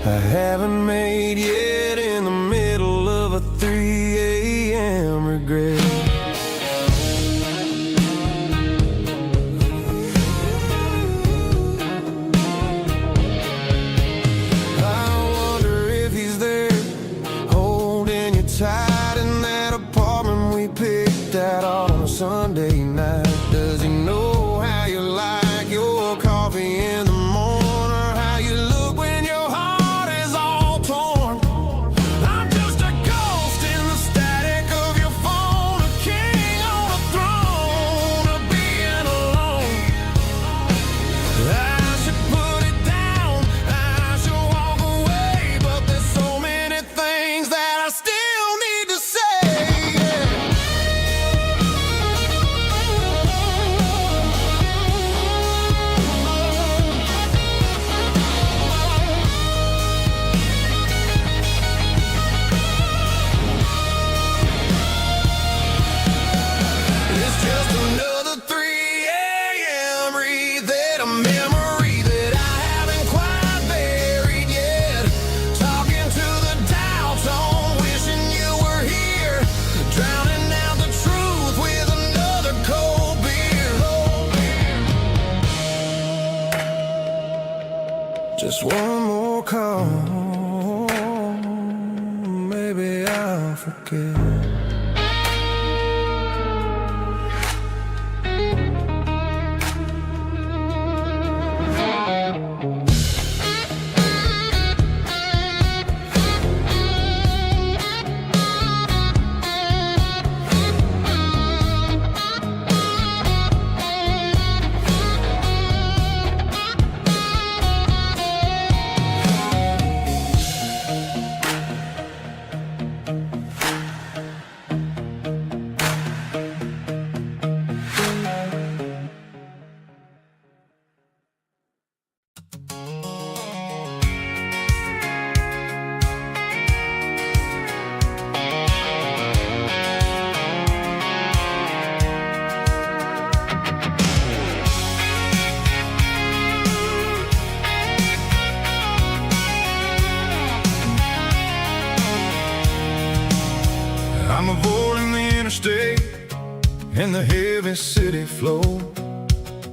I haven't made yet, in the middle of a 3 a.m. regret. I wonder if he's there, holding you tight in that apartment we picked out on a Sunday night. Does he know how you like your coffee in the morning, or how you look when your heart is all torn? I'm just a ghost in the static of your phone, a king on a throne of being alone. I should put it down, I should walk away, but there's so many things that I still need to say. It's just another 3 a.m. read, a memory that I haven't quite buried yet. Talking to the dial tone, wishing you were here, drowning out the truth with another cold beer. Just one more call, maybe I'll forget. I'm avoiding the interstate and the heavy city flow,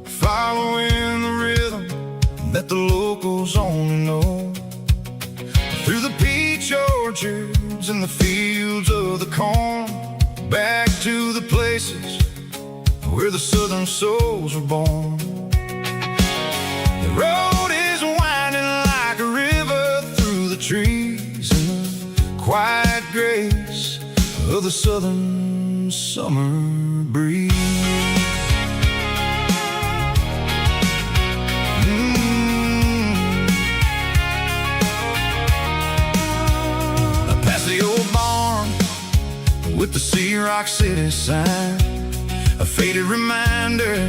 following the rhythm that the locals only know. Through the peach orchards and the fields of the corn, back to the places where the southern souls were born. The road is winding like a river through the trees, and the quiet grace of the southern summer breeze. Past the old barn with the Sea Rock City sign, a faded reminder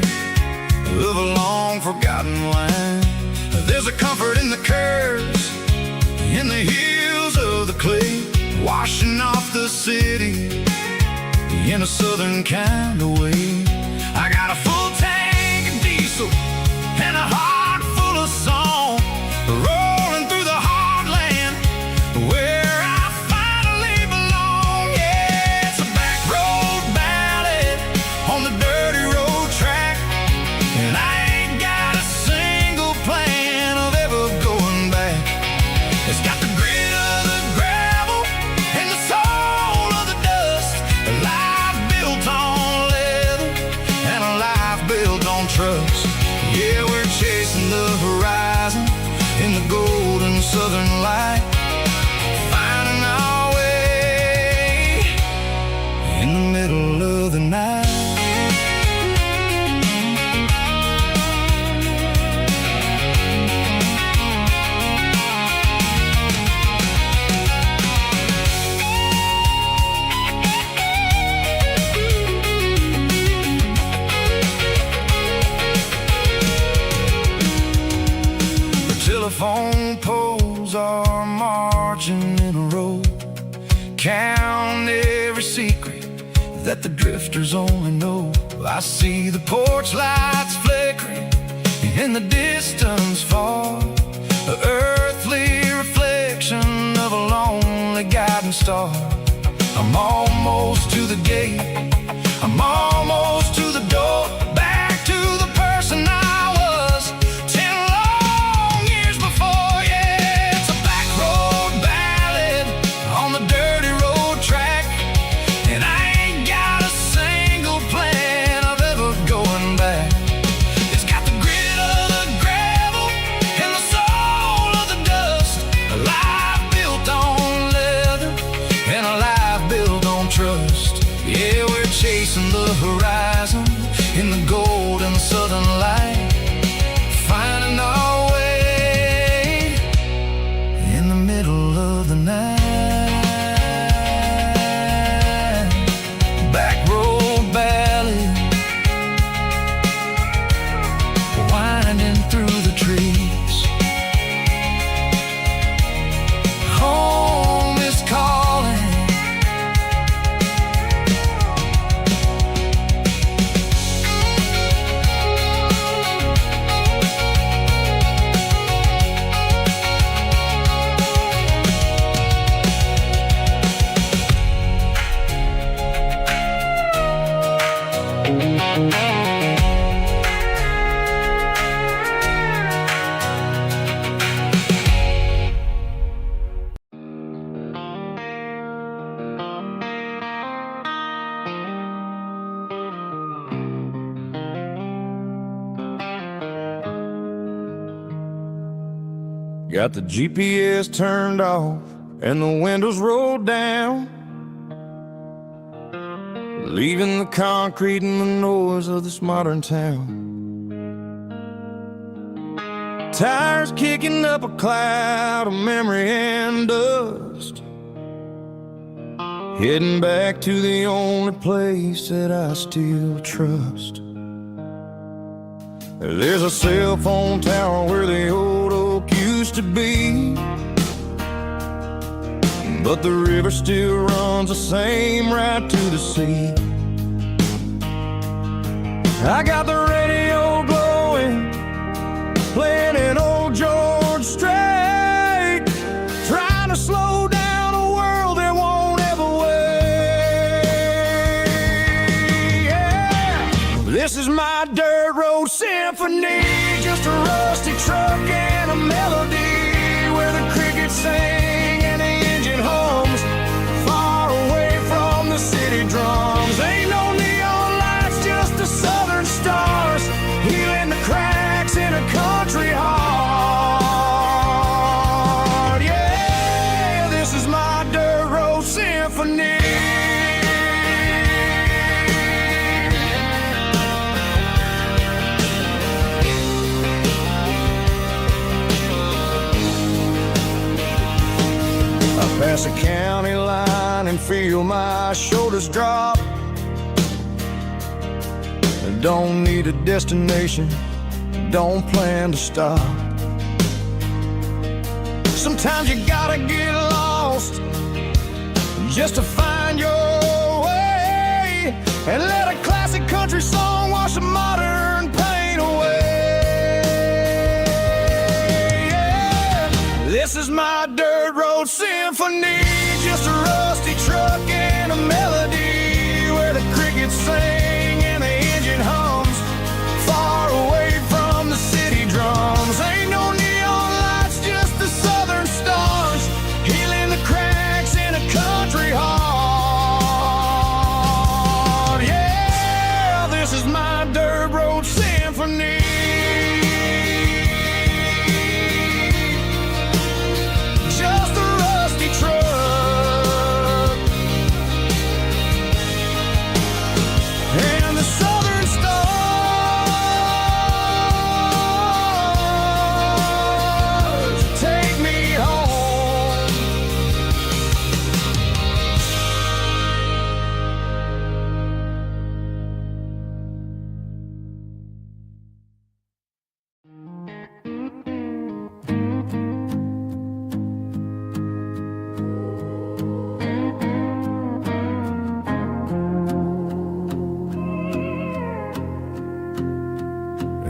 of a long forgotten line. There's a comfort in the curves, in the hills of the clay, washing off the city in a southern kind of way. I got a full tank of diesel and a heart full of song, rolling through the heartland where I finally belong. Yeah, it's a back road ballad on the dirty road track, and I ain't got a single plan of ever going back. It's got the grit of the gravel and the soul of the dust, a life built on leather and a life built on trust. Yeah, we're chasing the horizon in the golden southern light, finding our way in the middle of the night. Telephone poles are marching in a row, count every secret that the drifters only know. I see the porch lights flickering in the distance far, the earthly reflection star. I'm almost to the gate, I'm almost to the door, back to the person I was 10 long years before. Yeah, it's a back road ballad on the dirty road track, and I ain't got a single plan of ever going back. It's got the grit of the gravel and the soul of the dust, a life built on leather and a life built on trust. Yeah, we're chasing the horizon in the golden southern light, finding our way in the middle of the night. Back road ballad, winding through the trees. Home is calling. Got the GPS turned off and the windows rolled down, leaving the concrete and the noise of this modern town. Tires kicking up a cloud of memory and dust, heading back to the only place that I still trust. There's a cell phone tower where the old oak used to be, but the river still runs the same right to the sea. I got the radio glowing, playing an old George Strait, trying to slow down a world that won't ever wait. Yeah. This is my dirt road symphony, just a rusty truck and a melody where the crickets sing and the engine hums, far away from the city drums. Ain't no neon lights, just the southern stars, healing the cracks in a country heart. Yeah, this is my dirt road symphony. Pass a county line and feel my shoulders drop. Don't need a destination, don't plan to stop. Sometimes you gotta get lost just to find your way, and let a classic country song wash the modern pain away. Yeah. This is my dirt road symphony, just a rusty truck and a melody where the crickets sing and the engine hums, far away from the city drums. Ain't no neon lights, just the southern stars, healing the cracks in a country heart. Yeah, this is my dirt road symphony.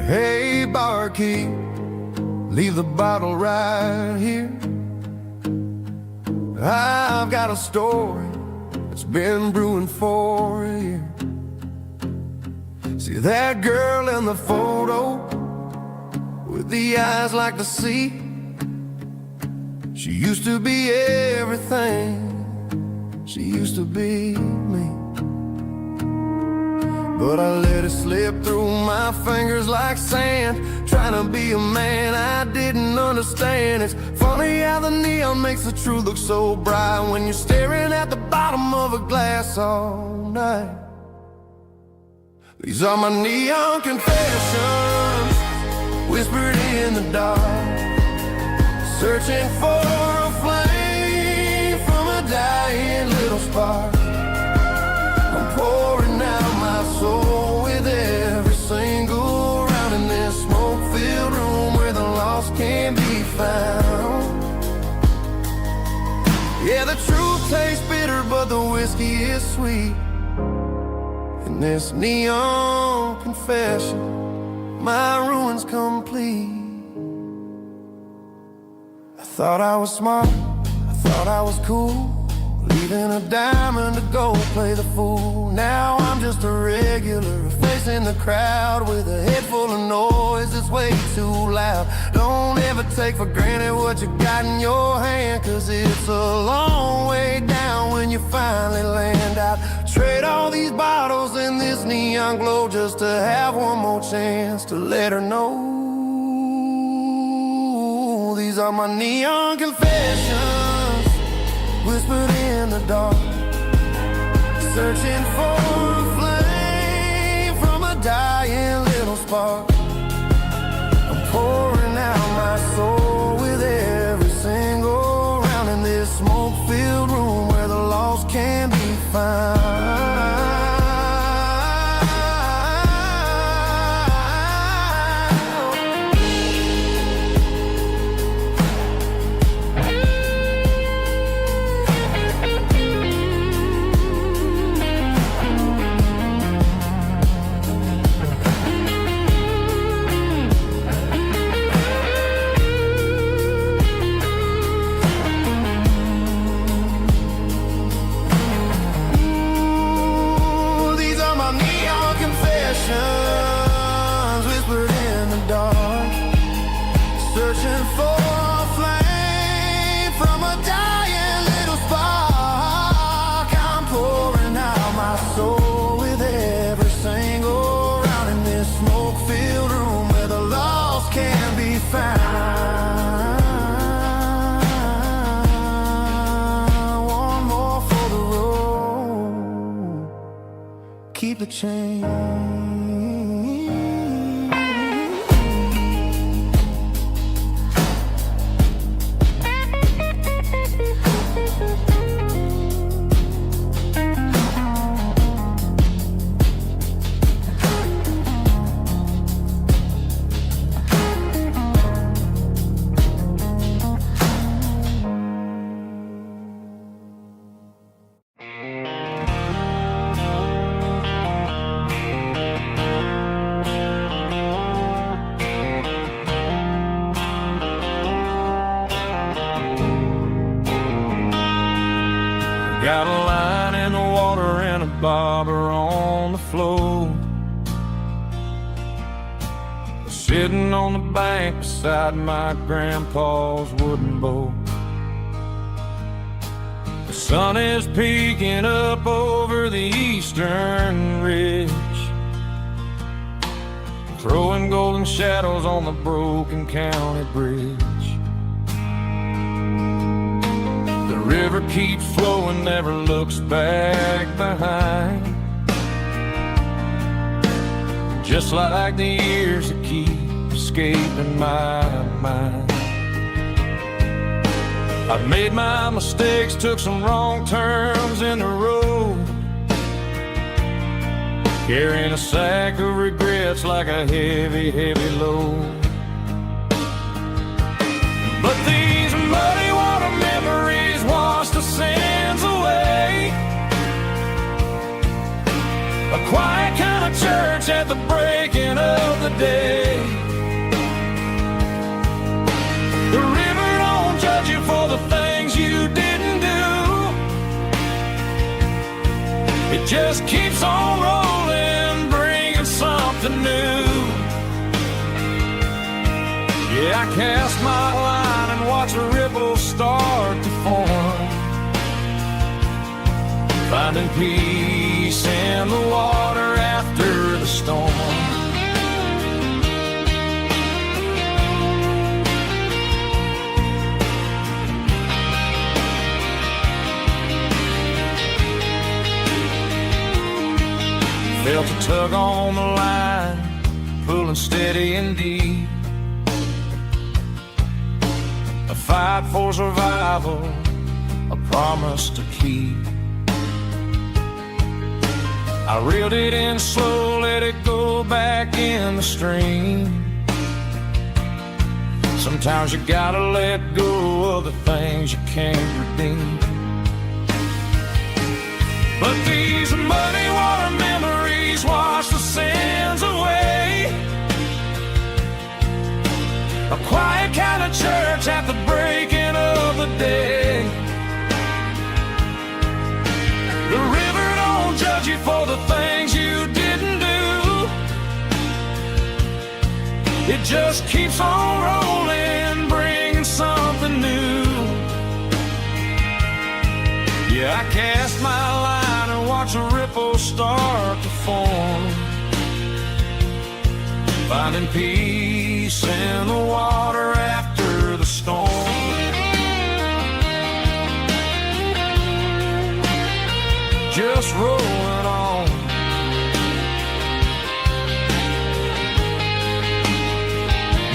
Hey, barkeep, leave the bottle right here. I've got a story that's been brewing for a year. See that girl in the photo with the eyes like the sea? She used to be everything. She used to be me. But I let it slip through my fingers like sand, trying to be a man I didn't understand. It's funny how the neon makes the truth look so bright when you're staring at the bottom of a glass all night. These are my neon confessions, whispered in the dark, searching for a flame from a dying little spark. I'm pouring out my soul with every single round in this smoke-filled room where the lost can be found. Yeah, the truth tastes bitter, but the whiskey is sweet. In this neon confession, my ruin's complete. I thought I was smart, I thought I was cool, leaving a diamond to go play the fool. Now I'm just a regular, facing the crowd with a head full of noise that's way too loud. Don't ever take for granted what you got in your hand, cause it's a long way down when you finally land out. Trade all these bottles and this neon glow just to have one more chance to let her know. These are my neon confessions, whispered in the dark, searching for a flame from a dying little spark. I'm pouring out my soul with every single round in this smoke-filled room where the lost can be found. Whispered in the dark, searching for a flame from a dying little spark. I'm pouring out my soul with every single round in this smoke-filled room where the lost can be found. One more for the road, keep the change. Got a line in the water and a bobber on the floor, sitting on the bank beside my grandpa's wooden boat. The sun is peeking up over the eastern ridge, throwing golden shadows on the broken county bridge. The river keeps flowing, never looks back behind, just like the years that keep escaping my mind. I've made my mistakes, took some wrong turns in the road, carrying a sack of regrets like a heavy, heavy load. But these muddy water memories wash the sins away. A quiet kind of church at the breaking of the day. The river don't judge you for the things you didn't do. just keeps on rolling, bringing something new. Yeah, I cast my line and watch a ripple start to form, finding peace in the water after the storm. Felt a tug on the line, pulling steady and deep. A fight for survival, a promise to keep. I reeled it in slow, let it go back in the stream. Sometimes you gotta let go of the things you can't redeem. But these muddy water memories wash the sins away. A quiet kind of church at the breaking of the day. The river don't judge you for the things you didn't do. It just keeps on rolling, bringing something new. Yeah, I cast my line and watch a ripple start to form, finding peace in the water after the storm. Just rolling on.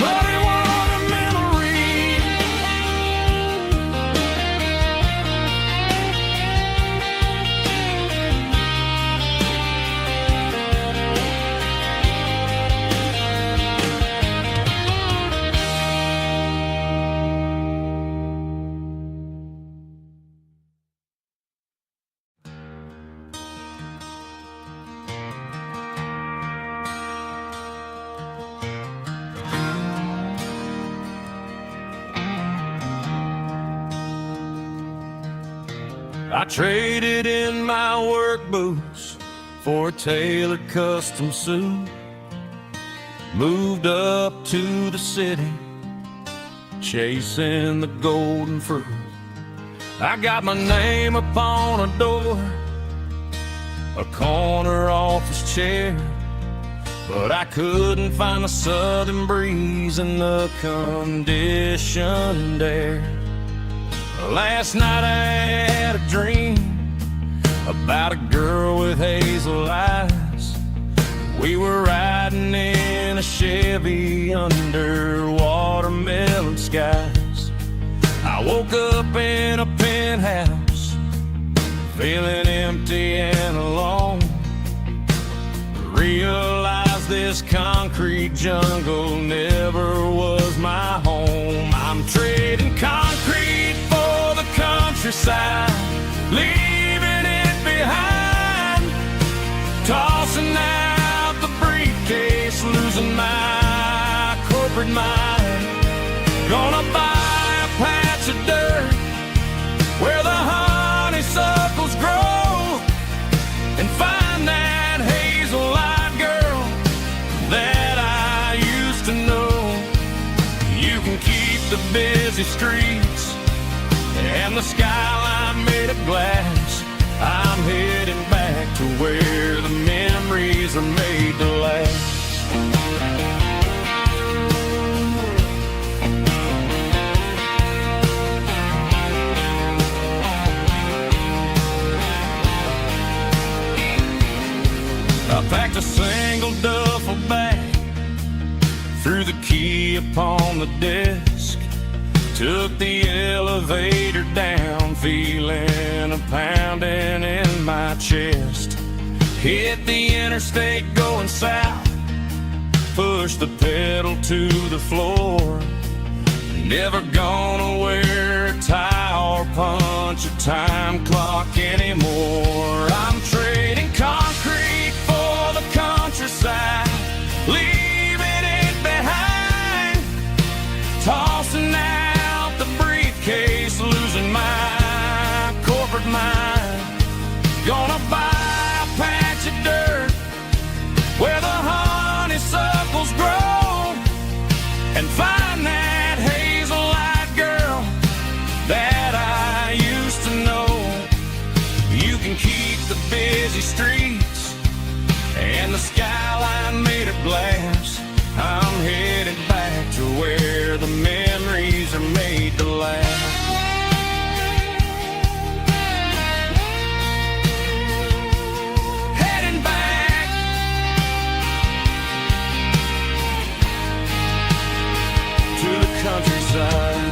Muddy water memory. I traded in my work boots for a tailored custom suit. Moved up to the city, chasing the golden fruit. I got my name upon a door, a corner office chair, but I couldn't find the southern breeze in the conditioned air. Last night I had a dream about a girl with hazel eyes. We were riding in a Chevy under watermelon skies. I woke up in a penthouse, feeling empty and alone. Realized this concrete jungle never was my home. I'm trading concrete for the countryside, leaving it behind, tossing out the briefcase, losing my corporate mind. Gonna buy a patch of dirt where the honeysuckles grow and find that hazel-eyed girl that I used to know. You can keep the busy streets and the skyline made of glass. I'm heading back to where the memories are made to last. I packed a single duffel bag, threw the key upon the desk, took the elevator down, feeling a pounding in my chest. Hit the interstate going south, pushed the pedal to the floor. Never gonna wear a tie or punch a time clock anymore. I'm trading concrete for the countryside, leaving it behind, tossing out the briefcase, losing my corporate mind. Gonna buy a streets and the skyline made it blast. I'm headed back to where the memories are made to last. Heading back to the countryside.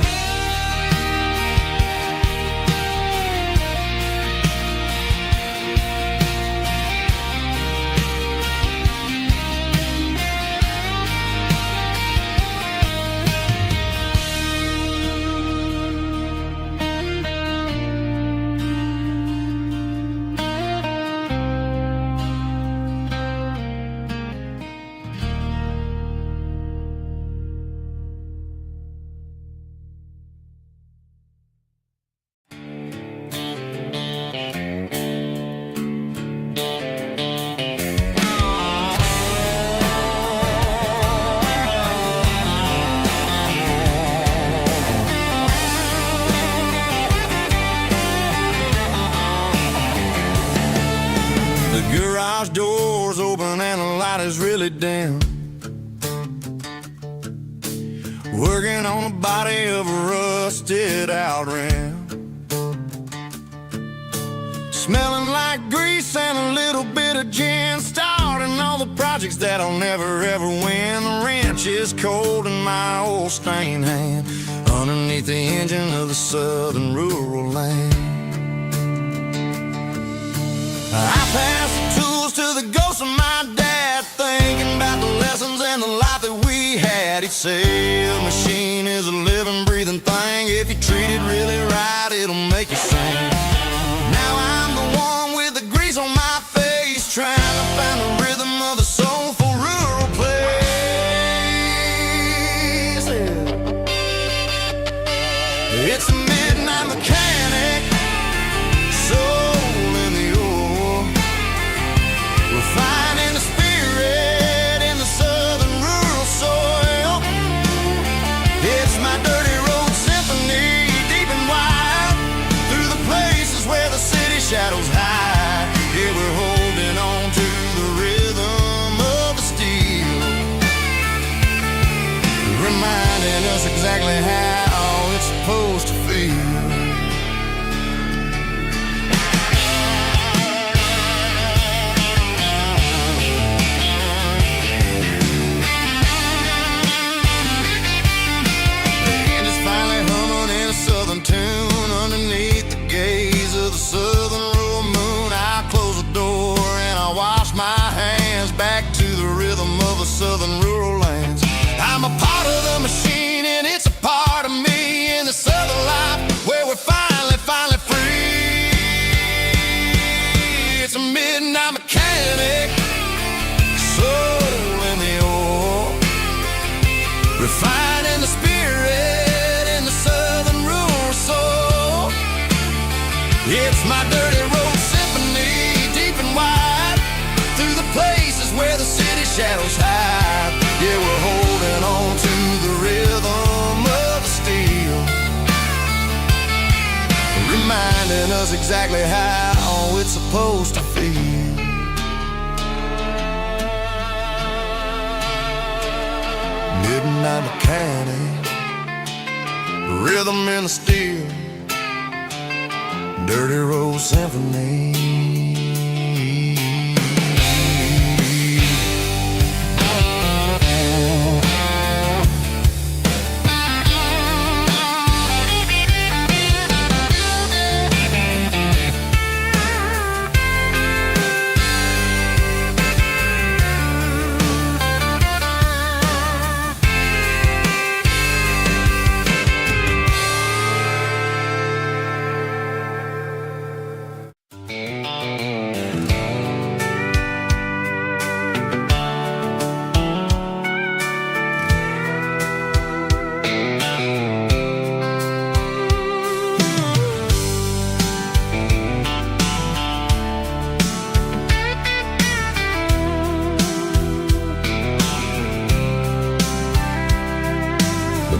The garage door's open and the light is really dim. Working on the body of a rusted out rim. Smelling like grease and a little bit of gin. Starting all the projects that I'll never ever win. The wrench is cold in my old stained hand underneath the engine of the southern rural land. I pass the tools to the ghost of my dad, thinking about the lessons and the life that we had. He'd say a machine is a living, breathing thing. If you treat it really right, it'll make you sing. Now I'm the one with the grease on my face, trying to find the rhythm of the soulful rural place. It's a midnight mechanic, soul in the ore, refining the spirit in the southern rural soil. It's my dirty road symphony, deep and wide, through the places where the city shadows hide. Yeah, we're holding on to the rhythm of the steel, reminding us exactly how it's supposed to feel. Southern tune underneath the gaze of the southern rural moon. I close the door and I wash my hands back to the rhythm of the southern rural lands. I'm a part of the machine and it's a part of me in the southern life where we're finally free. It's a midnight mechanic, soul in the ore, refining the spirit in the southern rural soul. It's my dirty road symphony, deep and wide, through the places where the city shadows hide. Yeah, we're holding on to the rhythm of the steel, reminding us exactly how it's supposed to feel. Midnight mechanic, rhythm in the steel, dirty road symphony.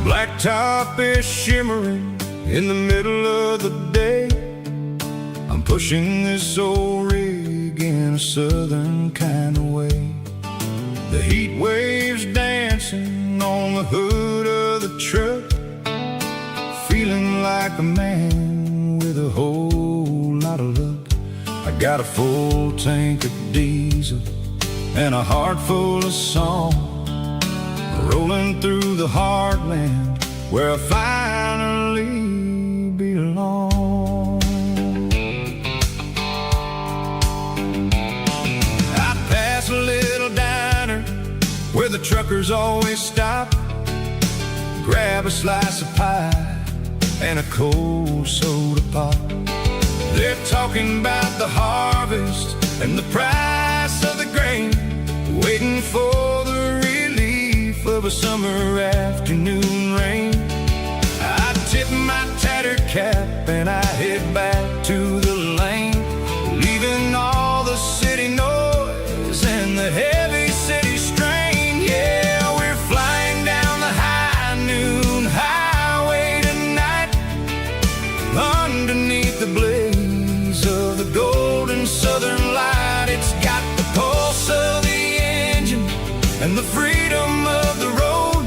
Blacktop is shimmering in the middle of the day. I'm pushing this old rig big in a southern kind of way. The heat waves dancing on the hood of the truck, feeling like a man with a whole lot of luck. I got a full tank of diesel and a heart full of song, rolling through the heartland where I finally belong. I pass a little diner where the truckers always stop, grab a slice of pie and a cold soda pop. They're talking about the harvest and the price of the grain, waiting for the relief of a summer afternoon rain. I tip my tattered cap and I head back to the lane, leaving all the city noise and the heavy city strain. Yeah, we're flying down the high noon highway tonight, underneath the blaze of the golden southern light. It's got the pulse of the engine and the freedom of the road,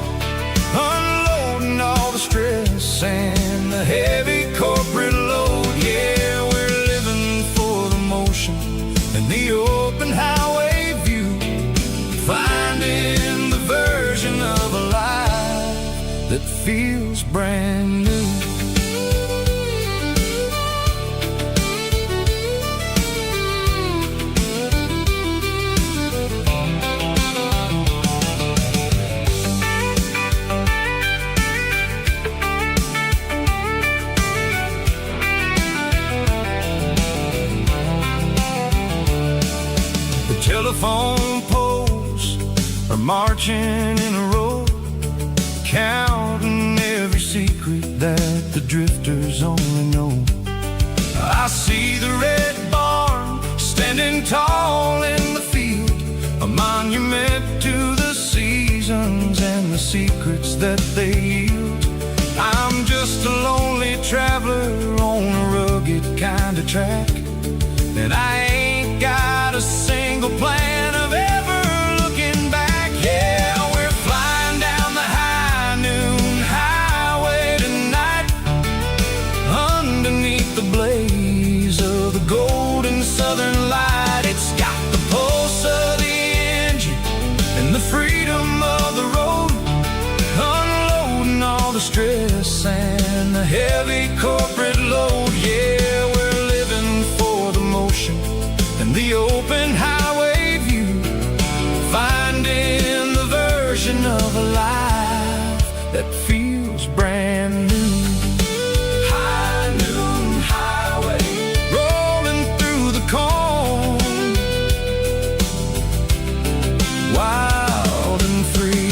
unloading all the stress and the heavy corporate load. Yeah, we're living for the motion and the open highway view, finding the version of a life that feels brand new. Telephone poles are marching in a row, counting every secret that the drifters only know. I see the red barn standing tall in the field, a monument to the seasons and the secrets that they yield. I'm just a lonely traveler on a rugged kind of track, and I ain't got a single plan of ever looking back. Yeah, we're flying down the high noon highway tonight, underneath the blaze of the golden southern light. It's got the pulse of the engine and the freedom of the road, unloading all the stress and the heavy corporate load. Yeah, we're living for the motion and the open highway view, finding the version of a life that feels brand new. High noon highway, rolling through the corn, wild and free.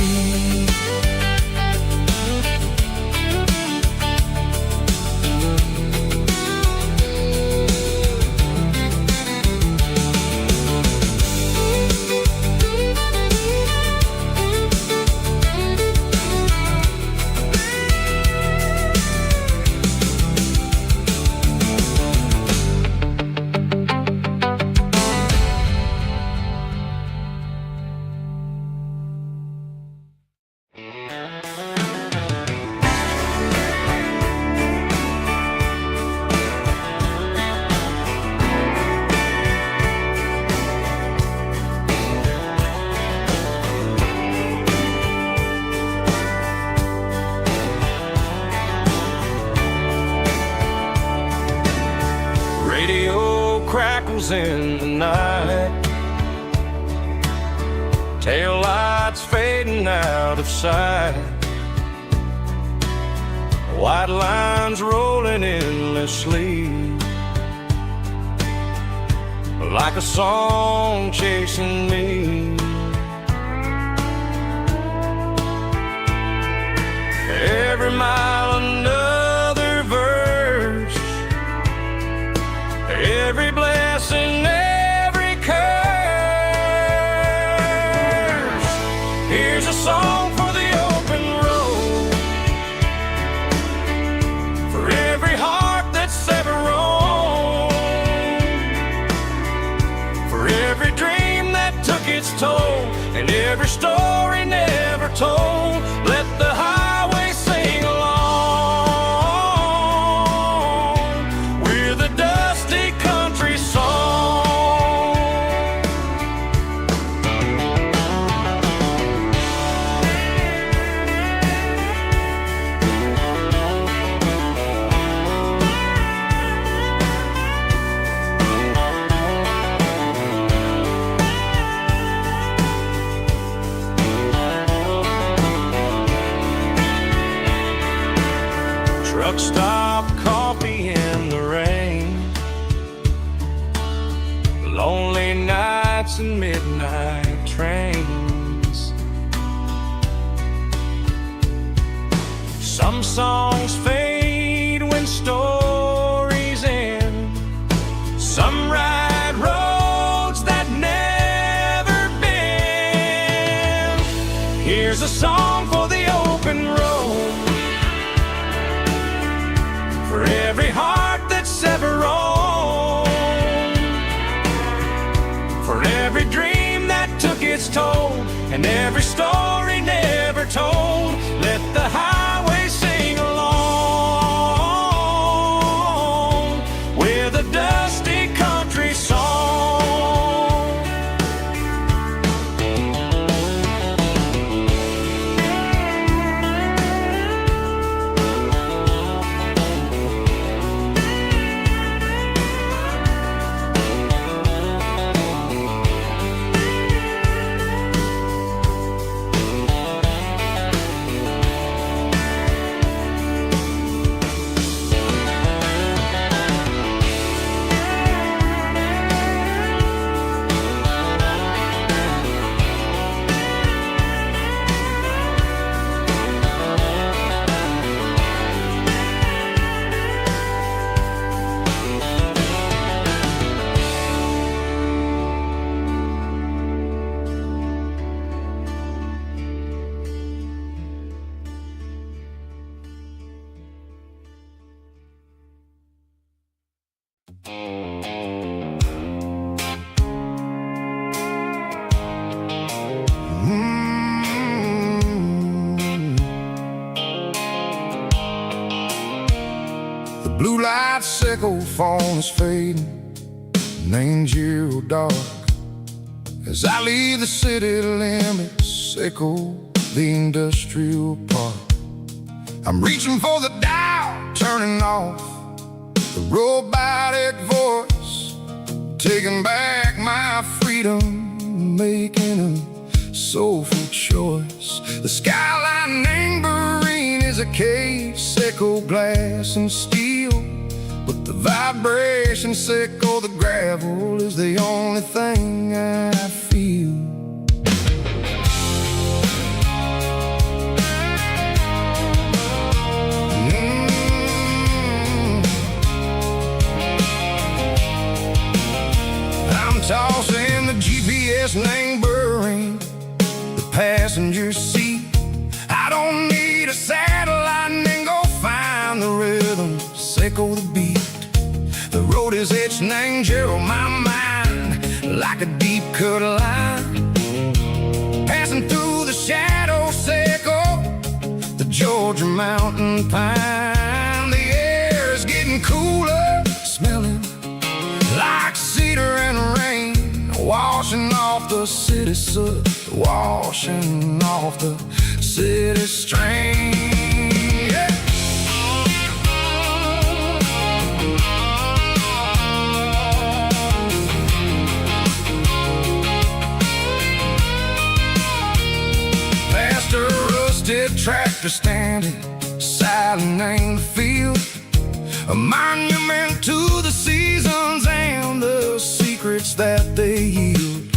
In the night, tail lights fading out of sight, white lines rolling endlessly, like a song chasing me. Every mile another verse, every blessing, every curse. Here's a song for the open road, for every heart that's ever roamed, for every story never told. Let the highway sing along with a dusty country song. Truck stop coffee in the rain, lonely nights and midnight trains. Some songs fade when stories end. Some ride roads that never bend. Here's a song for the open road, for every heart that's ever roamed, for every dream that took its toll, and every story never told. Let the highway sing along with a dusty country song. The blue light sickle phone is fading, and angel dark. As I leave the city limits, sickle the industrial park. I'm reaching for the dial, turning off the robotic voice, taking back my freedom, making a soulful choice. The skyline neighboring is a cave, sickle glass and steel, but the vibration sickle, the gravel is the only thing I feel. I'm tossing the GPS neighboring the passenger seat. I don't need a satellite and go find the rhythm, sickle the beat. The road is etched and angel on my mind like a deep cut line, passing through the shadow sickle, the Georgia mountain pine. The air is getting cooler, smelling like cedar and rain, washing off the city soot, washing off the city strain. Yeah. Past a rusted tractor standing silent in the field, a monument to the seasons and the secrets that they yield.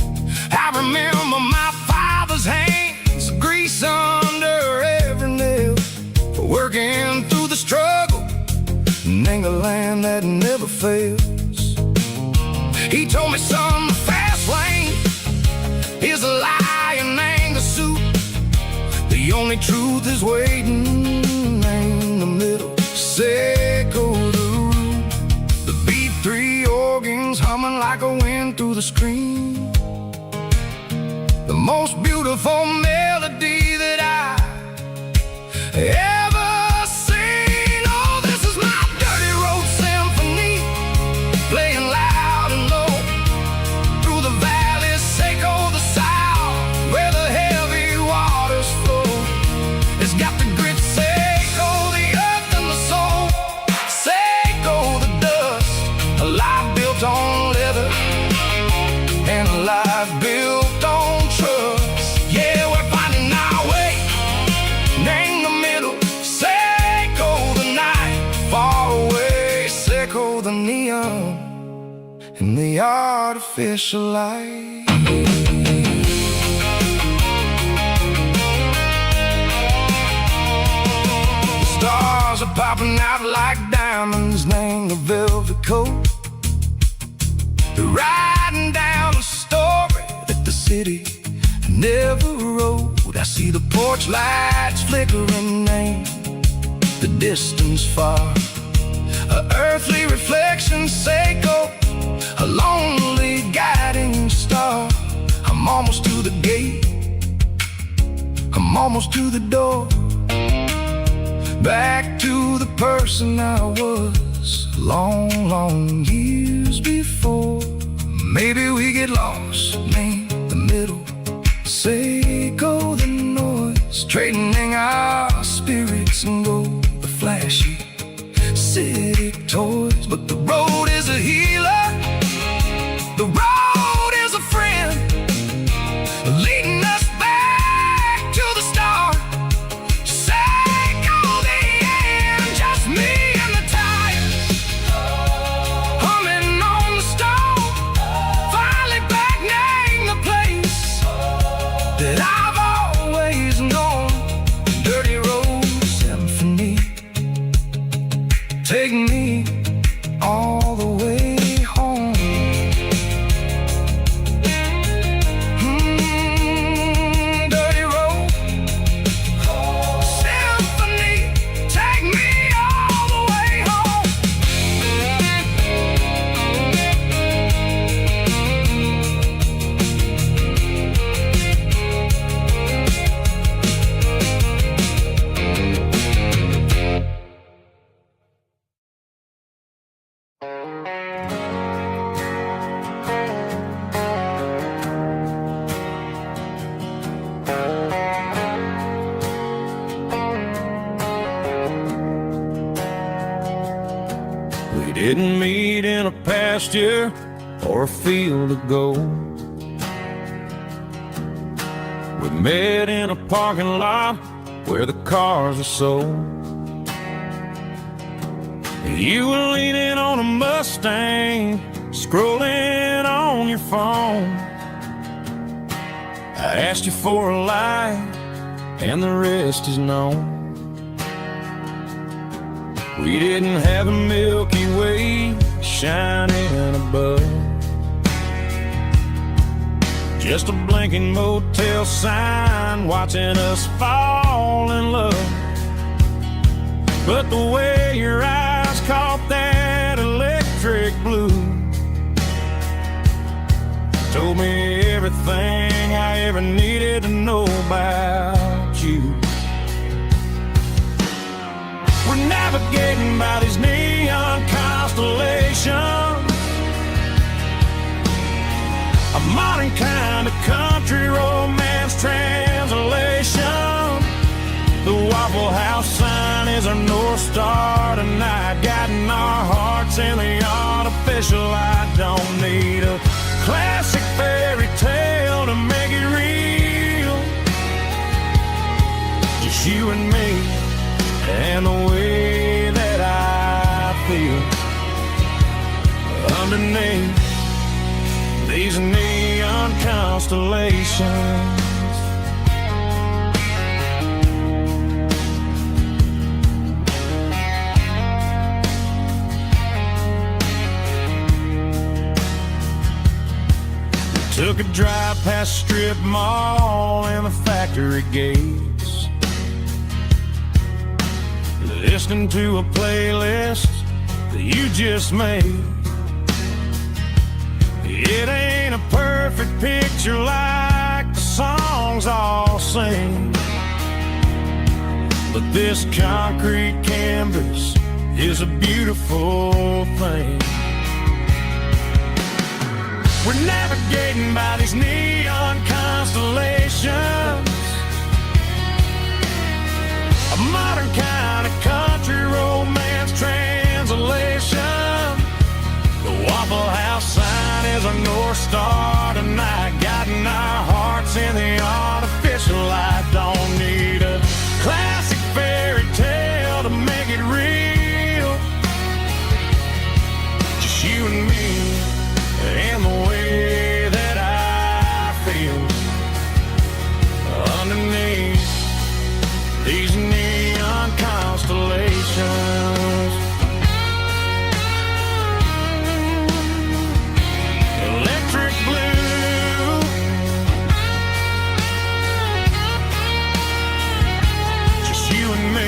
I remember my father's hands, grease under every nail, for working through the struggle and ain't a land that never fails. He told me, son, the fast lane is a lie and ain't a suit. The only truth is waiting in the middle, sickle the root. The B3 organs humming like a wind through the screen. The most beautiful beautiful melody that I ever seen. Oh, this is my dirty road symphony, playing loud and low through the valleys, Seco the south, where the heavy waters flow. It's got the grit, Seco the earth and the soul, Seco the dust, a life built on leather and a life built on trust. Yeah, we're finding our way, name the middle, Seco the night, far away, Seco the neon and the artificial light. The stars are popping out like diamonds, name the velvet coat. They're riding down a story that the city never wrote. I see the porch lights flickering, name the distance far, a earthly reflection, Seco, a lonely guiding star. I'm almost to the gate, I'm almost to the door, back to the person I was long, long years before. Maybe we get lost, name the middle, Seco the noise, trading our spirits and gold, the flashy city toys. But the road is a healer, the road is a friend, leading us back to the start, Seco the end, just me and the tires, humming on the stove, finally back, name the place that I've always known, dirty road symphony, take me all the way home. Dirty road symphony, take me all the way home. We didn't meet in a pasture or a field of gold. We met in a parking lot where the cars are sold. You were leaning on a Mustang, scrolling on your phone. I asked you for a light, and the rest is known. We didn't have a Milky Way shining above, just a blinking motel sign watching us fall in love. But the way your eyes caught that electric blue told me everything I ever needed to know about you. We're navigating by these neon constellations, a modern kind of country romance translation. The Waffle House sign is our North Star tonight, guiding our hearts in the artificial light. Don't need a classic fairy tale to make it real, just you and me and the way that I feel underneath these neon constellations. Took a drive past Strip Mall and the factory gates, listening to a playlist that you just made. It ain't a perfect picture like the songs I'll sing. But this concrete canvas is a beautiful thing. We're navigating by these neon constellations, a modern kind of country romance translation. The Waffle House sign is a North Star tonight, guiding our hearts in the artificial light. Don't need a classic fairy tale to make it real. Just you and me and the way that I feel underneath these neon constellations. Electric blue, just you and me.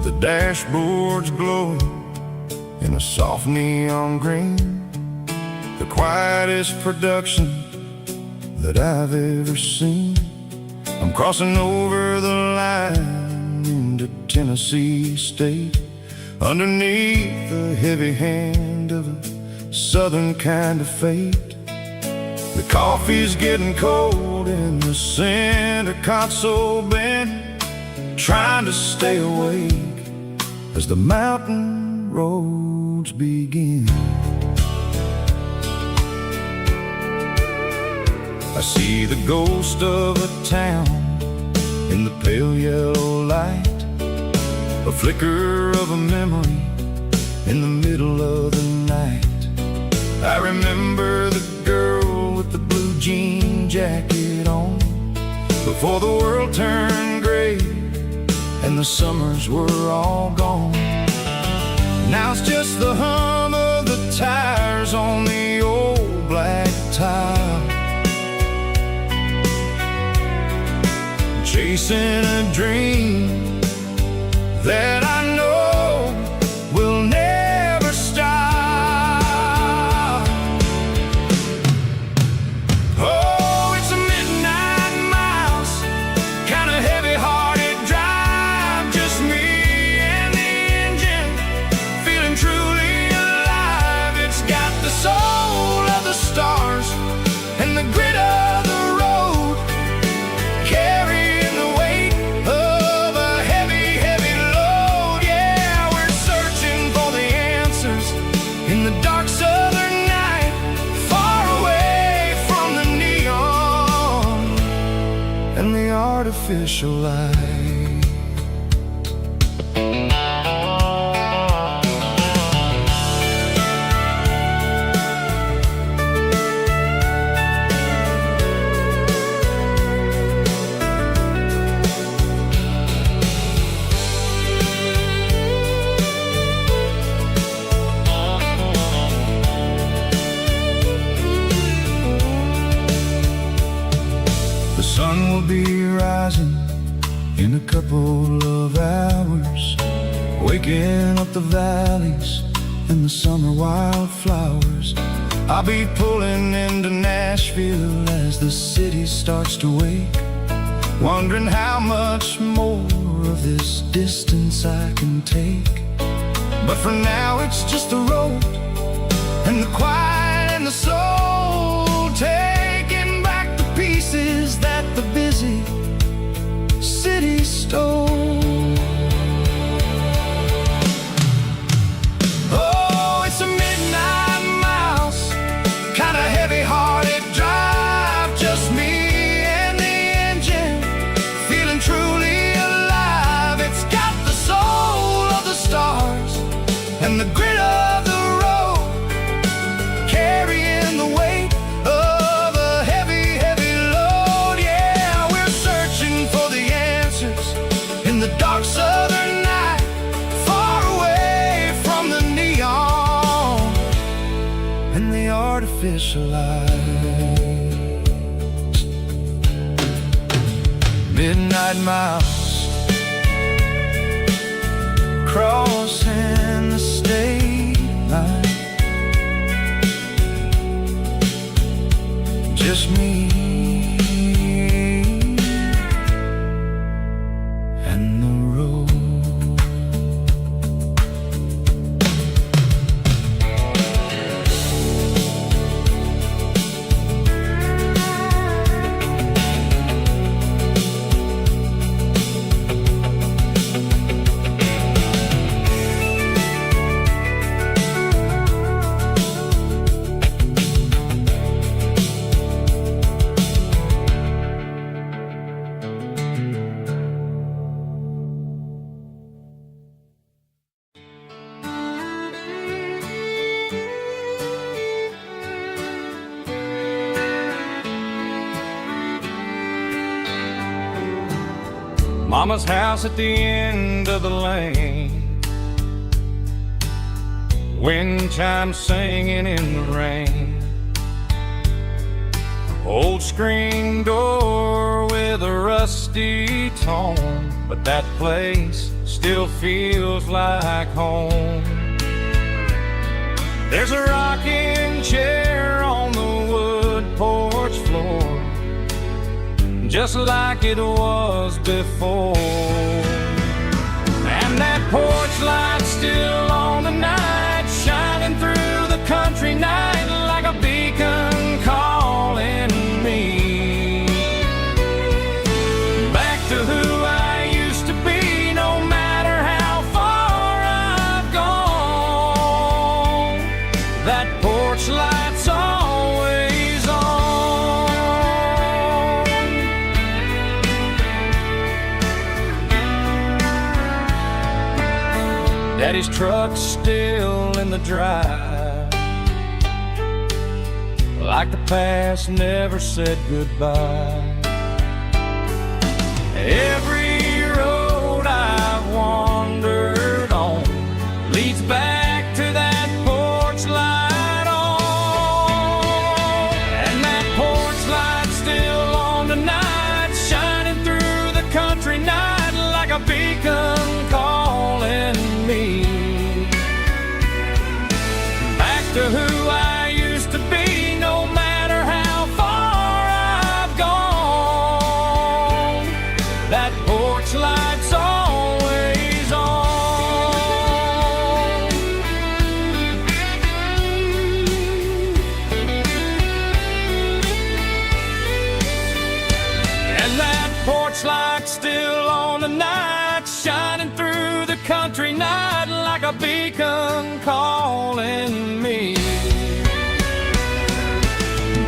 The dashboard's glowing in a soft neon green, the quietest production that I've ever seen. I'm crossing over the line into Tennessee State, underneath the heavy hand of a southern kind of fate. The coffee's getting cold in the center console bin, trying to stay awake as the mountain roads begin. I see the ghost of a town in the pale yellow light, a flicker of a memory in the middle of the night. I remember the girl with the blue jean jacket on, before the world turned gray and the summers were all gone. Now it's just the hum of the tires on the old black tile, chasing a dream that I know will never stop. Oh, it's a midnight miles, kind of heavy-hearted drive, just me and the engine, feeling truly alive. It's got the soul of the stars and the grit of the road, carrying the weight of a heavy, heavy load. Yeah, we're searching for the answers in the dark southern night, far away from the neon and the artificial light. The sun will be rising in a couple of hours, waking up the valleys and the summer wildflowers. I'll be pulling into Nashville as the city starts to wake, wondering how much more of this distance I can take. But for now it's just the road and the quiet and the soul, taking back the pieces that the busy city stole. Oh, artificial lights. Midnight mouse crossing the state line. Just me and the road. Mama's house at the end of the lane, wind chimes singing in the rain. Old screen door with a rusty tone, but that place still feels like home. There's a rocking chair on the wood porch floor, just like it was before. And that porch light's still on tonight, shining through the country night like a beacon calling me back to who I used to be. No matter how far I've gone, that porch light's always on. Daddy's truck's still in the drive, like the past never said goodbye. Every road I've wandered on leads back to that porch light on. And that porch light's still on tonight, shining through the country night like a beacon calling me back to who I used to be. No matter how far I've gone, that porch light's always on. And that porch light's still on tonight, shining through the country night like a beacon calling me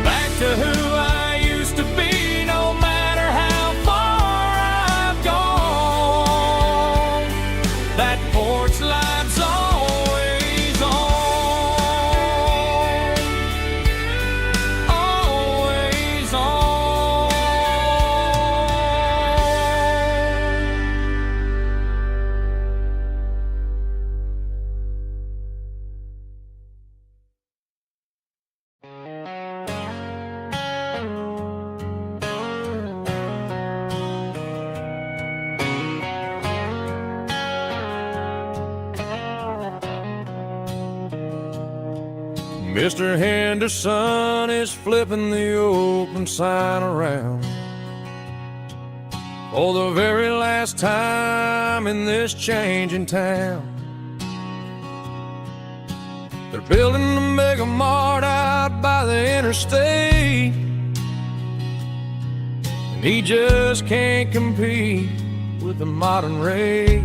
back to who I used to be. No matter how far I've gone, that porch light's always on, always on. Mr. Henderson is flipping the open sign around for the very last time in this changing town. They're building a mega mart out by the interstate, and he just can't compete with the modern rate.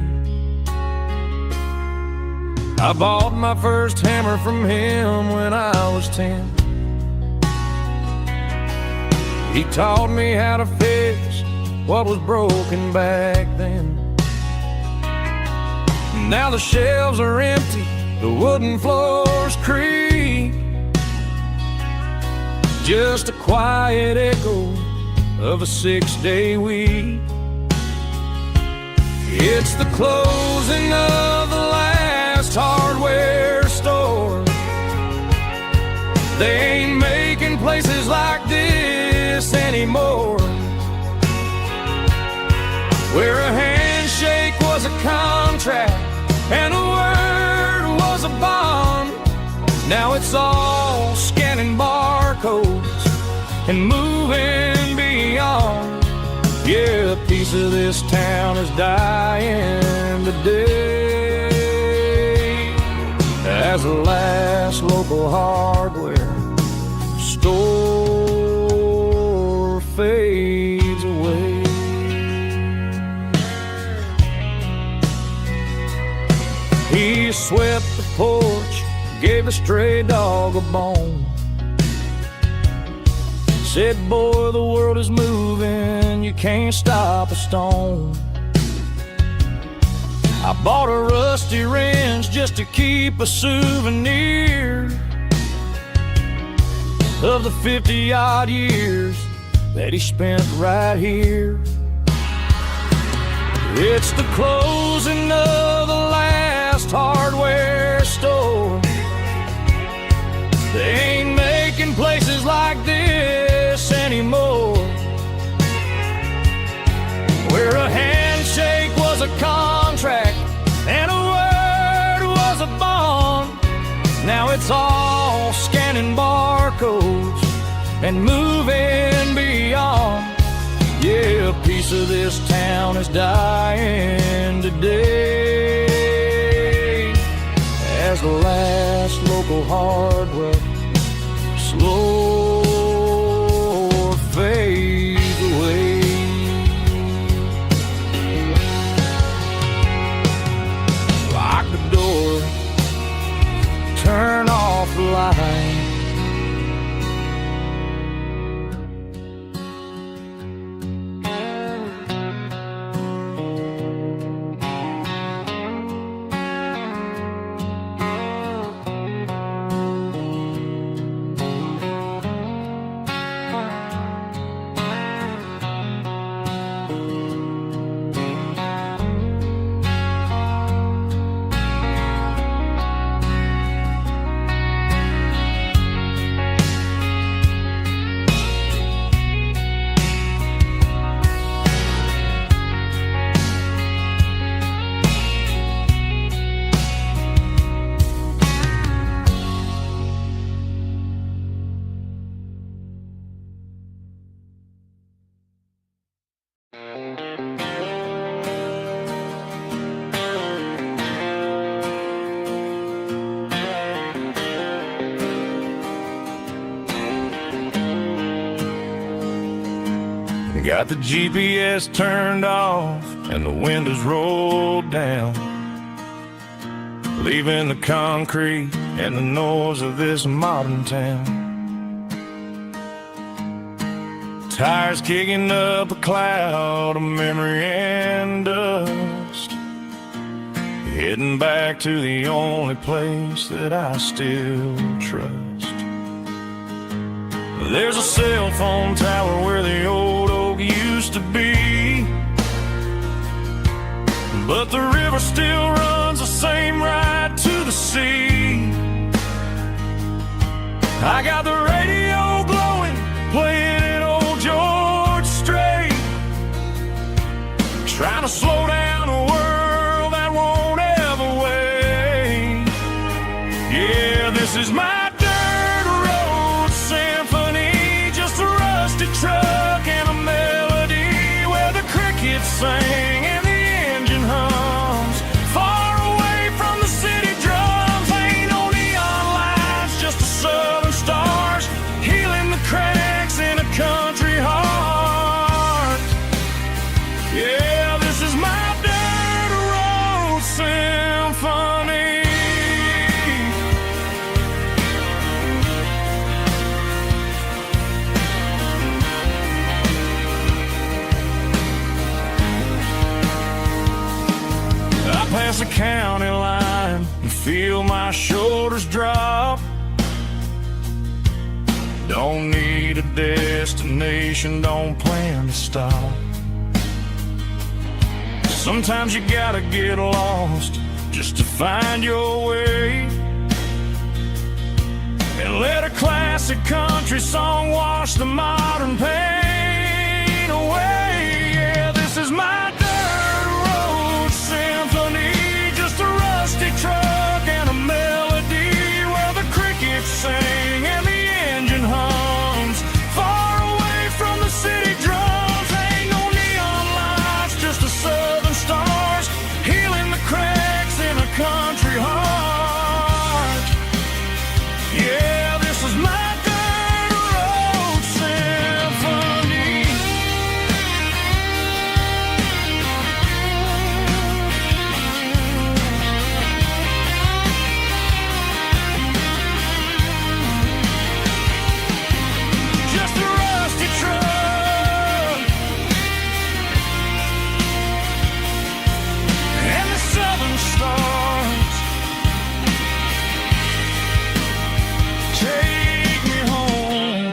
I bought my first hammer from him when I was 10. He taught me how to fix what was broken back then. Now the shelves are empty, the wooden floors creak, just a quiet echo of a 6-day week. It's the closing of the last hardware store. They ain't places like this anymore, where a handshake was a contract and a word was a bond. Now it's all scanning barcodes and moving beyond. Yeah, a piece of this town is dying today as the last local hardware store fades away. He swept the porch, gave the stray dog a bone, said, boy, the world is moving, you can't stop a stone. I bought a rusty wrench just to keep a souvenir of the 50-odd years that he spent right here. It's the closing of the last hardware store. They ain't making places like this anymore, where a handshake was a contract and a word was a bond. Now it's all scanning barcodes and moving beyond. Yeah, a piece of this town is dying today as the last local hardware slow fades away. Lock the door, turn off the light. Got the GPS turned off and the windows rolled down, leaving the concrete and the noise of this modern town. Tires kicking up a cloud of memory and dust, heading back to the only place that I still trust. There's a cell phone tower where the old oak used to be, but the river still runs the same right to the sea. I got the radio glowing, playing an old George Strait, trying to slow down a world that won't ever wait. Yeah, this is my truck and a melody where the crickets sing and the engine hums, far away from the city drums. Ain't no neon lights, just the southern stars healing the cracks in a country heart. Yeah, this is my dirt road symphony. Past the county line and feel my shoulders drop. Don't need a destination, don't plan to stop. Sometimes you gotta get lost just to find your way. and let a classic country song wash the modern pain away. Yeah, this is my dirt road symphony, just a rusty truck and a melody where the crickets sing and the engine hums far away from the city drums. Ain't no neon lights, just the southern stars healing the cracks in a country heart. Yeah, this is my dirt road symphony. Just a rusty truck and the southern stars take me home.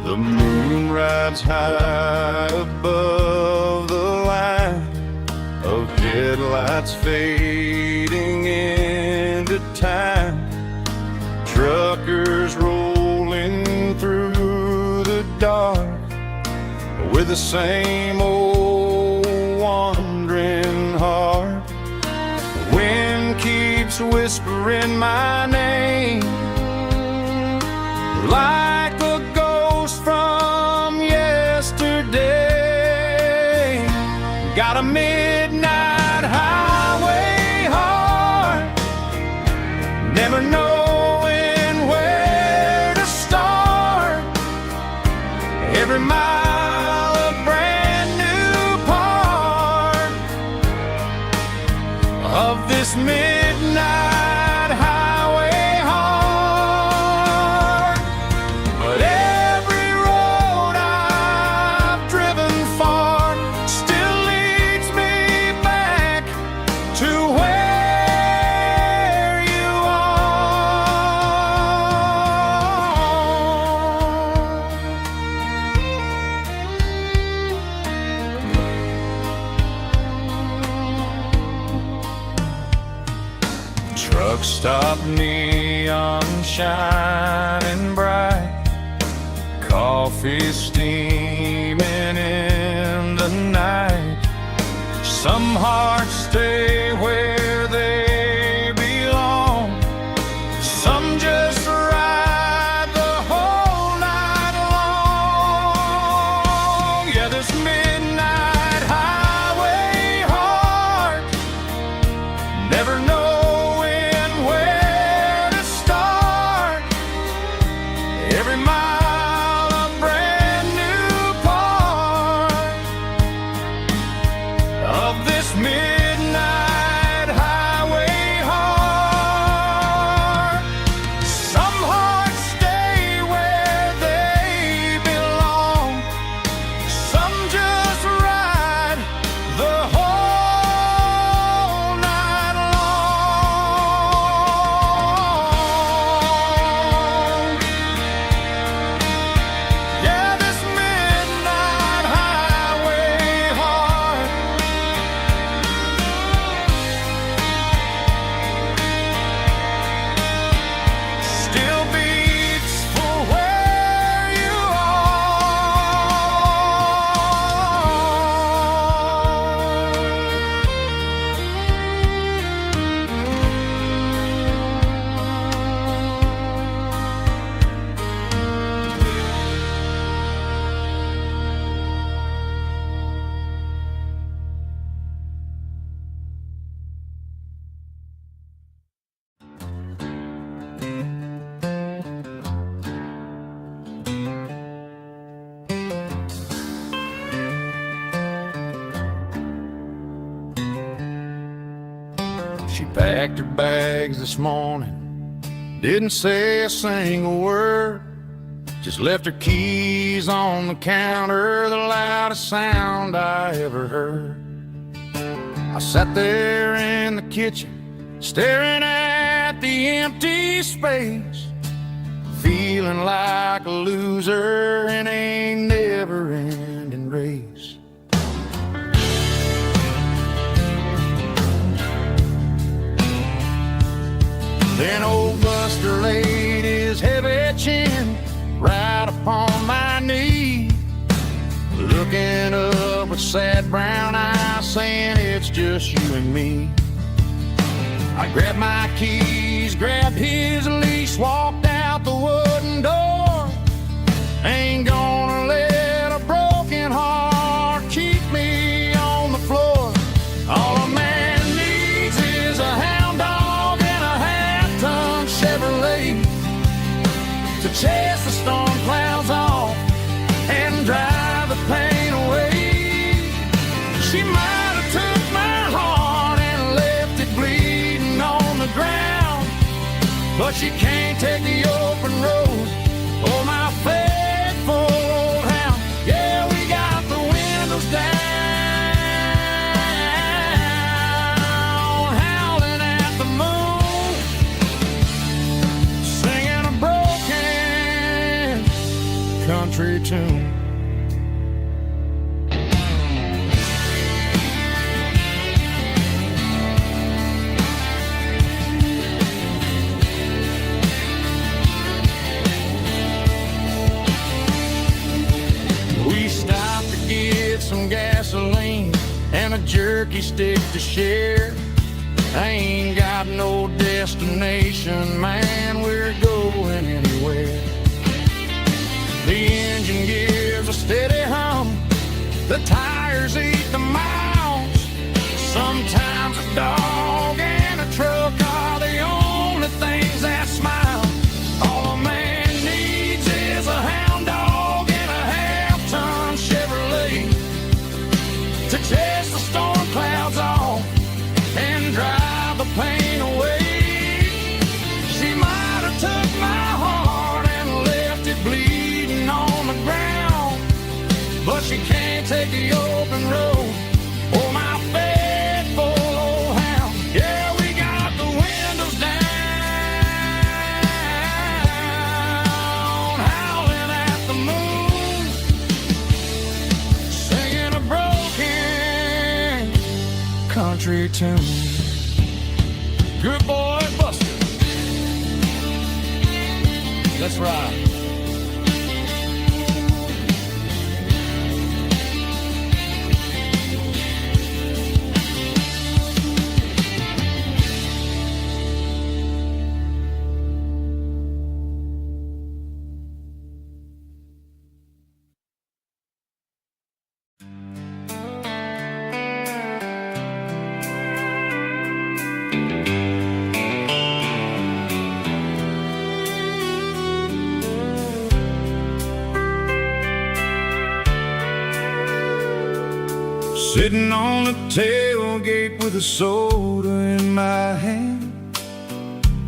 The moon rides high above the line of headlights fading into time. Truckers rolling through the dark with the same old wandering heart. The wind keeps whispering my name like a ghost from yesterday. Got a midnight highway heart, never knowing where to start. Every mile a brand new part of this midnight highway heart. But every road I've driven far still leads me back to where you are. Truck stop, neon shining bright, coffee steaming in the night. Some hearts stay where they belong, some just ride the whole night long. Yeah, this midnight highway heart, never knowing where to start. Every mile a brand new part of this midnight packed her bags this morning, didn't say a single word, just left her keys on the counter, the loudest sound I ever heard. I sat there in the kitchen, staring at the empty space, feeling like a loser in a never-ending race. Then old Buster laid his heavy chin right upon my knee, looking up with sad brown eyes, saying it's just you and me. I grabbed my keys, grabbed his leash, walked out the wooden door. Ain't gonna let a broken heart keep me on the floor. All a man needs is a hound dog and a half-ton Chevrolet to chase the storm clouds off and drive the pain away. She might have took my heart and left it bleeding on the ground, but she can't take the open road or my faithful old hound. Yeah, we got the windows down, howling at the moon, singing a broken country tune. We stopped to get some gasoline and a jerky stick to share. I ain't got no destination, man, we're going anywhere. The engine gives a steady hum, the tires eat the miles. Sometimes a dog and a truck are the only things that smile. All a man needs is a hound dog and a half-ton Chevrolet to chase the storm clouds off and drive the pain away. She might have took my heart and left it bleeding on the ground, but she can't take the open road or my faithful old hound. Yeah, we got the windows down, howling at the moon, singing a broken country tune. Good boy, Buster. Let's ride. Sitting on the tailgate with a soda in my hand,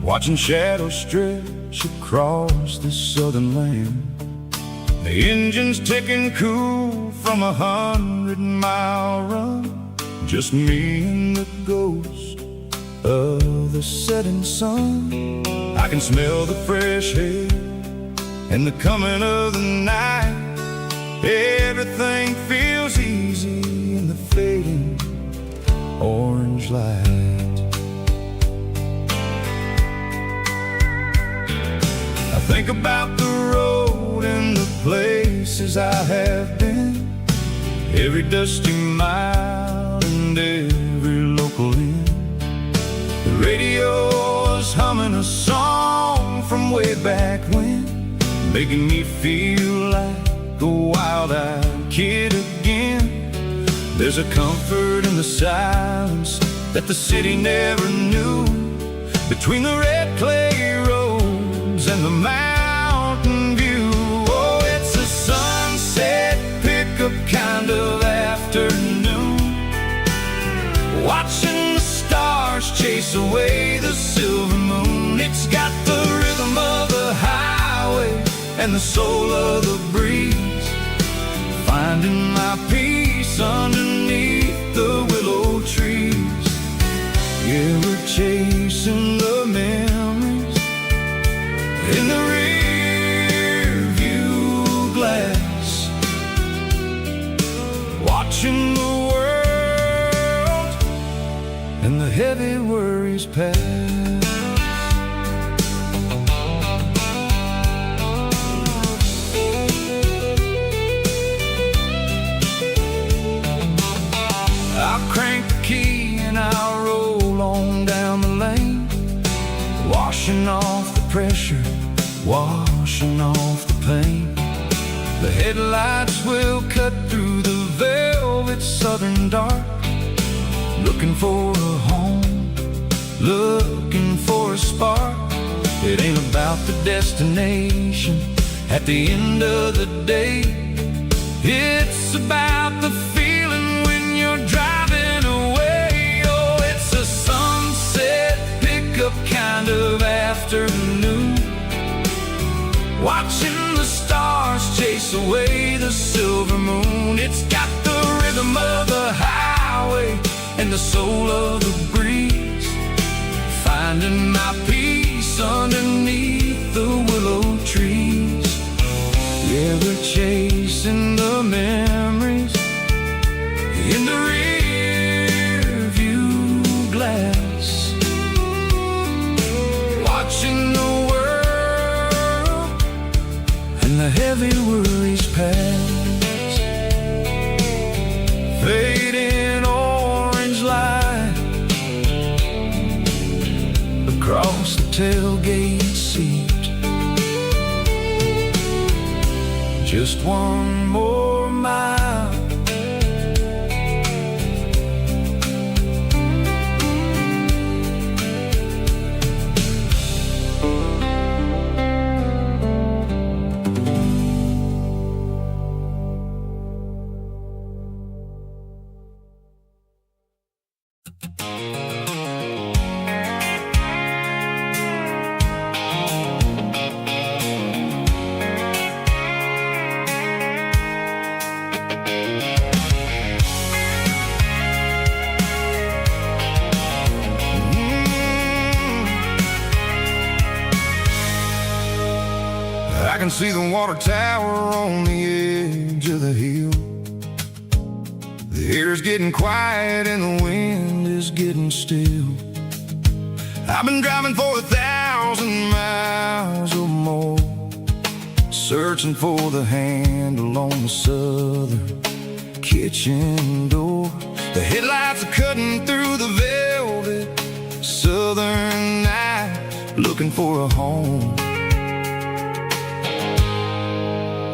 watching shadows stretch across this southern land. The engine's ticking cool from 100-mile run, just me and the ghost of the setting sun. I can smell the fresh air and the coming of the night. Everything feels easy in the fading orange light. I think about the road and the places I have been, every dusty mile and every local inn. The radio is humming a song from way back when, making me feel like a wild-eyed kid again. There's a comfort in the silence that the city never knew, between the red clay roads and the mountain view. Oh, it's a sunset pickup kind of afternoon, watching the stars chase away and the soul of the breeze, finding my peace underneath the willow trees. Yeah, we're chasing the memories in the rear view glass, watching the world and the heavy worries pass. I'll crank the key and I'll roll on down the lane, washing off the pressure, washing off the pain. The headlights will cut through the velvet southern dark, looking for a home, looking for a spark. It ain't about the destination at the end of the day, it's about the feeling when you're driving away. Oh, it's a sunset pickup kind of afternoon, watching the stars chase away the silver moon. It's got the rhythm of the highway and the soul of the breeze, finding my peace underneath the willow trees. Yeah, we're chasing the memories in the rear view glass, watching the world and the heavy worries pass. Fading orange light across the tailgate seat, just one more mile. I can see the water tower on the edge of the hill. The air's getting quiet and the wind is getting still. I've been driving for 1,000 miles or more, searching for the handle on the southern kitchen door. The headlights are cutting through the velvet southern night, looking for a home,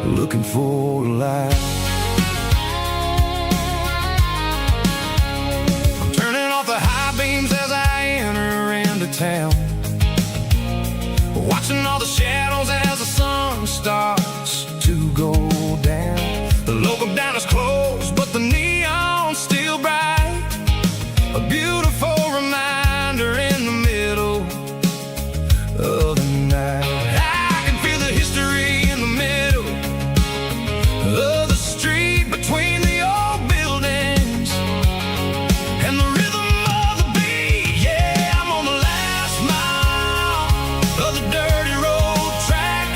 looking for a light. I'm turning off the high beams as I enter into town, watching all the shadows as the sun starts to go down. The local diner's closed, but the neon's still bright, a beautiful reminder in the middle of the night. I can feel the history in the middle of the street between the old buildings and the rhythm of the beat. Yeah, I'm on the last mile of the dirty road track,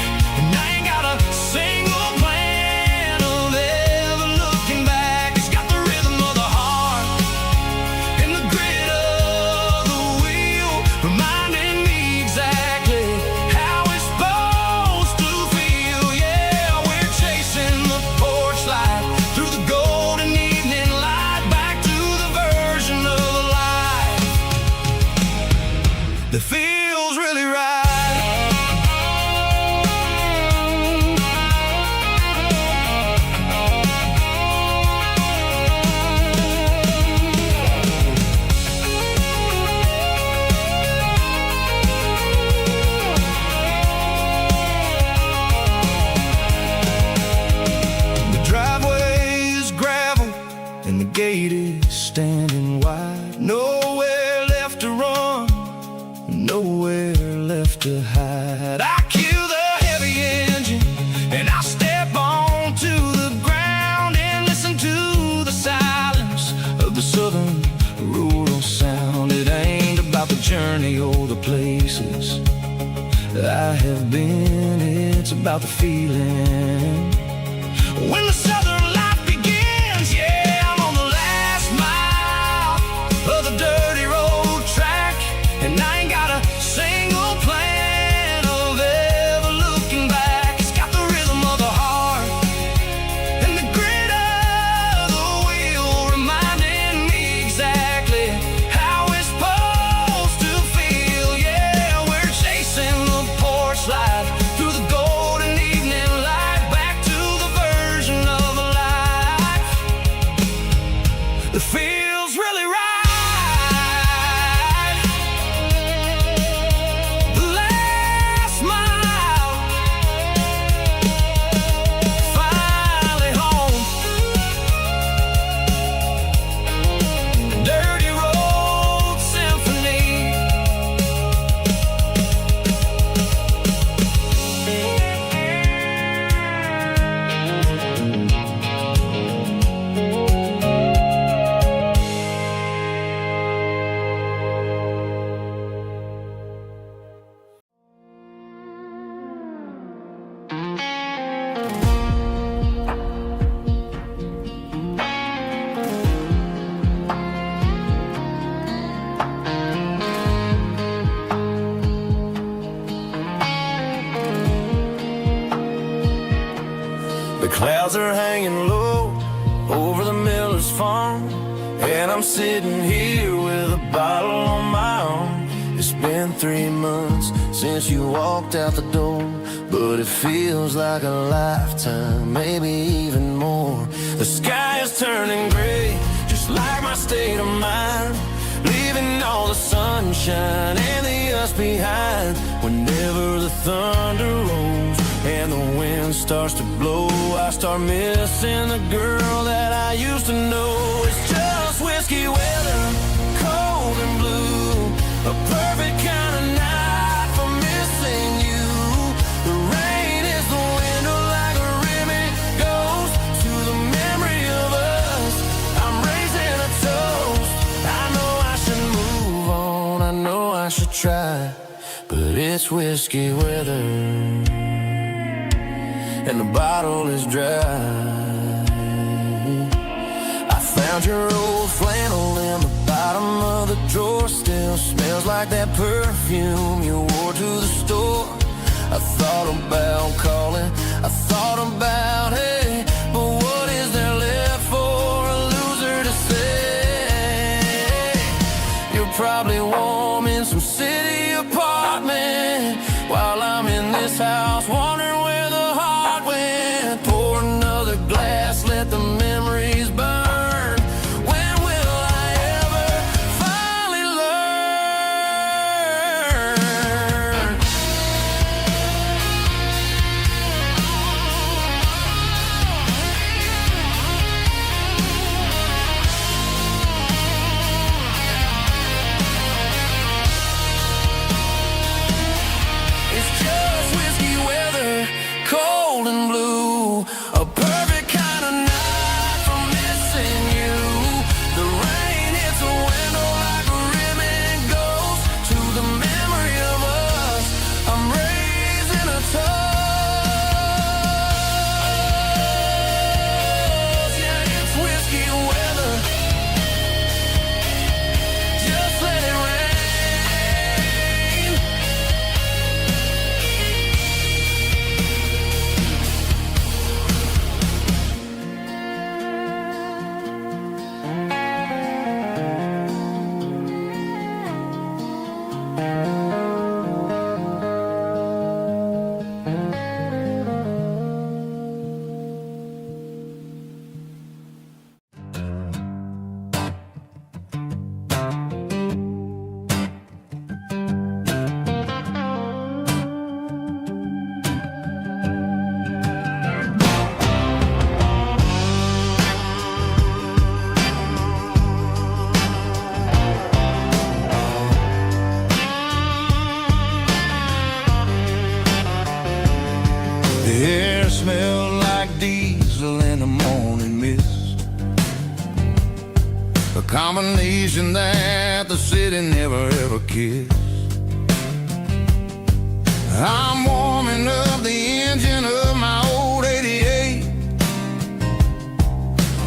I have been. It's about the feeling when the southern life begins. Yeah, I'm on the last mile of the dirty road track, and I ain't got a single plan of ever looking back. It's got the rhythm of the heart and the grit of the wheel, reminding me exactly how it's supposed to feel. Yeah, we're chasing the porch light through the golden evening light, back to the version of a life that feels really right. The last mile, finally home. Dirty road symphony. The clouds are hanging low over the miller's farm, and I'm sitting here with a bottle on my arm. It's been 3 months since you walked out the door, but it feels like a lifetime, maybe even more. The sky is turning gray, just like my state of mind, leaving all the sunshine and the us behind. Whenever the thunder rolls and the wind starts to blow, I start missing the girl that I used to know. It's just whiskey weather, cold and blue, a perfect kind of night for missing you. The rain is the window like a ribbon goes to the memory of us. I'm raising a toast. I know I should move on, I know I should try, but it's whiskey weather and the bottle is dry. I found your old flannel in the bottom of the drawer, still smells like that perfume you wore to the store. I thought about calling, I thought about, hey, but what is there left for a loser to say? You're probably warm in some city apartment, while I'm in this house wondering where the heart went. Pour another glass, let the memories burn. When will I ever finally learn? It's just whiskey weather, cold and blue, a perfect kind of night for missing you. The rain hits a window like a ribbon goes to the memory of us. I'm raising a toast. Yeah, it's whiskey weather. Just let it rain. The air smelled like diesel in the morning mist, a combination that the city never ever kissed. I'm warming up the engine of my old 88,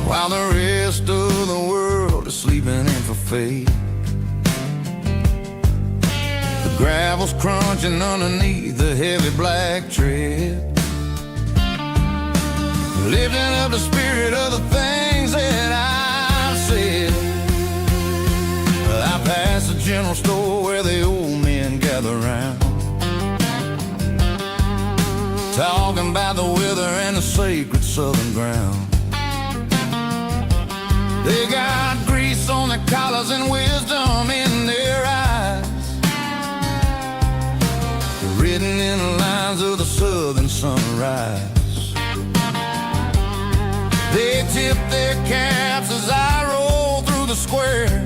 while the rest of the world is sleeping in for fate. The gravel's crunching underneath the heavy black tread, lifting up the spirit of the things that I've said. I pass the general store where the old men gather round, talking about the weather and the sacred southern ground. They got grease on their collars and wisdom in their eyes, written in the lines of the southern sunrise. They tip their caps as I roll through the square,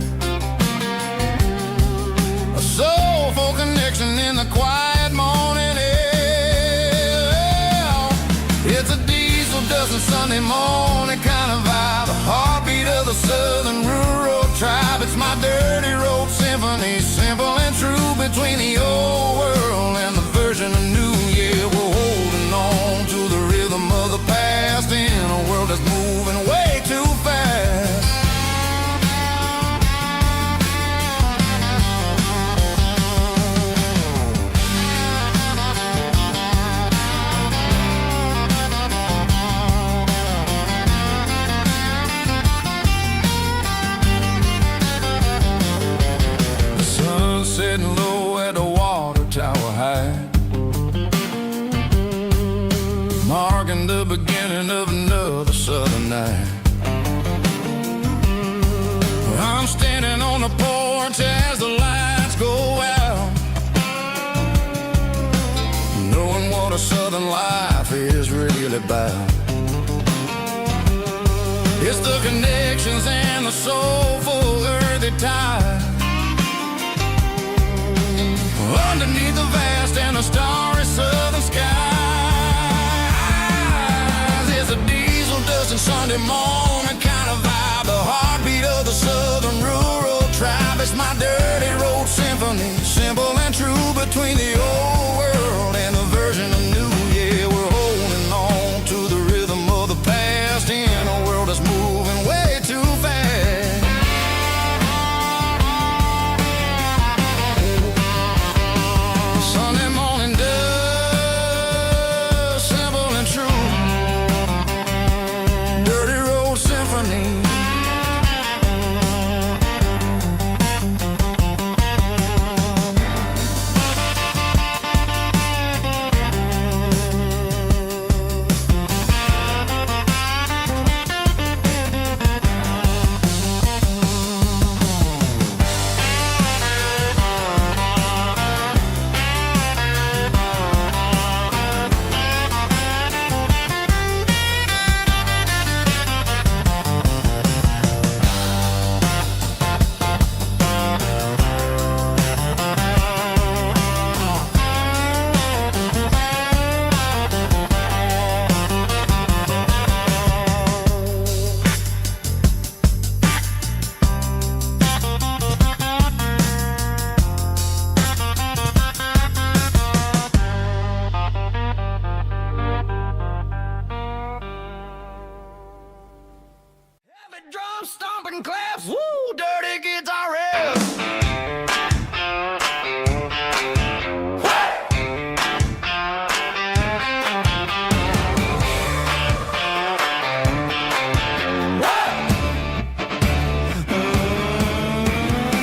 a soulful connection in the quiet morning air. It's a diesel dusting Sunday morning kind of vibe, a heartbeat of the southern rural tribe. It's my dirty road symphony, simple and true, between the old world and the version of new. Yeah, we're holding on to the rhythm of the past in a world that's moving way too fast. The sun's setting low at the water tower high, marking the beginning of another southern night. I'm standing on the porch as the lights go out, knowing what a southern life is really about. It's the connections and the soulful earthy tide, underneath the vast and the starry southern skies. It's a diesel dusting Sunday morning kind of vibe, the heartbeat of the southern rural tribe. It's my dirty road symphony, simple and true, between the old world and the version of new. Yeah, we're holding on to the rhythm of the past in a world that's moving way too fast. Sunday morning dust, simple and true, dirty road symphony. Heavy drum stomping claps, woo, dirty guitar riffs.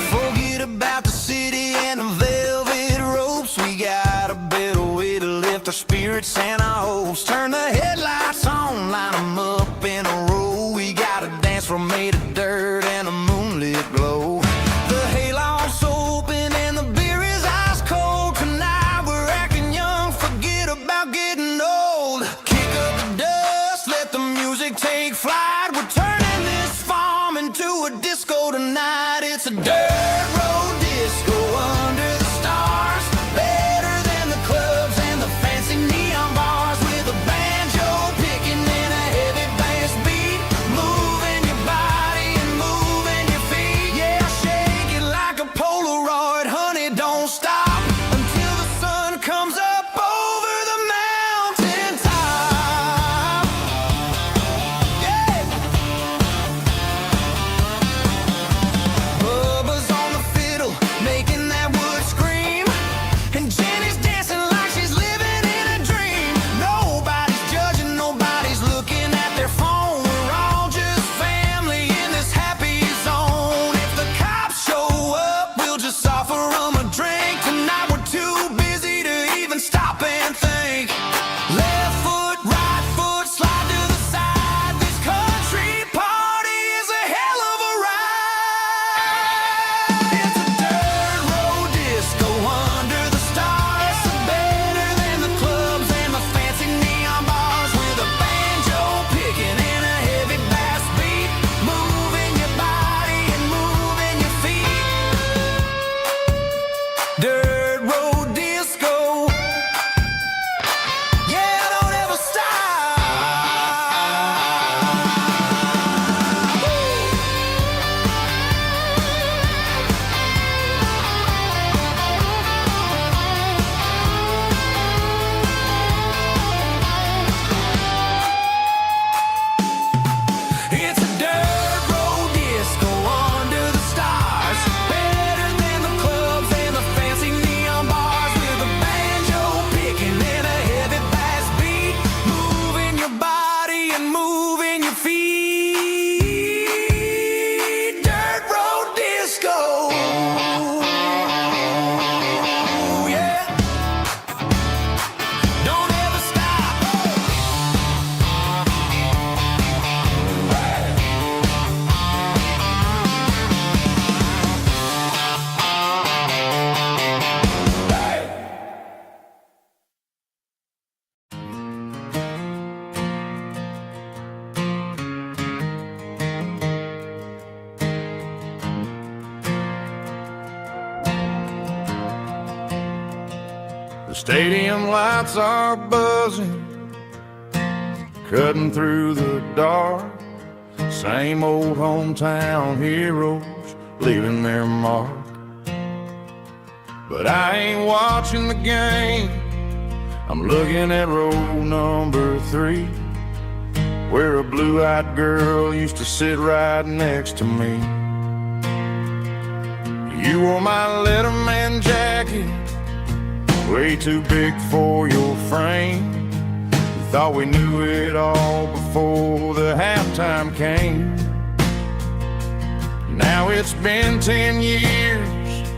Forget about the city and the velvet ropes. We got a better way to lift our spirits and our hopes. Turn the headlights on, line them up in a row. We got a dance floor made of dirt and a moonlit glow. The hayloft's open and the beer is ice cold. Tonight we're acting young, forget about getting old. Kick up the dust, let the music take flight. We're turning this farm into a disco tonight. It's a dirt road disco under the stars, better than the clubs and the fancy neon bars, with a banjo picking in a heavy bass beat, moving your body and moving your feet. Yeah, shake it like a Polaroid, honey, don't stop until the sun comes up stadium lights are buzzing, cutting through the dark. Same old hometown heroes leaving their mark. But I ain't watching the game, I'm looking at row number 3, where a blue-eyed girl used to sit right next to me. You wore my Letterman jacket, way too big for your frame. We thought we knew it all before the halftime came. Now it's been 10 years,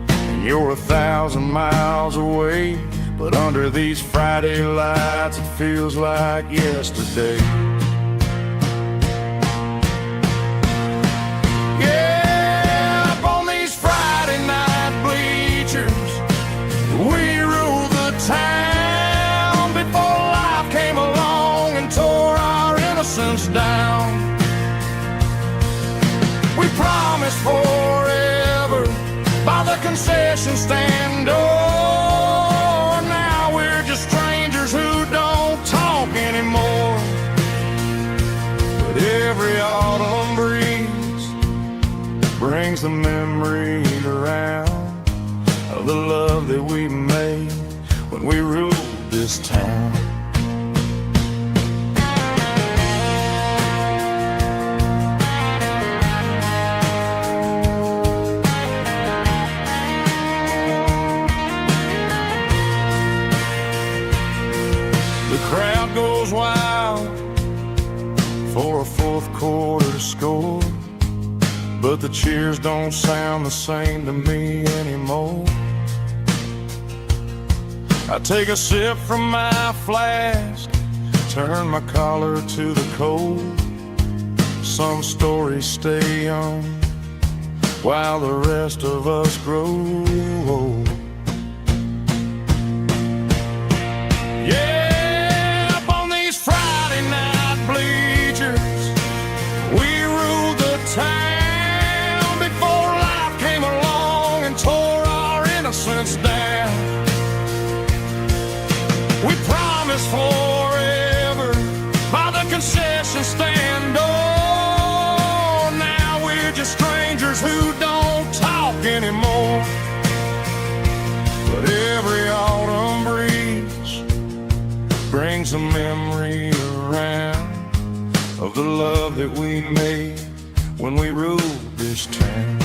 and you're 1,000 miles away. But under these Friday lights, it feels like yesterday. Yeah, up on these Friday night bleachers, we rule the town before life came along and tore our innocence down. We promised forever by the concession stand door. Strangers who don't talk anymore. But every autumn breeze brings the memory around of the love that we made when we ruled this town. Crowd goes wild for a fourth quarter score, but the cheers don't sound the same to me anymore. I take a sip from my flask, turn my collar to the cold. Some stories stay young while the rest of us grow old. Yeah, town before life came along and tore our innocence down. We promised forever by the concession stand door. Now we're just strangers who don't talk anymore. But every autumn breeze brings a memory around of the love that we made when we ruled this town.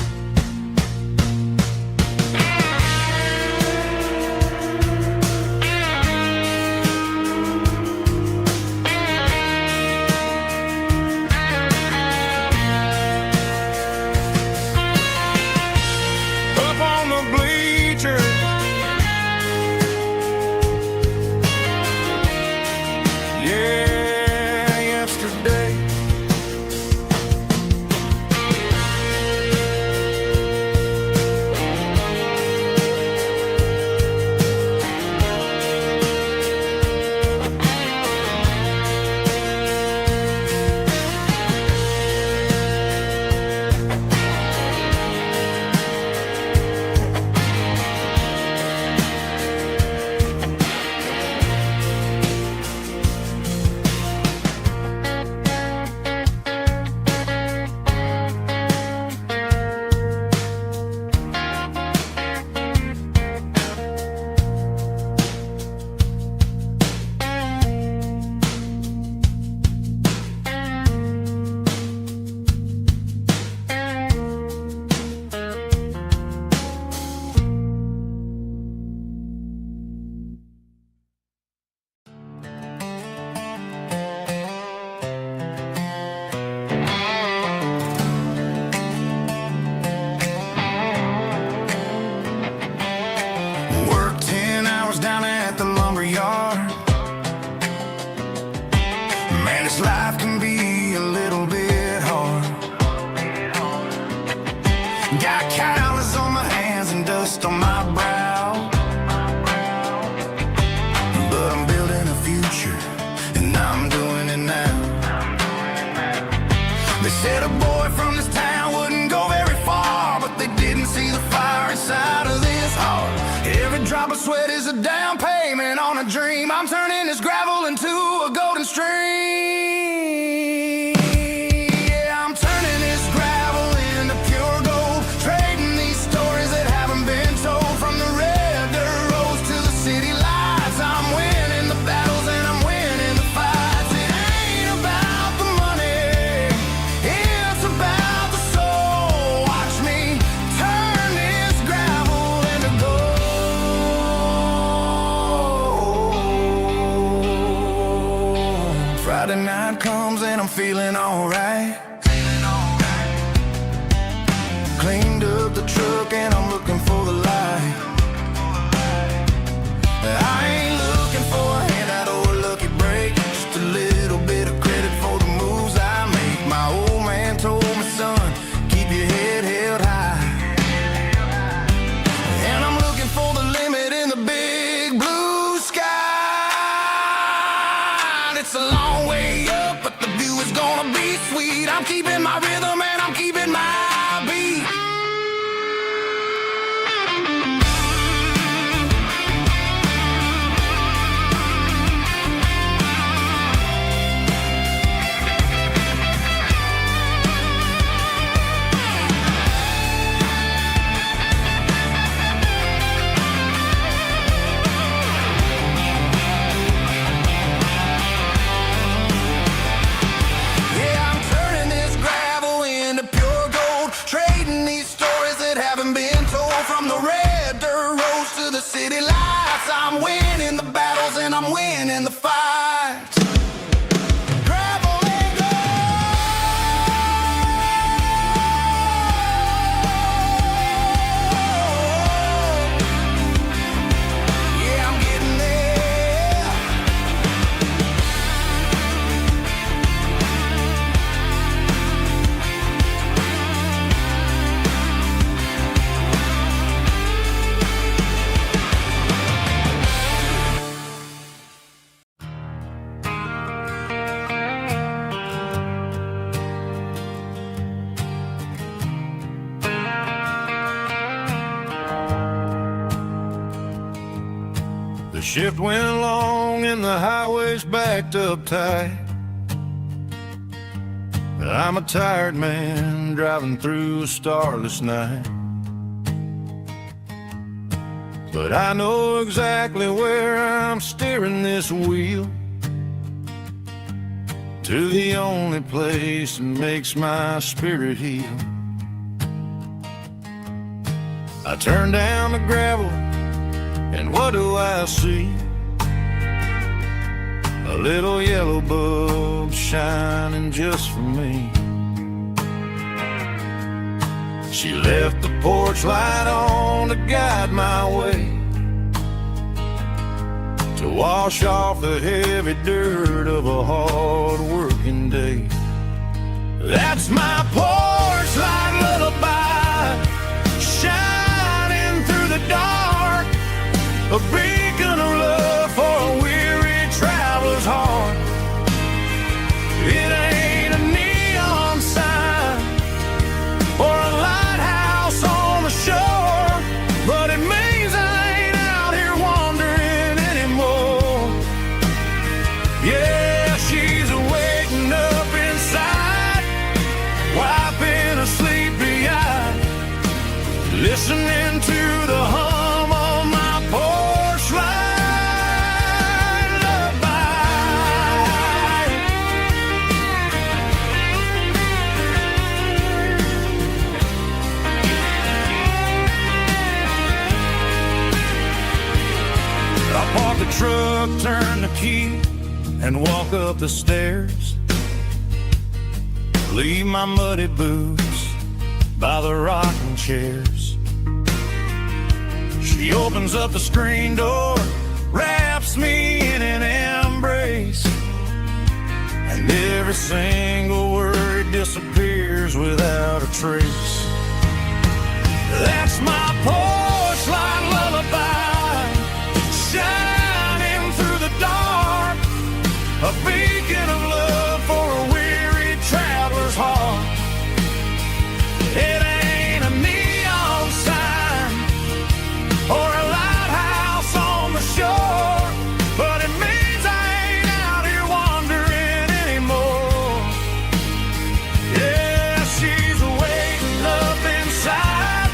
Up on the bleachers, yeah, yesterday. and I'm feeling alright. Cleaned up the truck and I'm looking for the light. I ain't looking for a handout or a lucky break, just a little bit of credit for the moves I make. My old man told me, son, keep your head held high. And I'm looking for the limit in the big blue sky. It's a long way up, but the view is gonna be sweet. I'm keeping my rhythm and I'm keeping my beat. City lights, I'm winning the battles and I'm winning the fights. Gravel and gold. Yeah, I'm getting there. The shift went along and the highway's backed up tight. I'm a tired man driving through a starless night. But I know exactly where I'm steering this wheel, to the only place that makes my spirit heal. I turn down the gravel and what do I see? A little yellow bulb shining just for me. She left the porch light on to guide my way, to wash off the heavy dirt of a hard working day. That's my porch light lullaby, shining through the dark, a beacon of love for a weary traveler's heart. It ain't a neon sign or a lighthouse on the shore, but it means I ain't out here wandering anymore. Yeah, she's waking up inside, wiping a sleepy eye, listening to the hum of my porch light lullaby. I park the truck, turn the key, and walk up the stairs. Leave my muddy boots by the rocking chairs. She opens up the screen door, wraps me in an embrace, and every single word disappears without a trace. That's my porch light lullaby, shining through the dark, a beacon of love for a weary traveler's heart. It ain't a neon sign or a lighthouse on the shore, but it means I ain't out here wandering anymore. Yeah, she's waiting up inside,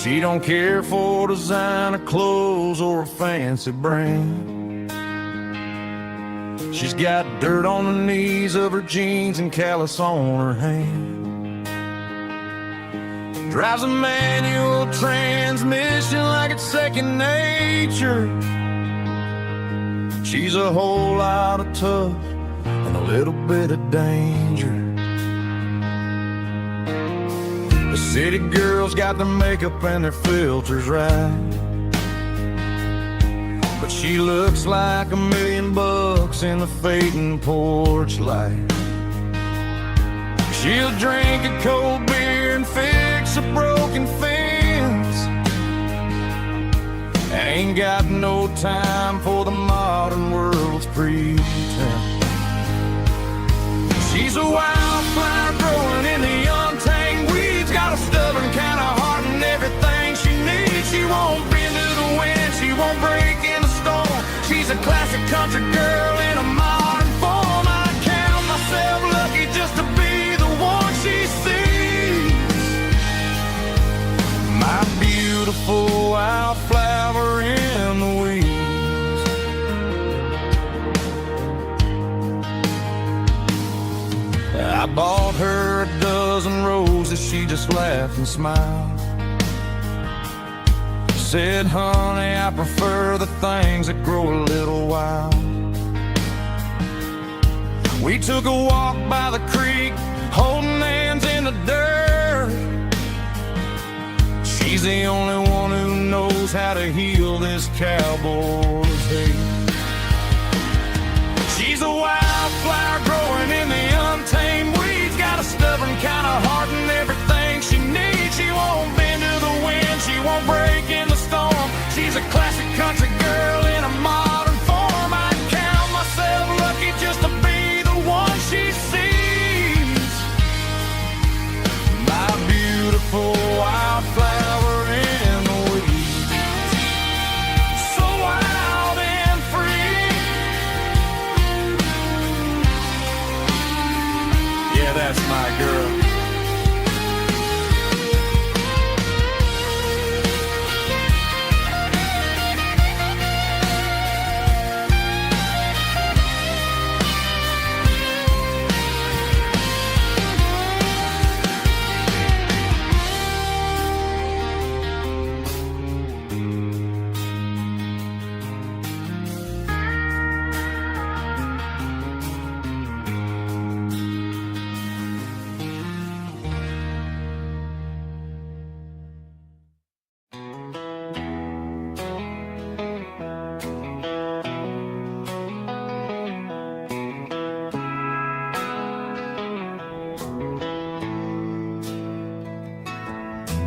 She don't care for designer clothes or a fancy brand. She's got dirt on the knees of her jeans and callus on her hand. Drives a manual transmission like it's second nature. She's a whole lot of tough and a little bit of danger. The city girls got their makeup and their filters right, but she looks like $1 million in the fading porch light. She'll drink a cold beer and fix a broken fence. Ain't got no time for the modern world's pretense. She's a wildflower growing in the untamed weeds. Got a stubborn kind of heart and everything she needs. She won't bend to the wind, she won't break in the storm. She's a classic country girl in a modern form. I count myself lucky just to be the one she sees. My beautiful wildflower in the weeds. I bought her a dozen roses, she just laughed and smiled. Said, honey, I prefer the things that grow a little wild. We took a walk by the creek, holding hands in the dirt. She's the only one who knows how to heal this cowboy's hate. She's a wildflower growing in the untamed weeds. Got a stubborn kind of heart and everything she needs. She won't bend to the wind, she won't break in the storm. She's a classic country girl in a modern form. I count myself lucky just to be the one she sees. My beautiful wildflower in the weeds. So wild and free. Yeah, that's my girl.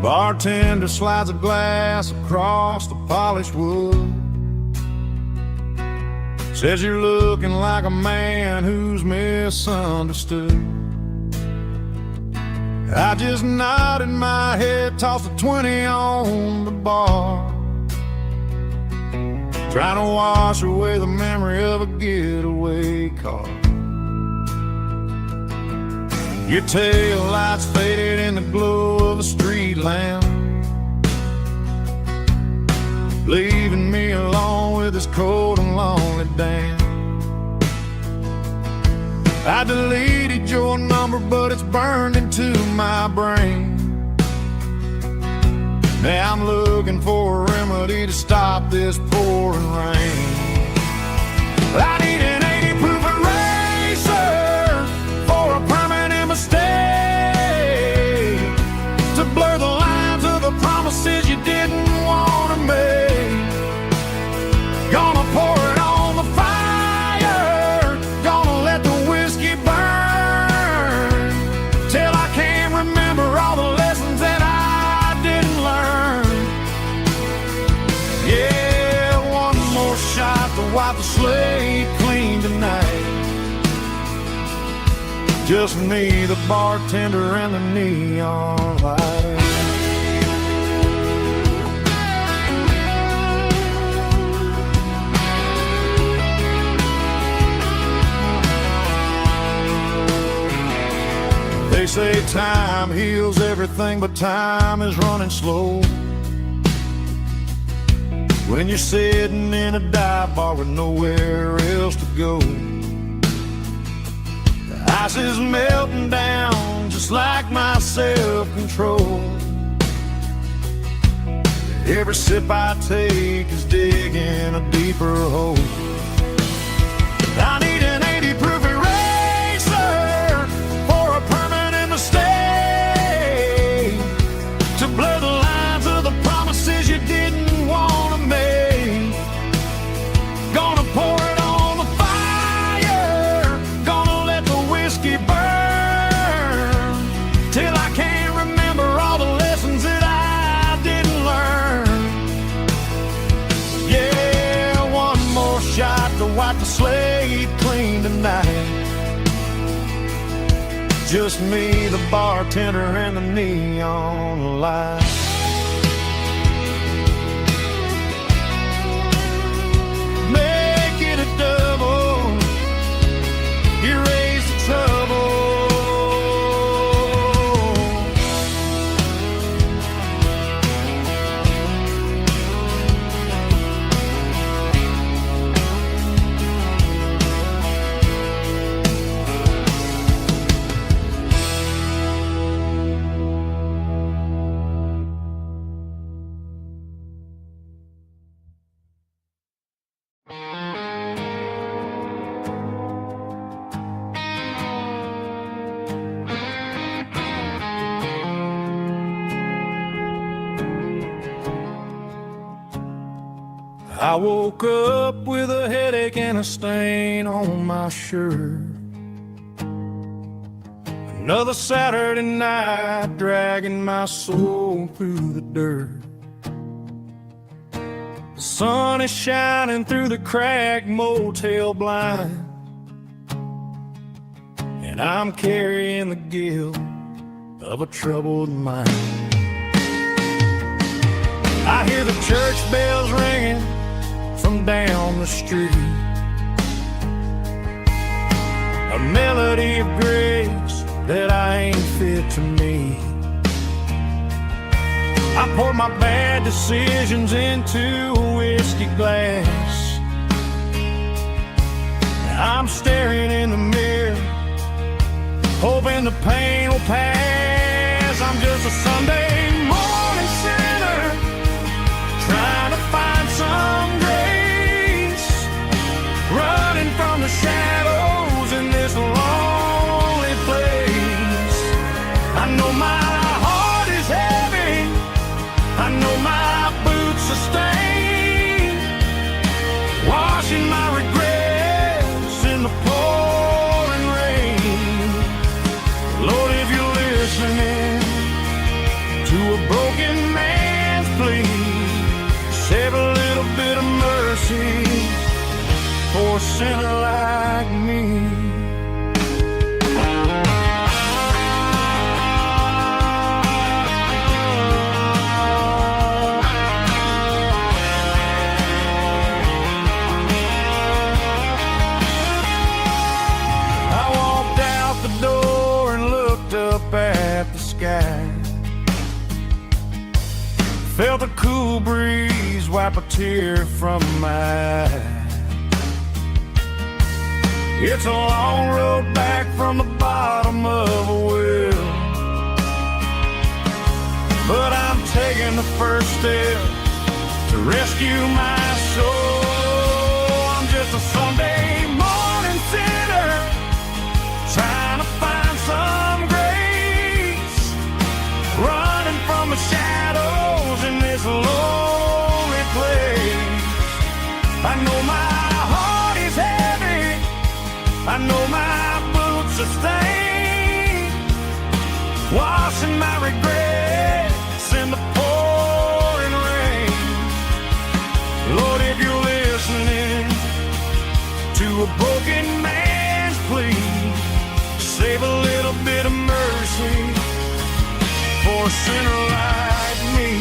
Bartender slides a glass across the polished wood. Says you're looking like a man who's misunderstood. I just nodded my head, tossed a 20 on the bar, trying to wash away the memory of a getaway car. Your tail lights faded in the glow of a street lamp, leaving me alone with this cold and lonely damn. I deleted your number, but it's burned into my brain. Now I'm looking for a remedy to stop this pouring rain. I need an 80 proof eraser for a permanent mistake, to blur the lines of the promises you didn't want to make. Gonna pour it on the fire, gonna let the whiskey burn, till I can't remember all the lessons that I didn't learn. Yeah, one more shot to wipe the slate clean tonight. Just me, the bartender, and the neon light. They say time heals everything, but time is running slow. when you're sitting in a dive bar with nowhere else to go. The ice is melting down just like my self-control. Every sip I take is digging a deeper hole. I need an 80 proof eraser for a permanent mistake, to blur the lines of the promises you didn't want to make. Gonna pour it on the fire, gonna let the whiskey burn, till I can't remember all the lessons that I didn't learn. Yeah, one more shot to wipe the slate clean tonight. Just me, the bartender, and the neon light. Make it a double, erase the trouble. I woke up with a headache and a stain on my shirt. Another Saturday night dragging my soul through the dirt. The sun is shining through the cracked motel blind, and I'm carrying the guilt of a troubled mind. I hear the church bells ringing from down the street, a melody of grace that I ain't fit to meet. I pour my bad decisions into a whiskey glass. I'm staring in the mirror, hoping the pain will pass. I'm just a Sunday morning sinner, trying to find some grace, running from the shadows in this lonely place. I know my heart is heavy, I know my boots are stained, washing my regrets in the pouring rain. Lord, if you're listening to a broken man's plea, save a little bit of mercy for a sinner like me. I walked out the door and looked up at the sky, felt a cool breeze wipe a tear from my eye. It's a long road back from the bottom of a well, but I'm taking the first step to rescue my soul. I'm just a Sunday morning sinner, trying to find some grace, running from the shadows in this lonely place. I know my heart is heavy, I know my boots are stained, washing my regrets in the pouring rain. Lord, if you're listening to a broken man's plea, save a little bit of mercy for a sinner like me.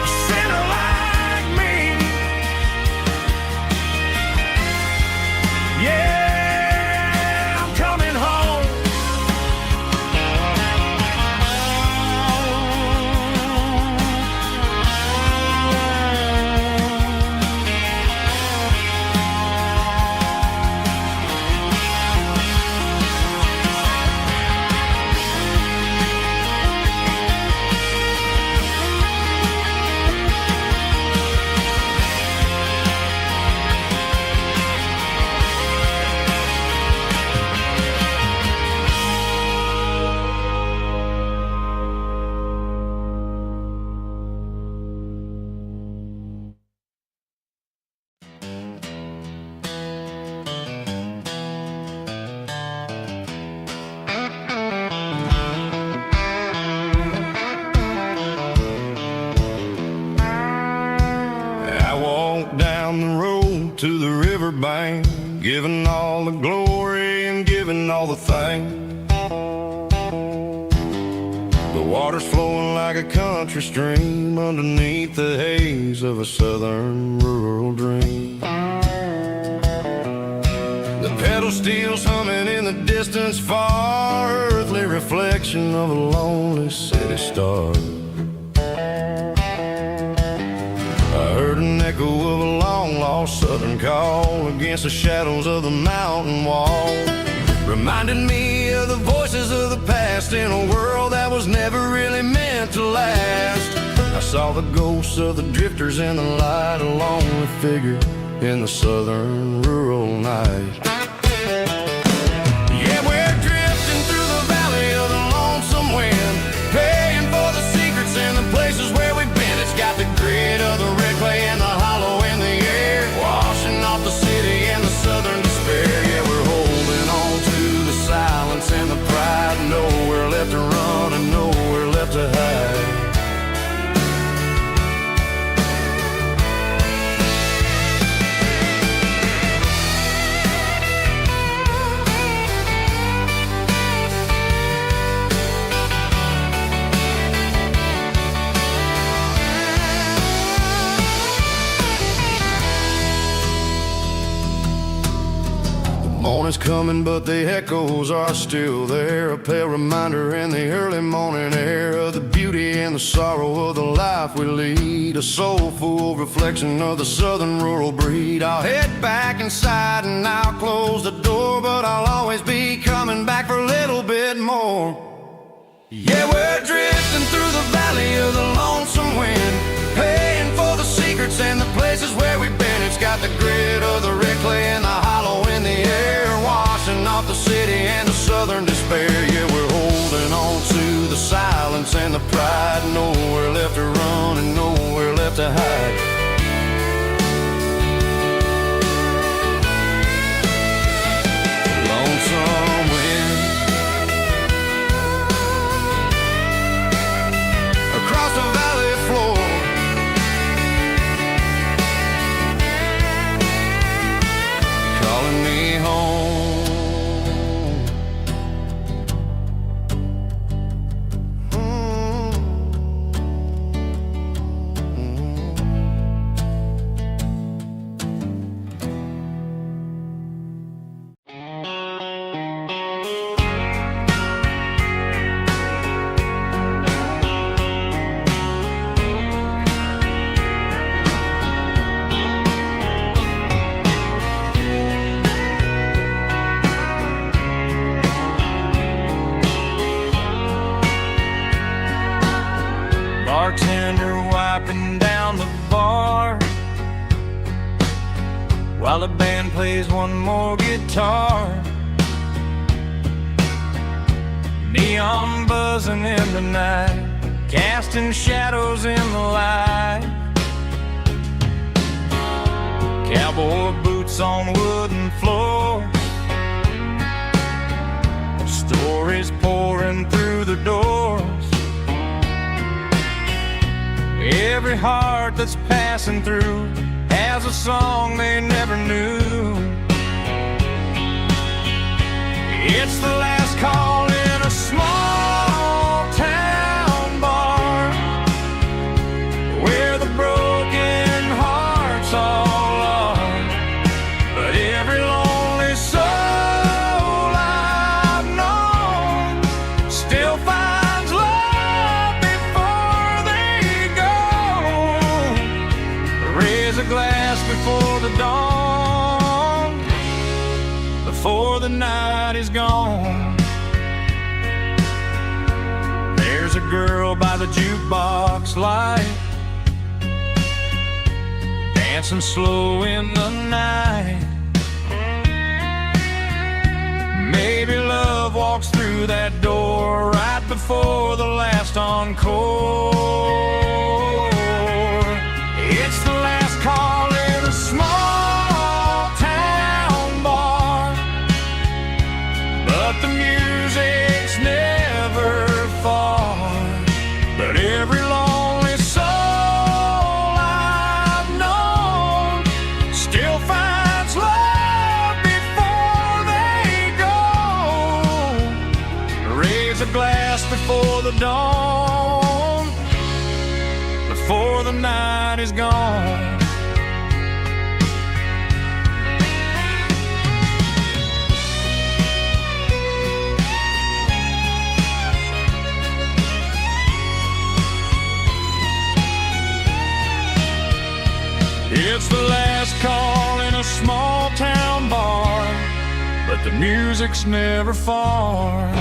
A sinner like me. Yeah, I'm coming home. to the riverbank, giving all the glory and giving all the thanks. The water's flowing like a country stream underneath the haze of a southern rural dream. The pedal steel's humming in the distance far, earthly reflection of a lonely city star. I heard an echo of a long-lost southern call against the shadows of the mountain wall, reminded me of the voices of the past in a world that was never really meant to last. I saw the ghosts of the drifters in the light, a lonely figure in the southern rural night. Yeah, we're drifting through the valley of the lonesome wind, paying for the secrets and the places where we've been. It's got the grit of the red clay and the hollow in the air, washing off the city and the southern despair. Yeah, we're holding on to the silence and the pride, nowhere left to run and nowhere left to hide. Morning's coming, but the echoes are still there, a pale reminder in the early morning air of the beauty and the sorrow of the life we lead, a soulful reflection of the southern rural breed. I'll head back inside and I'll close the door, but I'll always be coming back for a little bit more. Yeah, we're drifting through the valley of the lonesome wind, paying for the secrets and the places where we've been. It's got the grit of the red clay and the hollow in the air, washing off the city and the southern despair. Yeah, we're holding on to the silence and the pride, nowhere left to run and nowhere left to hide. Lonesome wind across the valley floor, calling me home. Bartender wiping down the bar while the band plays one more guitar. Neon buzzing in the night, casting shadows in the light. Cowboy boots on wooden floors, stories pouring through the doors. Every heart that's passing through has a song they never knew. It's the last call in a small town bar, where the broken hearts all are. But every lonely soul I've known still finds love before they go. Raise a glass before the dawn, before the night is gone. There's a girl by the jukebox light, dancing slow in the night. Maybe love walks through that door right before the last encore. It's the last call in a small town bar, but the music's never far. But every lonely soul I've known still finds before the night is gone. It's the last call in a small town bar, but the music's never far.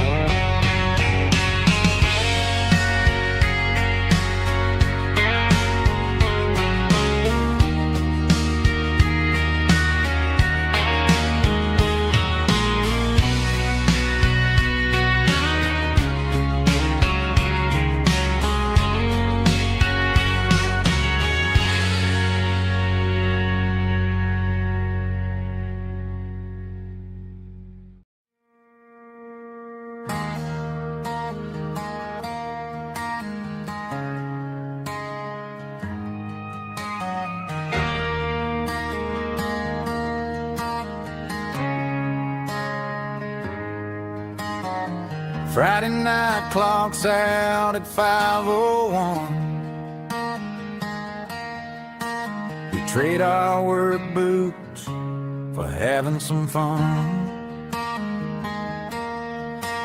Friday night clock's out at 5:01. We trade our work boots for having some fun.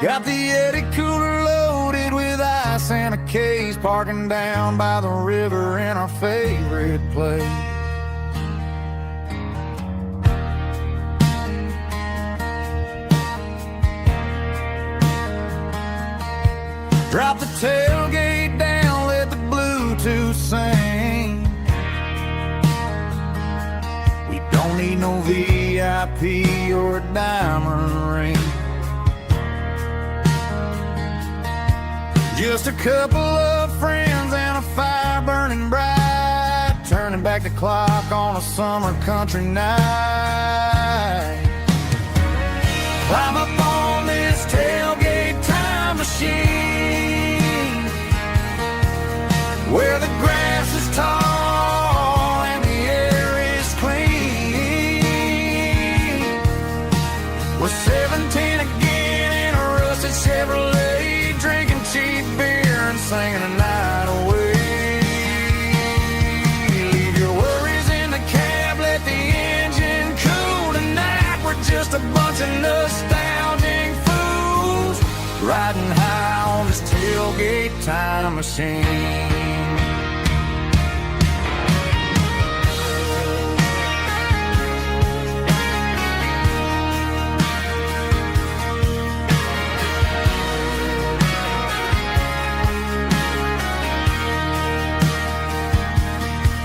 Got the Yeti cooler loaded with ice and a case, parking down by the river in our favorite place. Drop the tailgate down, let the Bluetooth sing. We don't need no VIP or a diamond ring. Just a couple of friends and a fire burning bright, turning back the clock on a summer country night. Climb up on this tailgate time machine, where the grass is tall and the air is clean. We're 17 again in a rusted Chevrolet, drinking cheap beer and singing the night away. Leave your worries in the cab, let the engine cool tonight. We're just a bunch of nostalgic fools, riding high on this tailgate time machine.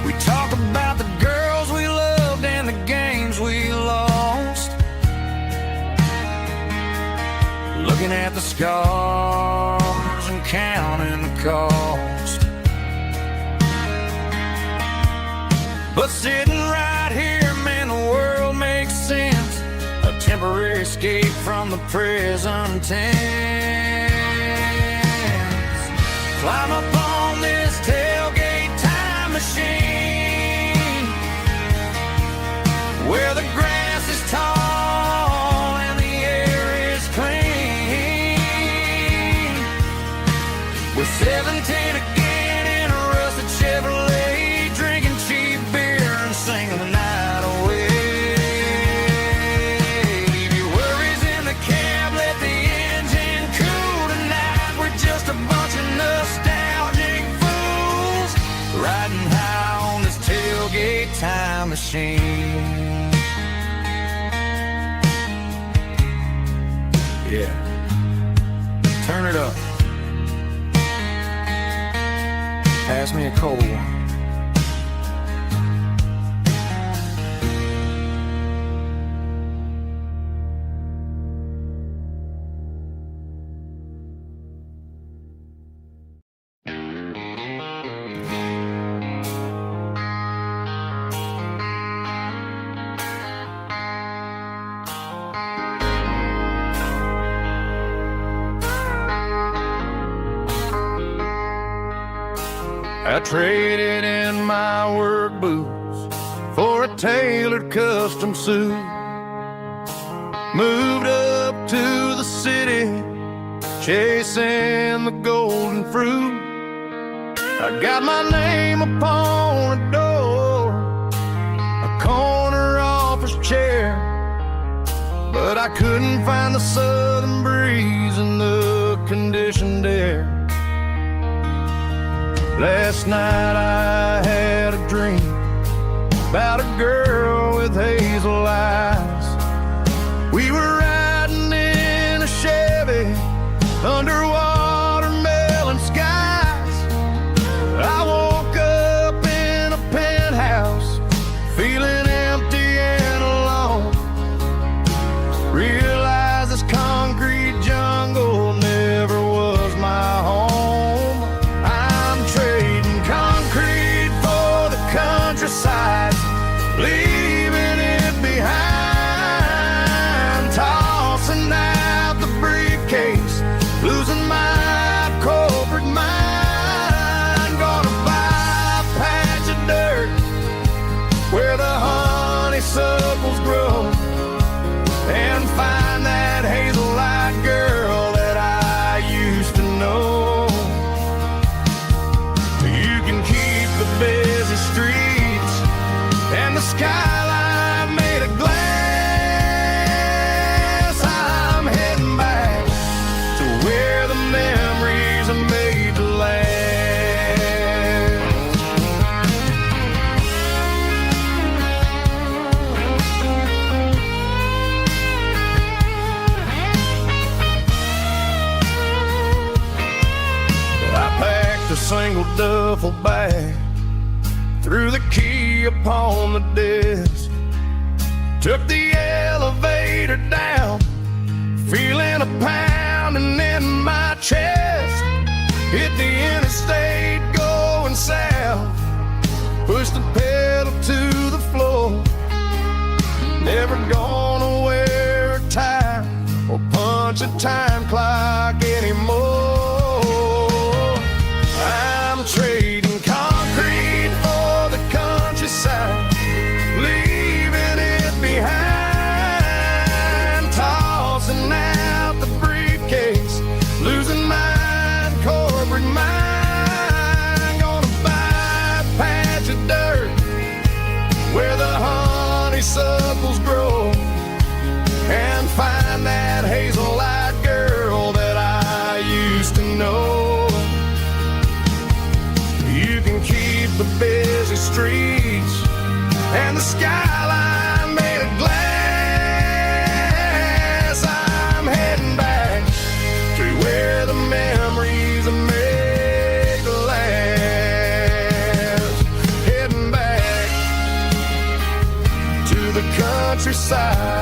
We talk about the girls we loved and the games we lost, looking at the scars and counting the cost. But sitting right here, man, the world makes sense, a temporary escape from the present tense. Climb up on this tailgate time machine, where the grass is tall and the air is clean. We're 17 again in a rusted Chevrolet, drinking cheap beer and singing the night away. Leave your worries in the cab, let the engine cool tonight. We're just a bunch of nostalgic fools, riding high on this tailgate time machine. Yeah, turn it up. Pass me a cold one. I traded in my work boots for a tailored custom suit. Moved up to the city, chasing the golden fruit. I got my name upon a door, a corner office chair, but I couldn't find the southern breeze in the conditioned air. Last night I had a dream about a girl with hazel eyes. We were riding in a Chevy under watermelon skies. I woke up in a penthouse feeling empty and alone. Realized this concrete jungle never was my home. I'm trading concrete for the countryside, leaving it behind, tossing out the briefcase, losing my corporate mind. Gonna buy a patch of dirt where the honeysuckles grow, and find that hazel-eyed girl that I used to know. You can keep the busy streets and the skyline made of glass. I'm heading back to where the memories are made to last. I packed a single duffel bag, threw the key upon the desk, took the elevator down, feeling a pounding in my chest. Hit the interstate going south, pushed the pedal to the floor. Never gonna wear a tie or punch a time clock anymore. I'm trading concrete for the countryside, leaving it behind, tossing out the briefcase, losing my corporate mind. Gonna buy a patch of dirt where the honeysuckles grow, and find that hazel-eyed girl that I used to know. You can keep the busy streets and the skyline made of glass. I'm heading back to where the memories are made to last. Heading back to the countryside.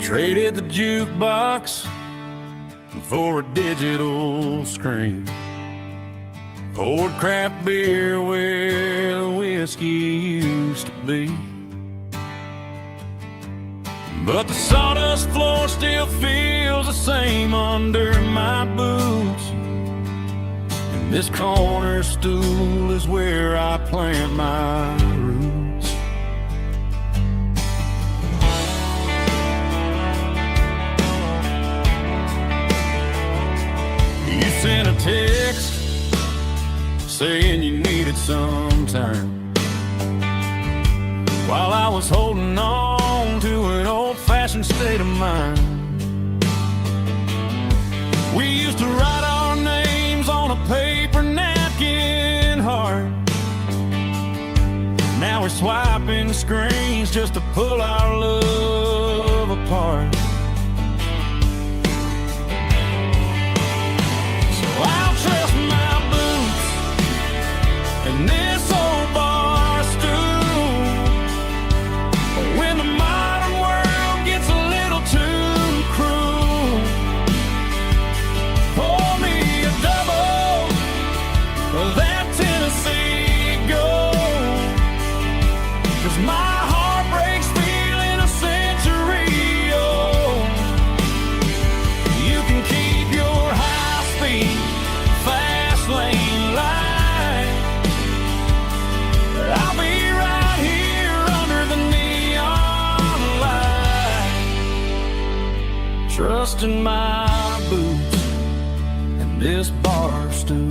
Traded the jukebox for a digital screen, poured craft beer where the whiskey used to be. But the sawdust floor still feels the same under my boots, and this corner stool is where I plant my roots. Sent a text saying you needed some time, while I was holding on to an old-fashioned state of mind. We used to write our names on a paper napkin heart. Now we're swiping screens just to pull our love apart. I'll trust my boots and this old bar stool when the trusting my boots and this bar stool.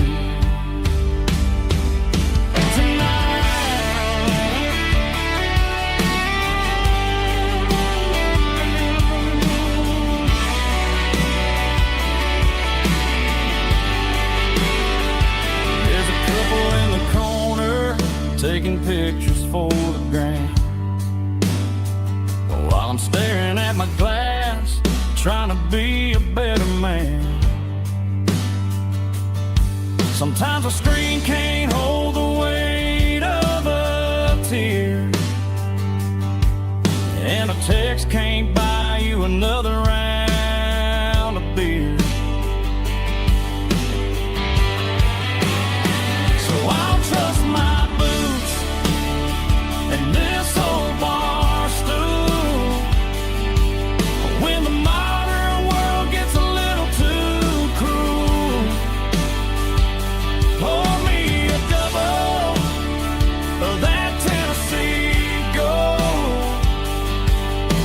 Taking pictures for the gram, while I'm staring at my glass, trying to be a better man. Sometimes a screen can't hold the weight of a tear, and a text can't buy you another round of beer. So I'll trust my and this old bar stool when the modern world gets a little too cruel. Pour me a double of that Tennessee Gold,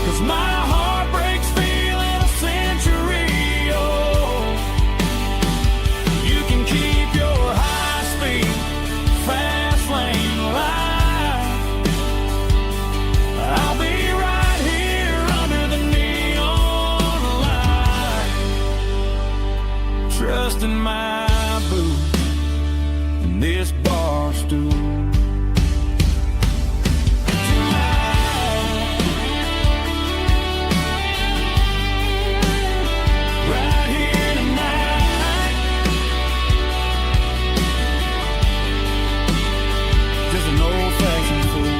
'cause my heart breaks feeling a century old. You can keep your high-speed fast lane life. I'll be right here under the neon light, trusting my boots and this bar stool. Right here tonight, just an old-fashioned fool.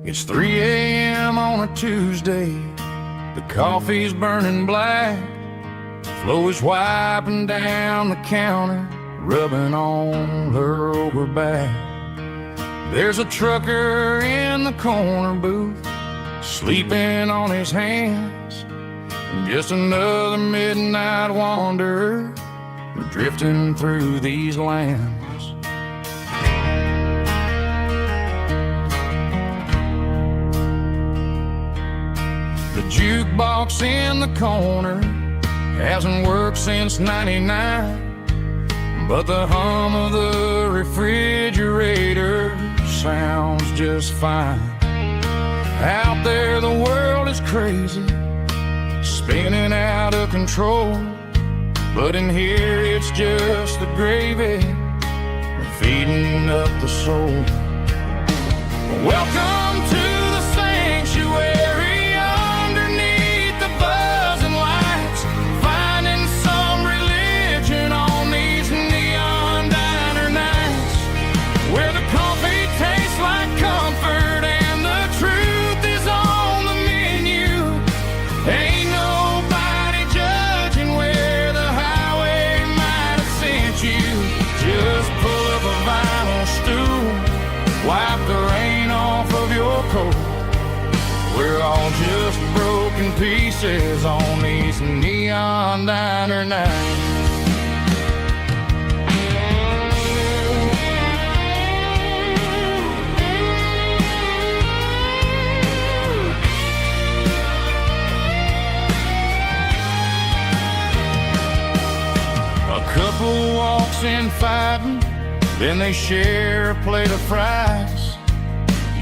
It's 3 a.m. on a Tuesday. The coffee's burning black. Flo is wiping down the counter, rubbing on her over back. There's a trucker in the corner booth, sleeping on his hands. Just another midnight wanderer, drifting through these lands. The jukebox in the corner hasn't worked since '99, but the hum of the refrigerator sounds just fine. Out there the world is crazy, spinning out of control, but in here it's just the gravy feeding up the soul. Welcome to the sanctuary underneath the buzzing lights, finding some religion on these neon diner nights, where the coffee tastes like comfort and the truth is on the menu. Ain't nobody judging where the highway might have sent you. Just pull up a vinyl stool, wipe the rain off of your coat. We're all just broken pieces on these neon diner nights. A couple walks in fighting, then they share a plate of fries.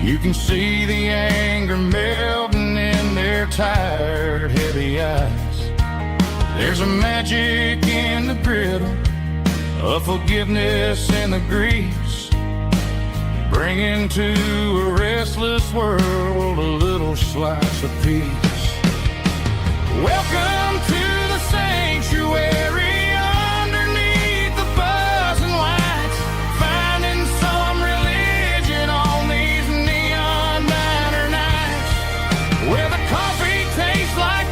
You can see the anger melting in their tired, heavy eyes. There's a magic in the griddle, a forgiveness in the grease, bringing to a restless world a little slice of peace. Welcome to the sanctuary. Where the coffee tastes like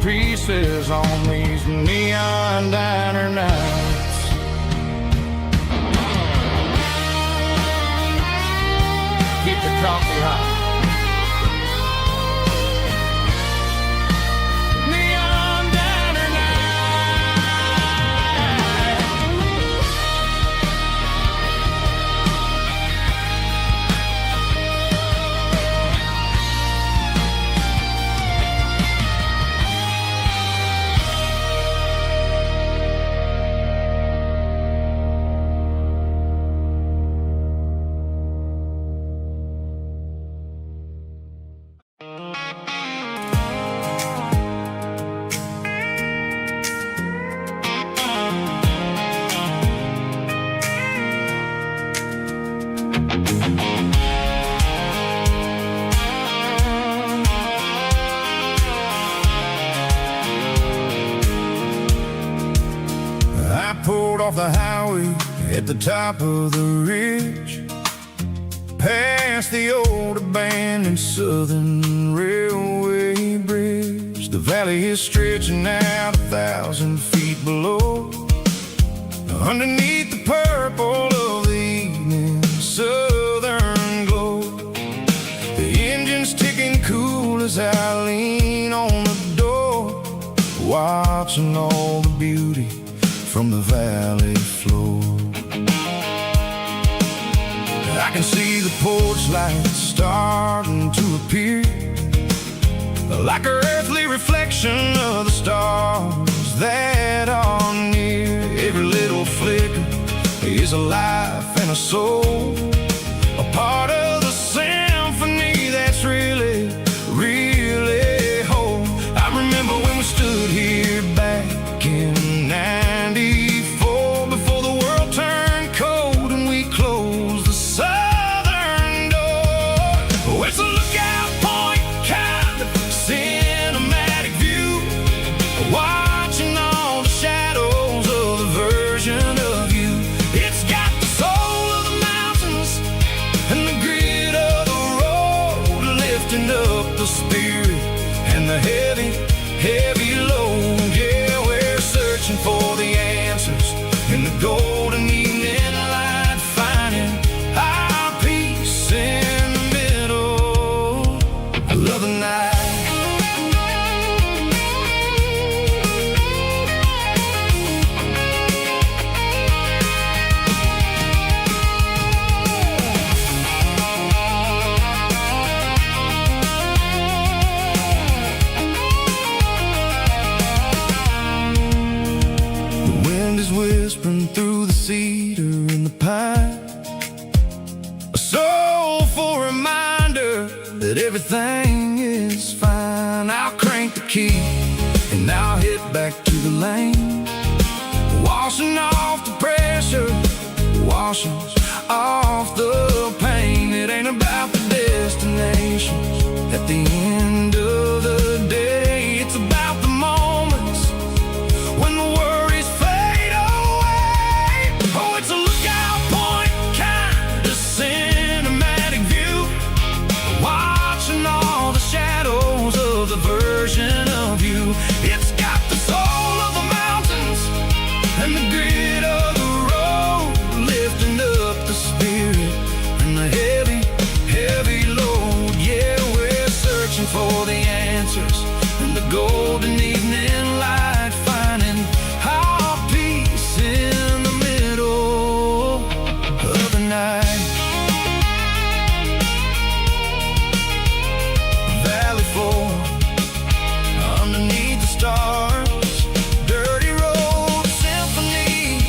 pieces on these neon diner nights. Keep the coffee hot. Neon diner night. Pulled off the highway at the top of the ridge, past the old abandoned Southern Railway bridge. The valley is stretching out 1,000 feet below, underneath the purple of the evening southern glow. The engine's ticking cool as I lean on the door, watching all the beauty from the valley floor. I can see the porch lights starting to appear, like an earthly reflection of the stars that are near. Every little flicker is a life and a soul, a part of the symphony that's really, really whole. I remember when we stood here back in '94, before the world turned cold and we closed the southern door. Oh, it's a lookout point, kind of cinematic view, watching all the shadows of the version of you. It's got the soul of the mountains and the grit of the road, lifting up the spirit and the heavy, heavy load. Yeah, we're searching for the answers in the golden evening light, finding our peace in the middle of the night. Whispering through the cedar and the pine, a soulful reminder that everything is fine. I'll crank the key and I'll head back to the lane, washing off the pressure, washing off the pain. It ain't about the destinations at the end of the day, it's about the moments when the worries fade away. Oh, it's a lookout point, kind of cinematic view, watching all the shadows of the version of you. It's got the soul of the mountains and the grit of the road, lifting up the spirit and the heavy, heavy load. Yeah, we're searching for the answers in the golden evening light, finding our peace in the middle of the night. Valley floor, underneath the stars, dirty road symphony.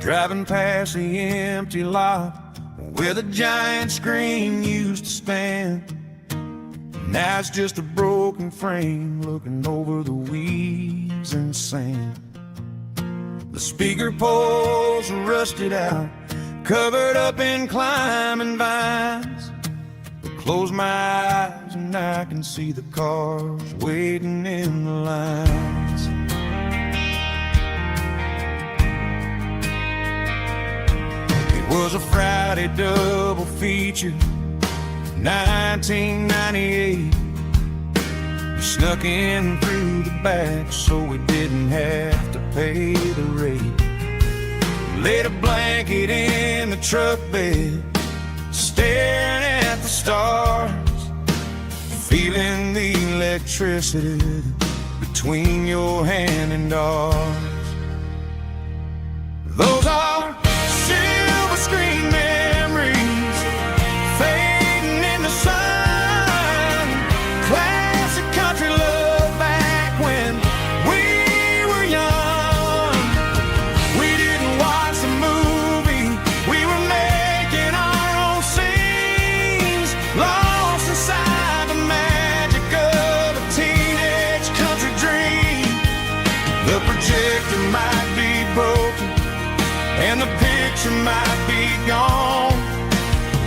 Driving past the empty lot, where the giant screen used to stand. Now it's just a broken frame looking over the weeds and sand. The speaker poles are rusted out, covered up in climbing vines. Close my eyes and I can see the cars waiting in the lines. It was a Friday double feature, 1998. We snuck in through the back so we didn't have to pay the rate. Laid a blanket in the truck bed, staring at the stars, feeling the electricity between your hand and ours. Those are silver screen memories fading in the sun. Classic country love back when we were young. We didn't watch the movie, we were making our own scenes, lost inside the magic of a teenage country dream. The projector might be broken and the picture might be gone,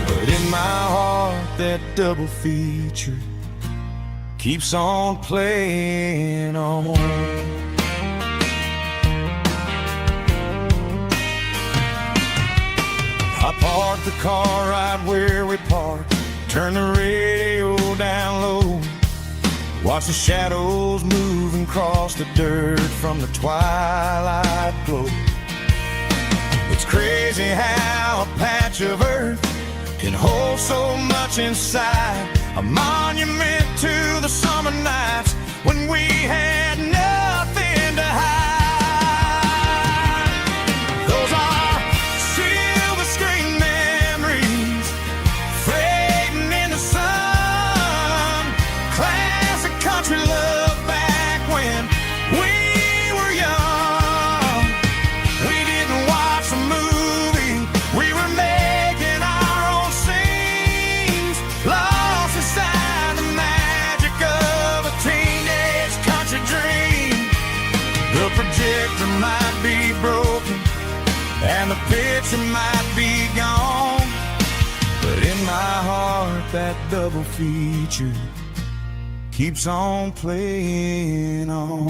but in my heart that double feature keeps on playing on. I parked the car right where we parked, turned the radio down low, watched the shadows move and cross the dirt from the twilight glow. It's crazy how a patch of earth can hold so much inside, a monument to the summer nights when we had nothing to hide. Those are silver screen memories fading in the sun. Classic country love back when we were young. We didn't watch a movie, we were making our own scenes, lost inside the magic of a teenage country dream. The projector might be broken and the picture might be gone, but in my heart that double feature keeps on playing on.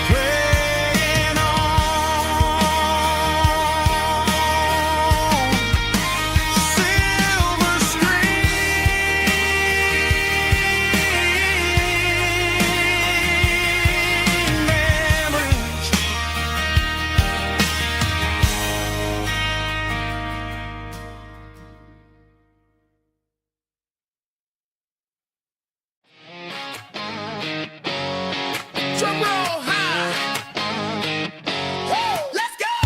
Playing on. Silver screen memories. Drum roll high. Woo, let's go.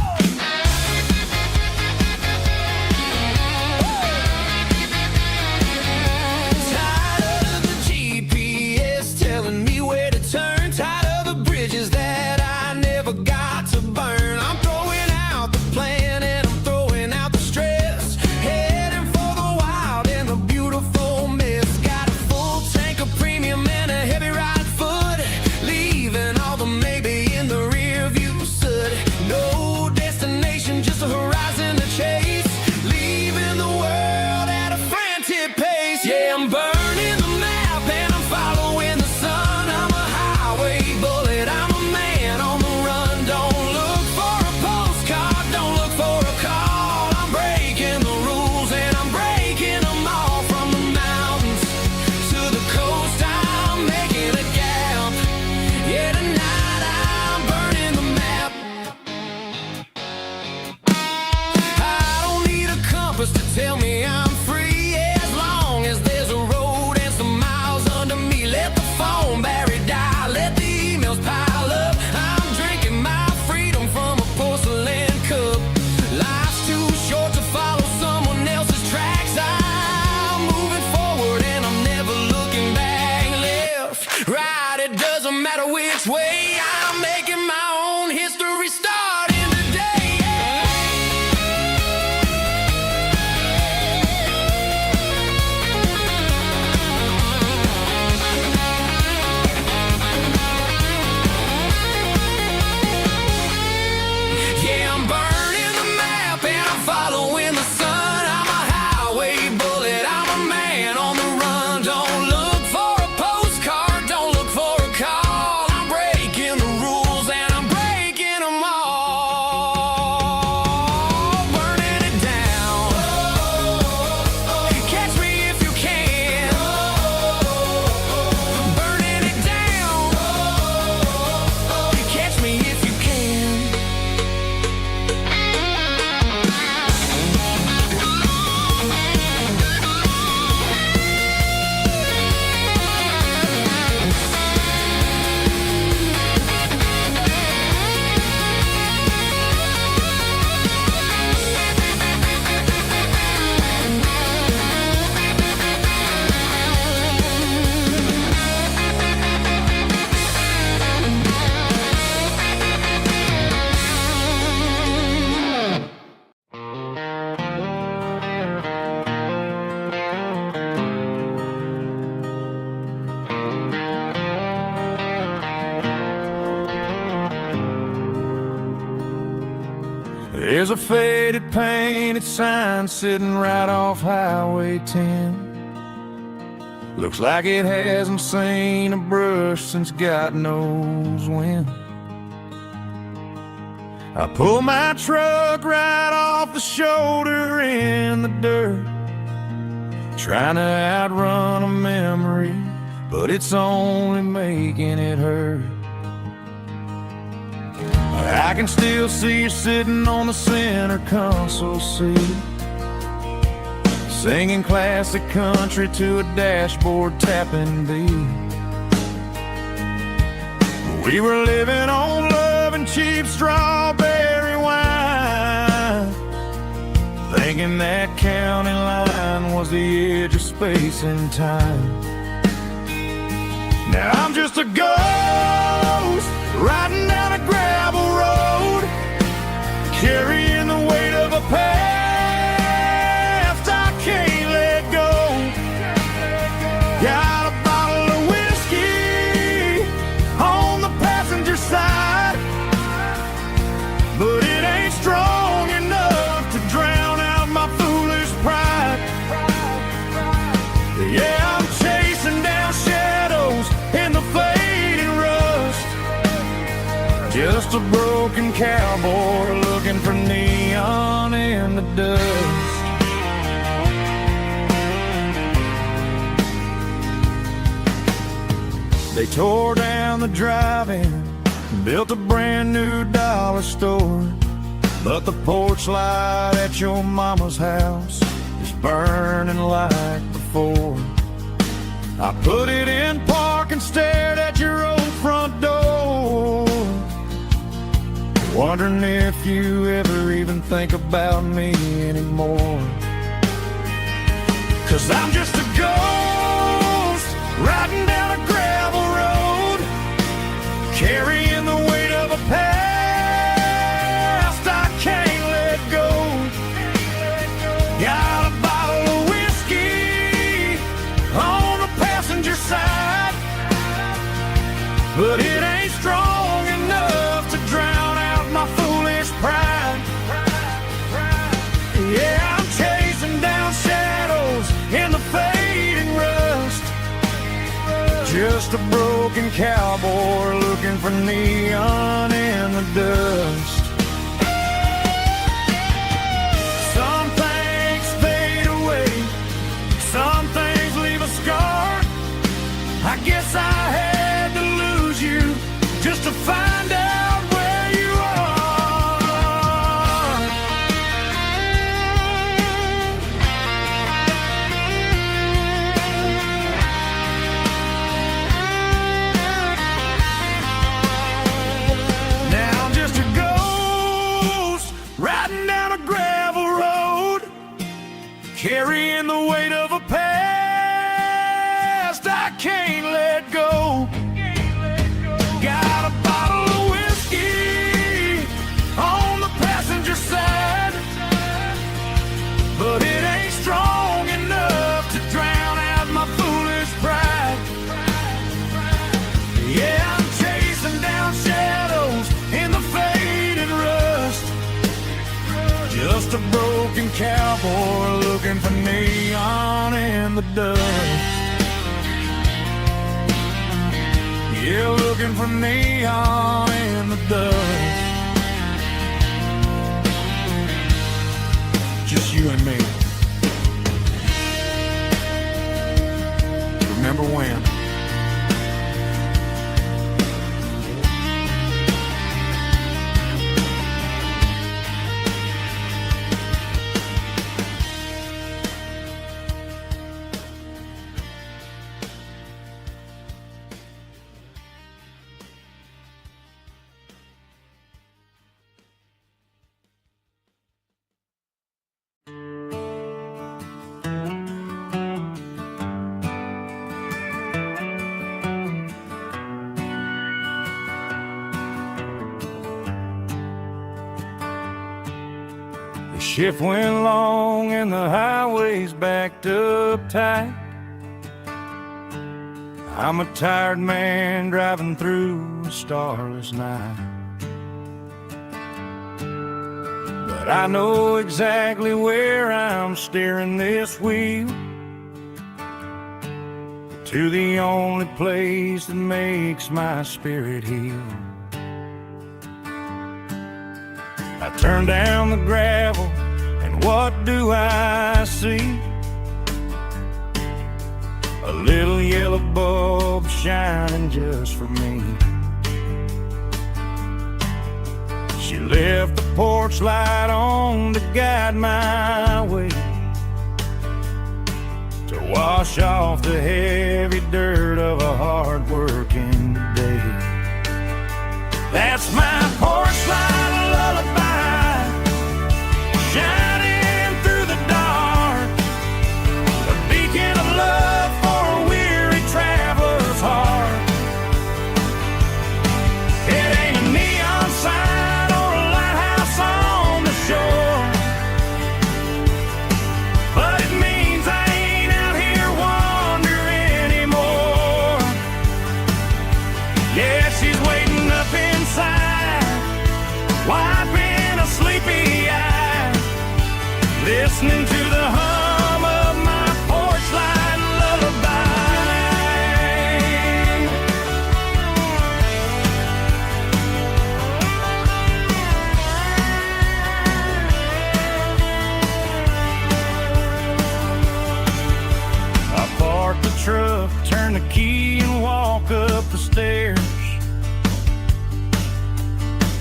Tired of the GPS telling me where to turn, tired of the bridges that I never got to burn. I'm throwing out the plan and I'm throwing out the stress, heading for the wild and the beautiful mist. Got a full tank of premium and a heavy right foot, leaving all the maybe in the rear view soot. No destination, just a horizon to chase, leaving the world at a frantic pace. Yeah, I'm burning the map and I'm following the sun. I'm a highway bullet, I'm a man on the run. Don't look for a postcard, don't look for a call. I'm breaking the rules and I'm breaking them all. From the mountains to the coast, I'm making a gap. Yeah, tonight I'm burning the map. I don't need a compass to tell me I'm free, as long as there's a road and some miles under me. Let the phone battery die, let the emails pile up. I'm drinking my freedom from a porcelain cup. Life's too short to follow someone else's tracks. I'm moving forward and I'm never looking back. Left, right, it doesn't matter which way. I'm making my own history starting today. There's a faded painted sign sitting right off Highway 10. Looks like it hasn't seen a brush since God knows when. I pull my truck right off the shoulder in the dirt, trying to outrun a memory, but it's only making it hurt. I can still see you sitting on the center console seat, singing classic country to a dashboard tapping beat. We were living on love and cheap strawberry wine, thinking that county line was the edge of space and time. Now I'm just a ghost riding down a gravel road, carrying the weight of a past I can't let go. Got a bottle of whiskey on the passenger side, but it ain't strong enough to drown out my foolish pride. Yeah, I'm chasing down shadows in the fading rust, just a broken cowboy looking for neon in the dust. They tore down the drive-in, built a brand new dollar store, but the porch light at your mama's house is burning like before. I put it in park and stared at your old front door, wondering if you ever even think about me anymore. 'Cause I'm just a ghost riding down a gravel road, carrying the weight of a past I can't let go. Got a bottle of whiskey on the passenger side, but it ain't strong enough to drown out my foolish pride. Yeah, I'm chasing down shadows in the fading rust, just a broken cowboy looking for neon in the dust. Some things fade away, some things leave a scar. I guess I had to lose you just to find out where you are. Now I'm just a ghost riding down a gravel road, carrying the weight of a past I can't let go. Got a bottle of whiskey on the passenger side, but it ain't strong enough to drown out my foolish pride. Yeah, I'm chasing down shadows in the fading rust, just a broken cowboy looking for neon in the dust. Yeah, looking for neon in the dust. Just you and me. Remember when? Shift went long and the highway's backed up tight. I'm a tired man driving through a starless night, but I know exactly where I'm steering this wheel, to the only place that makes my spirit heal. I turn down the gravel, and what do I see? A little yellow bulb shining just for me. She left the porch light on to guide my way, to wash off the heavy dirt of a hard-working day. That's my porch light lullaby, shining through the dark, a beacon of love for a weary traveler's heart. It ain't a neon sign or a lighthouse on the shore, but it means I ain't out here wandering anymore. Yeah, she's waiting up inside, wiping a sleepy eye, listening to the hum of my porch light lullaby. I park the truck, turn the key and walk up the stairs,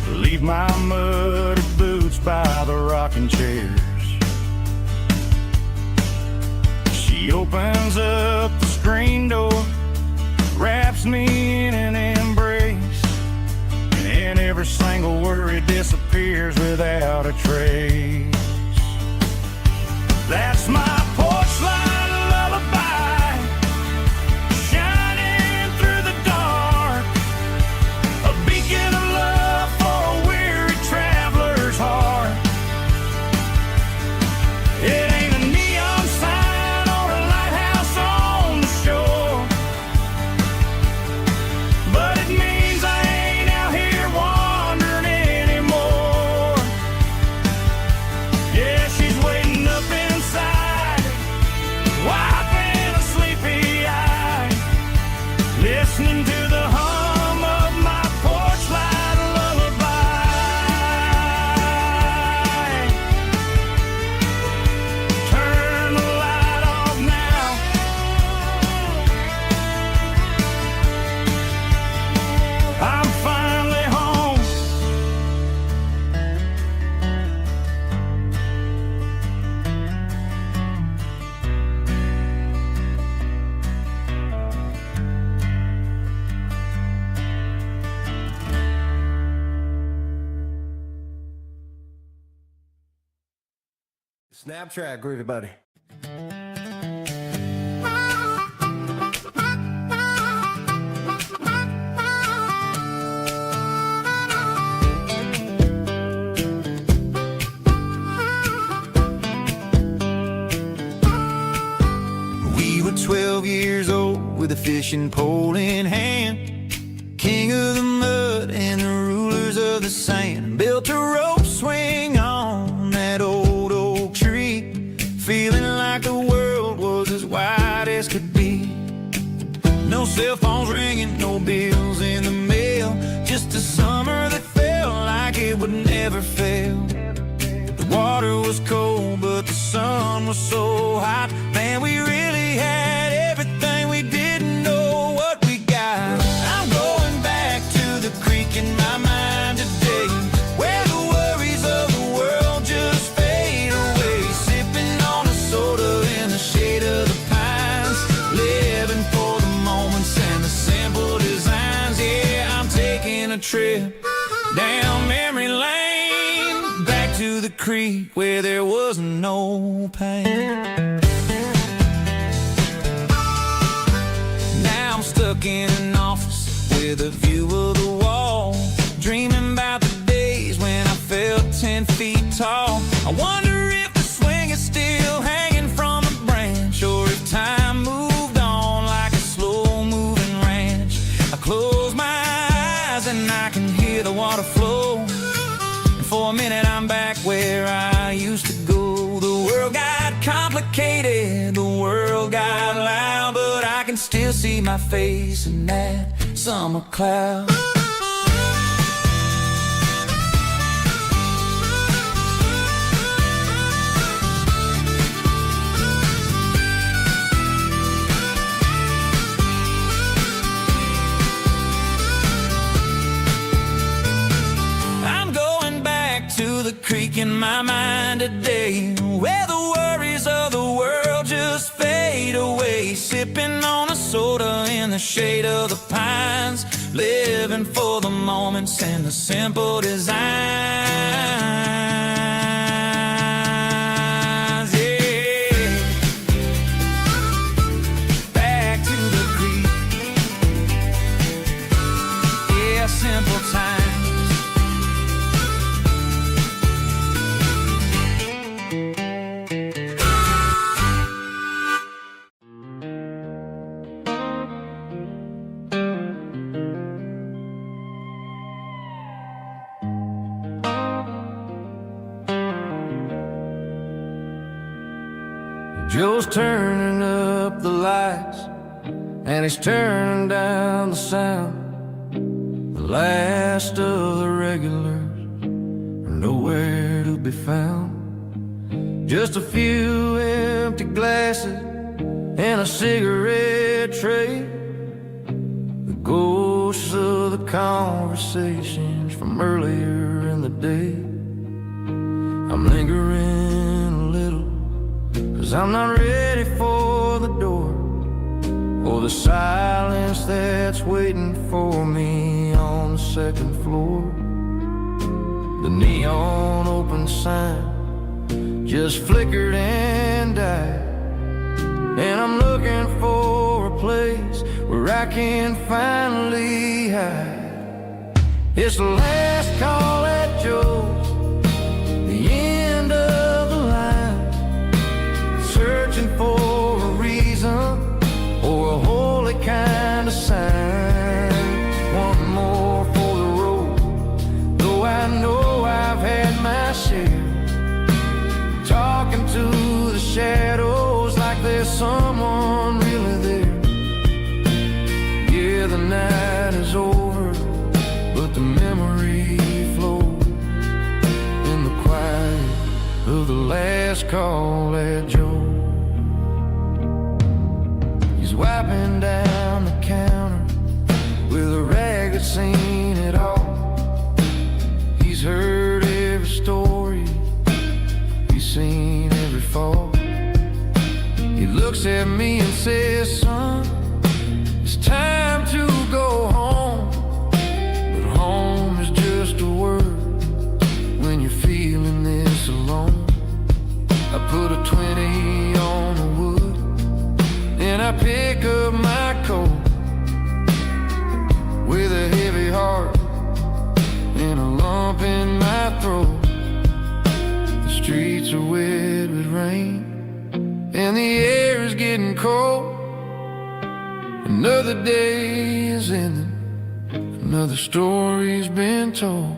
leave my muddy boots by the rocking chairs. She opens up the screen door, wraps me in an embrace, and every single worry disappears without a trace. That's my porch light lullaby, shining through the dark, a beacon of love for a weary traveler's heart. It ain't a neon sign or a lighthouse on the shore, but it means I ain't out here wandering anymore. Yeah, she's waiting up inside, wiping a sleepy eye, listening to the hum of my porch light lullaby. Turn the light off now, I'm finally home. Snap track, groovy buddy. We were 12 years old with a fishing pole in hand, king of the mud and the rulers of the sand. Built a rope swing on that old oak tree, feeling like the world was as wide as could be. No cell phones ringing, no bills in the mail, just a summer that felt like it would never fail. The water was cold, but the sun was so hot. Man, we really had everything, we didn't know what we got. I'm going back to the creek in my mind today, where the worries of the world just fade away. Sipping on a soda in the shade of the pines, living for the moments and the simple designs. Yeah, I'm taking a trip down memory lane, back to the creek where there was no pain. Now I'm stuck in an office with a view of the wall, dreaming about the days when I felt 10 feet tall. I wonder if the swing is still hanging from a branch, or if time moved on like a slow-moving ranch. I close my eyes and I can hear the water flow, and for a minute, I'm back where I used to go. The world got complicated, the world got loud, but I can still see my face in that summer cloud. The creek in my mind today, where the worries of the world just fade away, sipping on a soda in the shade of the pines, living for the moments and the simple designs. Yeah, back to the creek. Yeah, simple times. Joe's turning up the lights, and he's turning down the sound. The last of the regulars are nowhere to be found. Just a few empty glasses and a cigarette tray, the ghosts of the conversations from earlier in the day. I'm lingering a little, 'cause I'm not ready for the door, or the silence that's waiting for me on the second floor. The neon open sign just flickered and died, and I'm looking for a place where I can finally hide. It's the last call at Joe's, the end of the line, searching for a reason or a holy kind of sign. One more for the road, though I know I've had my share, talking to the shadows like there's someone really there. Yeah, the night is over, but the memory flows in the quiet of the last call at Joe. He's wiping down the counter with a rag that's seen it all. He's heard every story, he's seen every fall. He looks at me and says, son, it's time to go home. But home is just a word when you're feeling this alone. I put a 20 on the wood, and I pick up my coat with a heavy heart and a lump in my throat. The streets are wet with rain, and the air is getting cold. Another day is ending, another story's been told.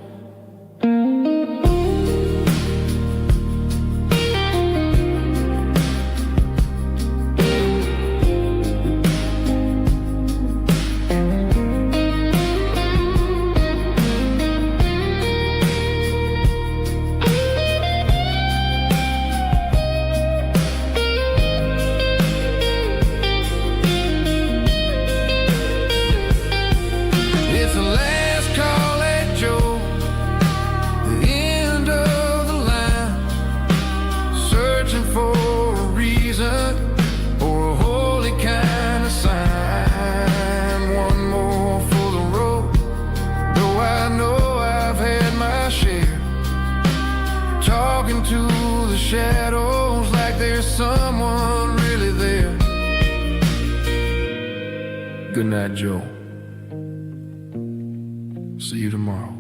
To the shadows like there's someone really there. Good night, Joe. See you tomorrow.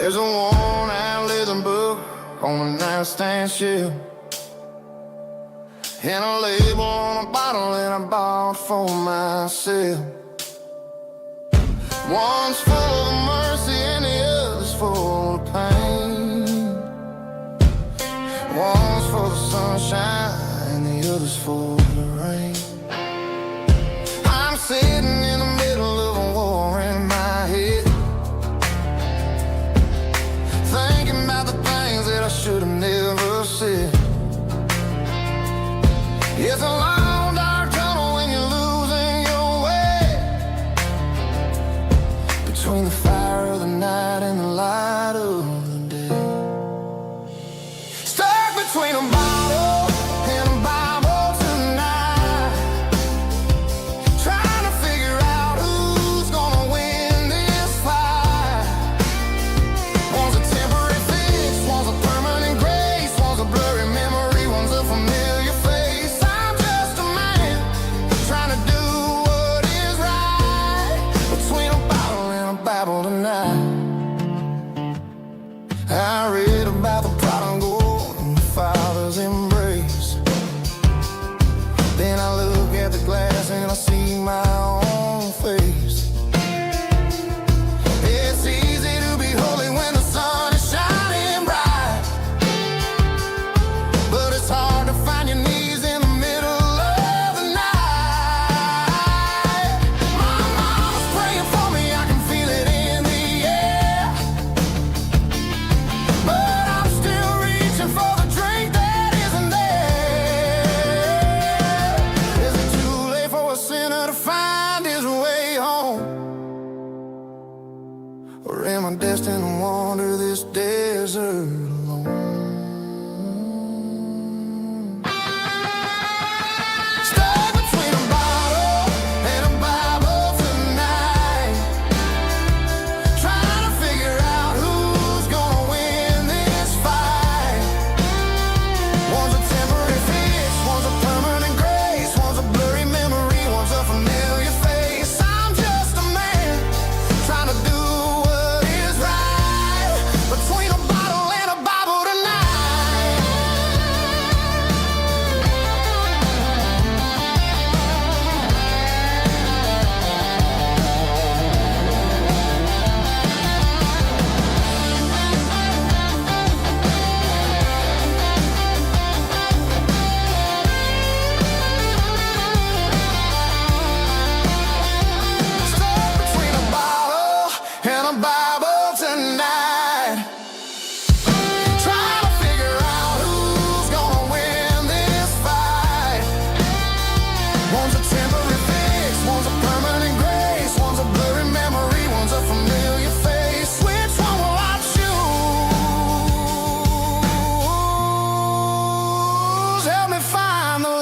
There's a worn-out leather book on the nightstand shelf, and a label on a bottle that I bought for myself. One's full of mercy and the other's full of pain. One's full of sunshine and the other's full of rain. I'm sitting in the middle of a war in my head, thinking about the things that I should have never said. It's a long dark tunnel when you're losing your way, between the fire of the night and the light of the day. Stuck between a bottle and a Bible tonight, trying to figure out who's gonna win this fight. One's a temporary fix, one's a permanent grace, one's a blurry memory, one's a familiar face. I'm just a man trying to do what is right, between a bottle and a Bible tonight. I read about the prodigal and the father's embrace. Then I look at the glass and I see my own face. It's easy to be holy when the sun is shining bright, but it's hard to find your knees in the middle of the night. My mom's praying for me, I can feel it in the air, but I'm still reaching for the drink that isn't there. Is it too late for a sinner to find his way home? Or am I destined to wander this desert alone? Stuck between a bottle and a Bible tonight, trying to figure out who's gonna win this fight. One's a temporary fix, one's a permanent grace, one's a blurry memory, one's a familiar face. I'm just a man trying to do what is right, between a bottle and a Bible tonight. Stuck between a bottle and a Bible tonight, trying to figure out who's gonna win this fight. One's a temporary fix, one's a permanent grace, one's a blurry memory, one's a familiar face. Which one will I choose? Help me find the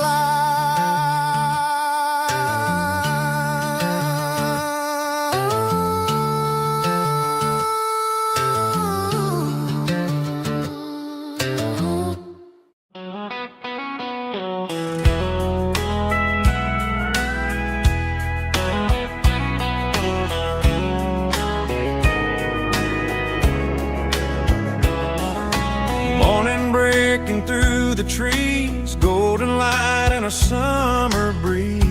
Morning breaking through the trees, golden light and a summer breeze.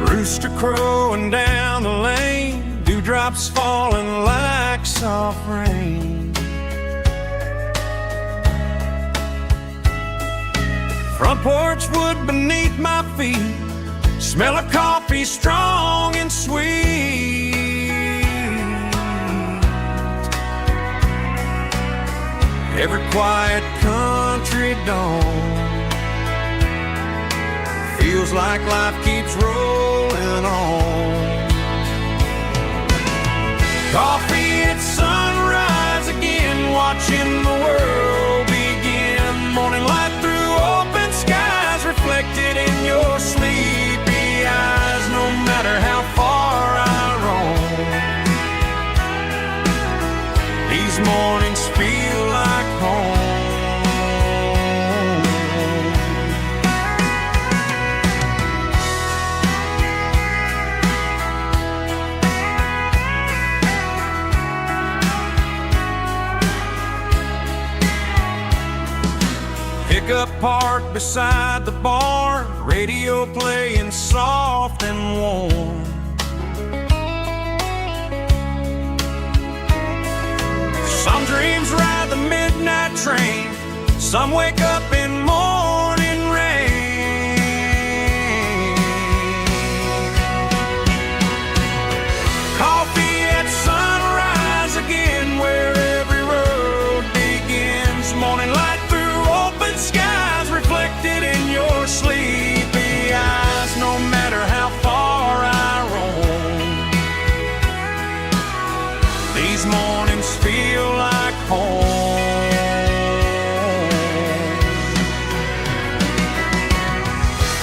Rooster crowing down the lane, dewdrops falling like soft rain. Front porch wood beneath my feet, smell of coffee strong and sweet. Every quiet country dawn feels like life keeps rolling on. Coffee at sunrise again, watching the world begin. Morning light through open skies, reflected in your sleepy eyes. No matter how far I roam, these mornings feel like home. pickup parked beside the bar, radio playing soft and warm. Some dreams ride the midnight train, some wake up in morning rain. Coffee at sunrise again, where every road begins. Morning light through open skies, reflected in your sleepy eyes. No matter how far I roam, these mornings feel like home.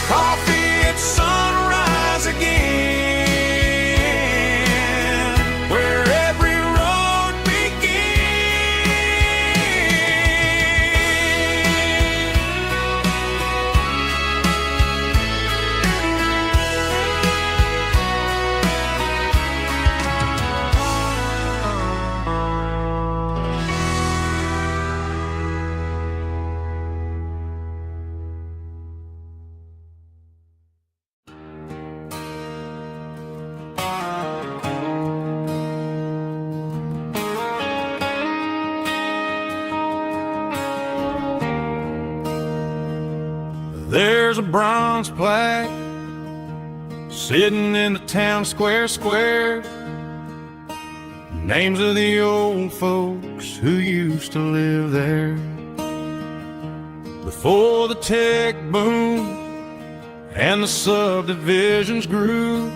Coffee at sunrise again, where every road There's a bronze plaque sitting in the town square. Names of the old folks who used to live there before the tech boom and the subdivisions grew,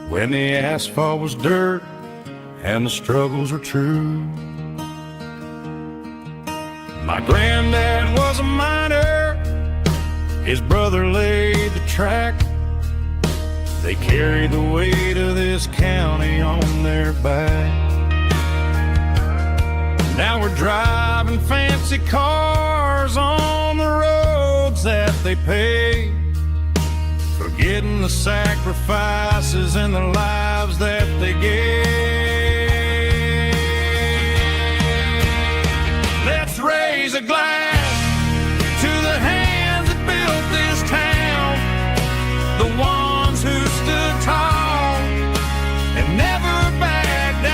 when the asphalt was dirt and the struggles were true. My granddad was a miner, his brother laid the track. They carried the weight of this county on their back. Now we're driving fancy cars on the roads that they paved, forgetting the sacrifices and the lives that they gave. Let's raise a glass to the hands that built this town, the ones who stood tall and never backed down.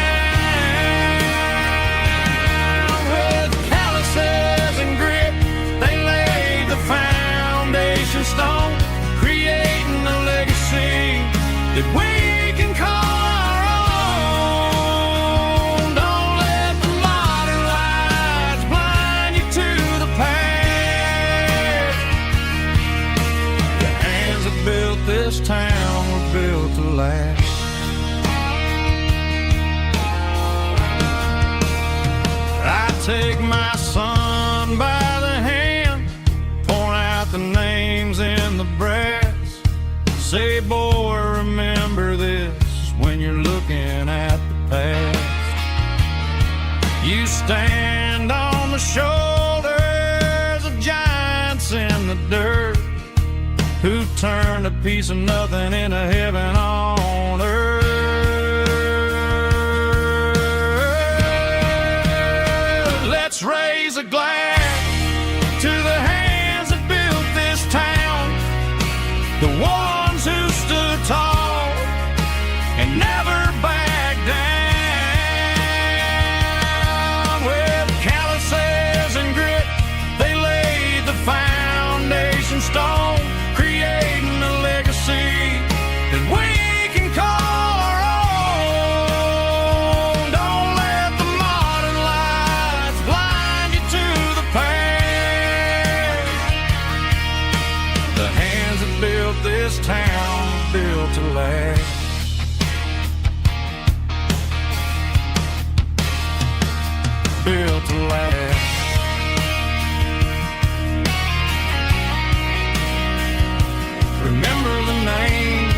With calluses and grit, they laid the foundation stone, creating a legacy that we can call our own. Don't let the modern lights blind you to the past. The hands that built this town were built to last. I take my son by the hand, point out the names in the brass. Say, boy, remember this when you're looking at the past. You stand on the shoulders of giants in the dirt, who turned a piece of nothing into heaven on earth. Let's raise a glass to the hands that built this town, the ones who stood tall and never backed down. With calluses and grit, they laid the foundation stone, creating a legacy that we can call our own. Don't let the modern lights blind you to the past. The hands that built this town built to last. Built to last. Remember the names.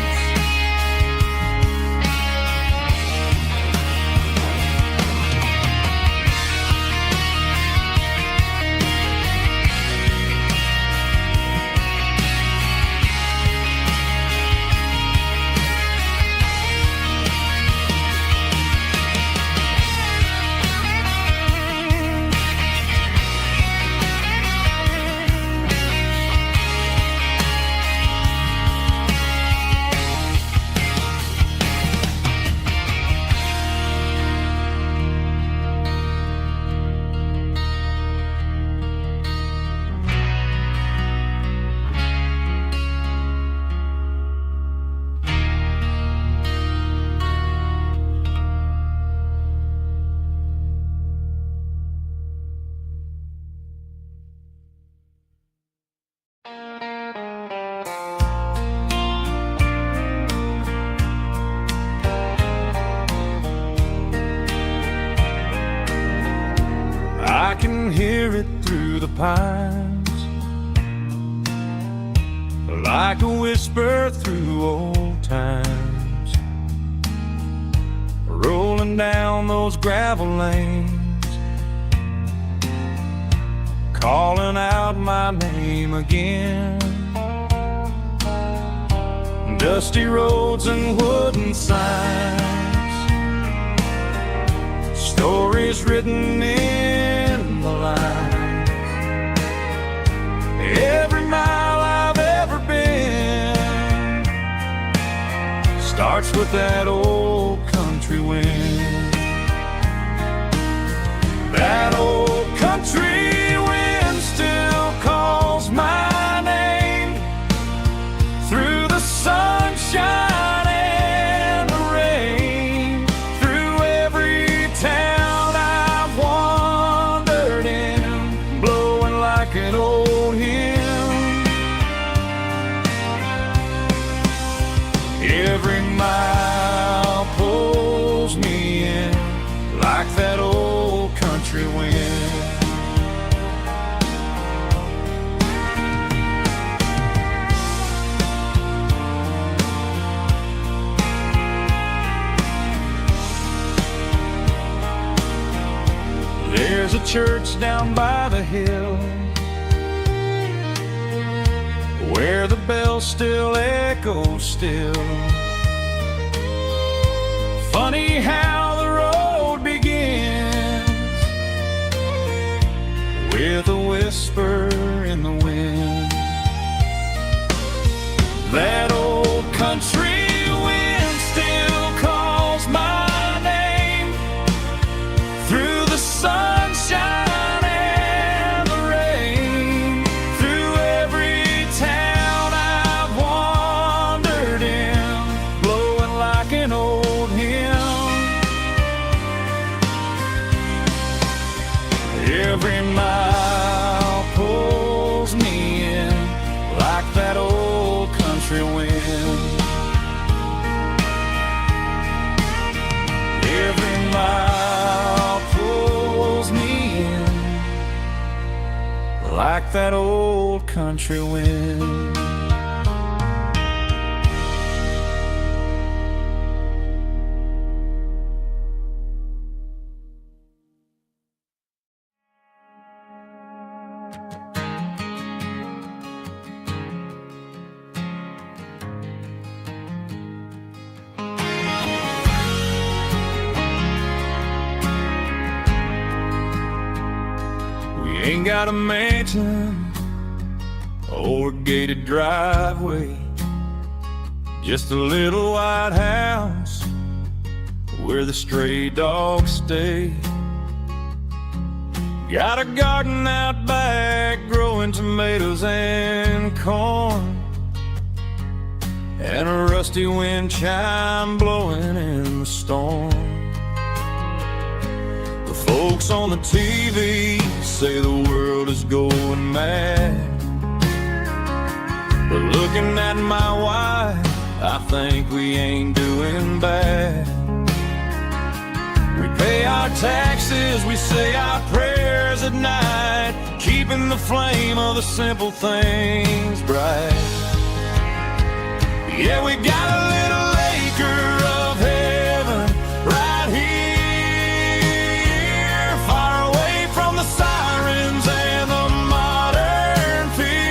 pines, like a whisper through old times, rolling down those gravel lanes, calling out my name again. Dusty roads and wooden signs, stories written in the lines. Every mile I've ever been starts with that old country wind. That old country wind still calls my name through the sunshine and the rain, through every town I've wandered in, blowing like an old hymn. Every mile pulls me in like that old country wind. There's a church down by the hill where the bells still echo still. Funny how the road begins with a whisper in the wind. That old country wind still calls my name through the sunshine and the rain, through every town I've wandered in, blowing like an old hymn. Every mile pulls me in like that old country wind. Every mile pulls me in like that old country wind. Ain't got a mansion or a gated driveway, just a little white house where the stray dogs stay. Got a garden out back growing tomatoes and corn, and a rusty wind chime blowing in the storm. The folks on the TV say the world is going mad, but looking at my wife, I think we ain't doing bad. We pay our taxes, we say our prayers at night, keeping the flame of the simple things bright. Yeah, we got a little acre of heaven right here, far away from the sirens and the modern fear,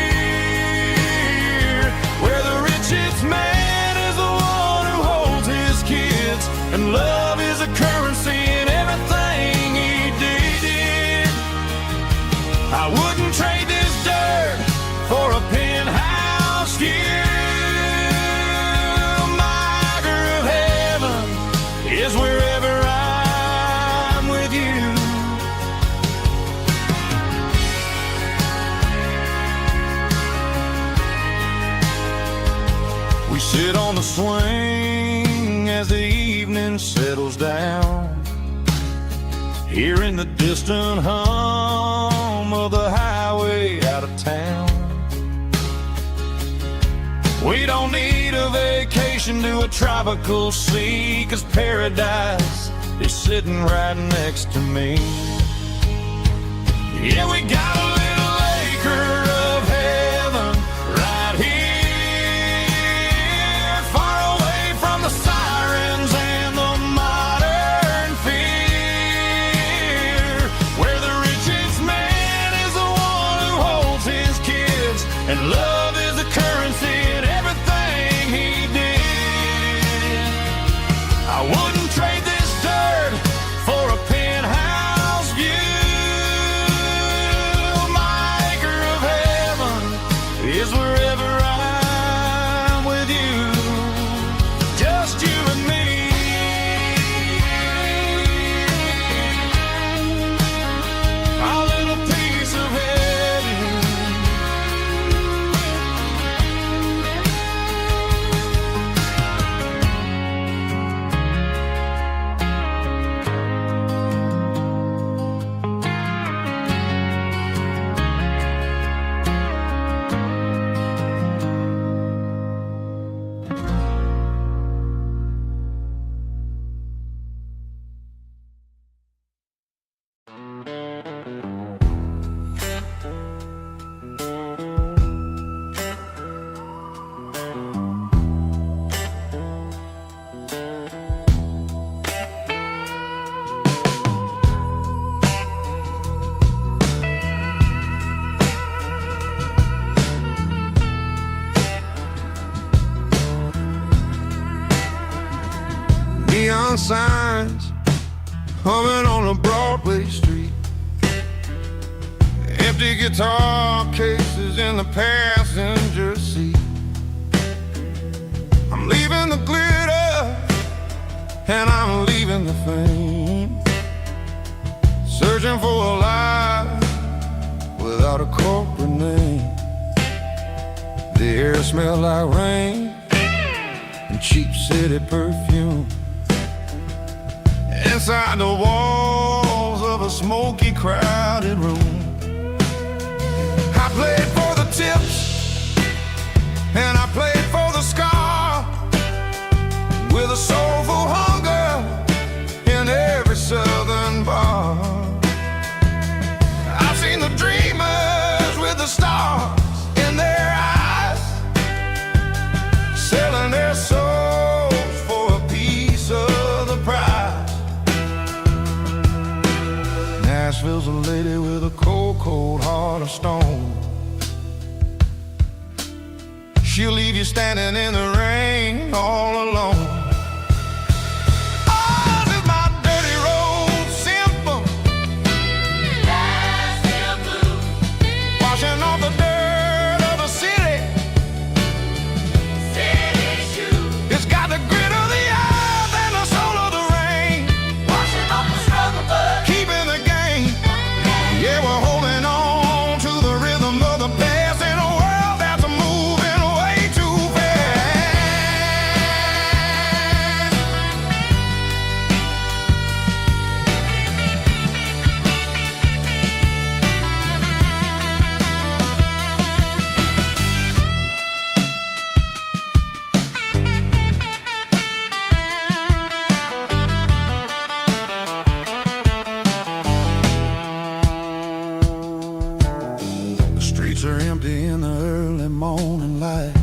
where the richest man is the one who holds his kids, and love is a currency in everything he did. I wouldn't trade this dirt for a penthouse here. Is wherever I'm with you. We sit on the swing as the evening settles down, hearing the distant hum of the highway out of town. We don't need a vacation to a tropical sea, 'cause paradise is sitting right next to me. Yeah, we got a little neon signs humming on a Broadway street. Empty guitar cases in the passenger seat. I'm leaving the glitter and I'm leaving the fame, searching for a life without a corporate name. The air smells like rain and cheap city perfume. Inside the walls of a smoky, crowded room, I played for the tips and I played for the scar, with a soulful hunger in every southern bar. I've seen the dreamers with the stars in their eyes, selling their souls for a piece of the prize. Nashville's a lady with a cold, cold heart of stone. She'll leave you standing in the rain all alone. Oh, this is my dirty road symphony, Nashville blues, washing off the dirt of the city, city shoes. It's got the grit of the earth and the soul of the rain, washing off the struggle but keeping the game. Yeah, we're holding on to the rhythm of the past in a world that's moving way too fast. The streets are empty in the early morning light,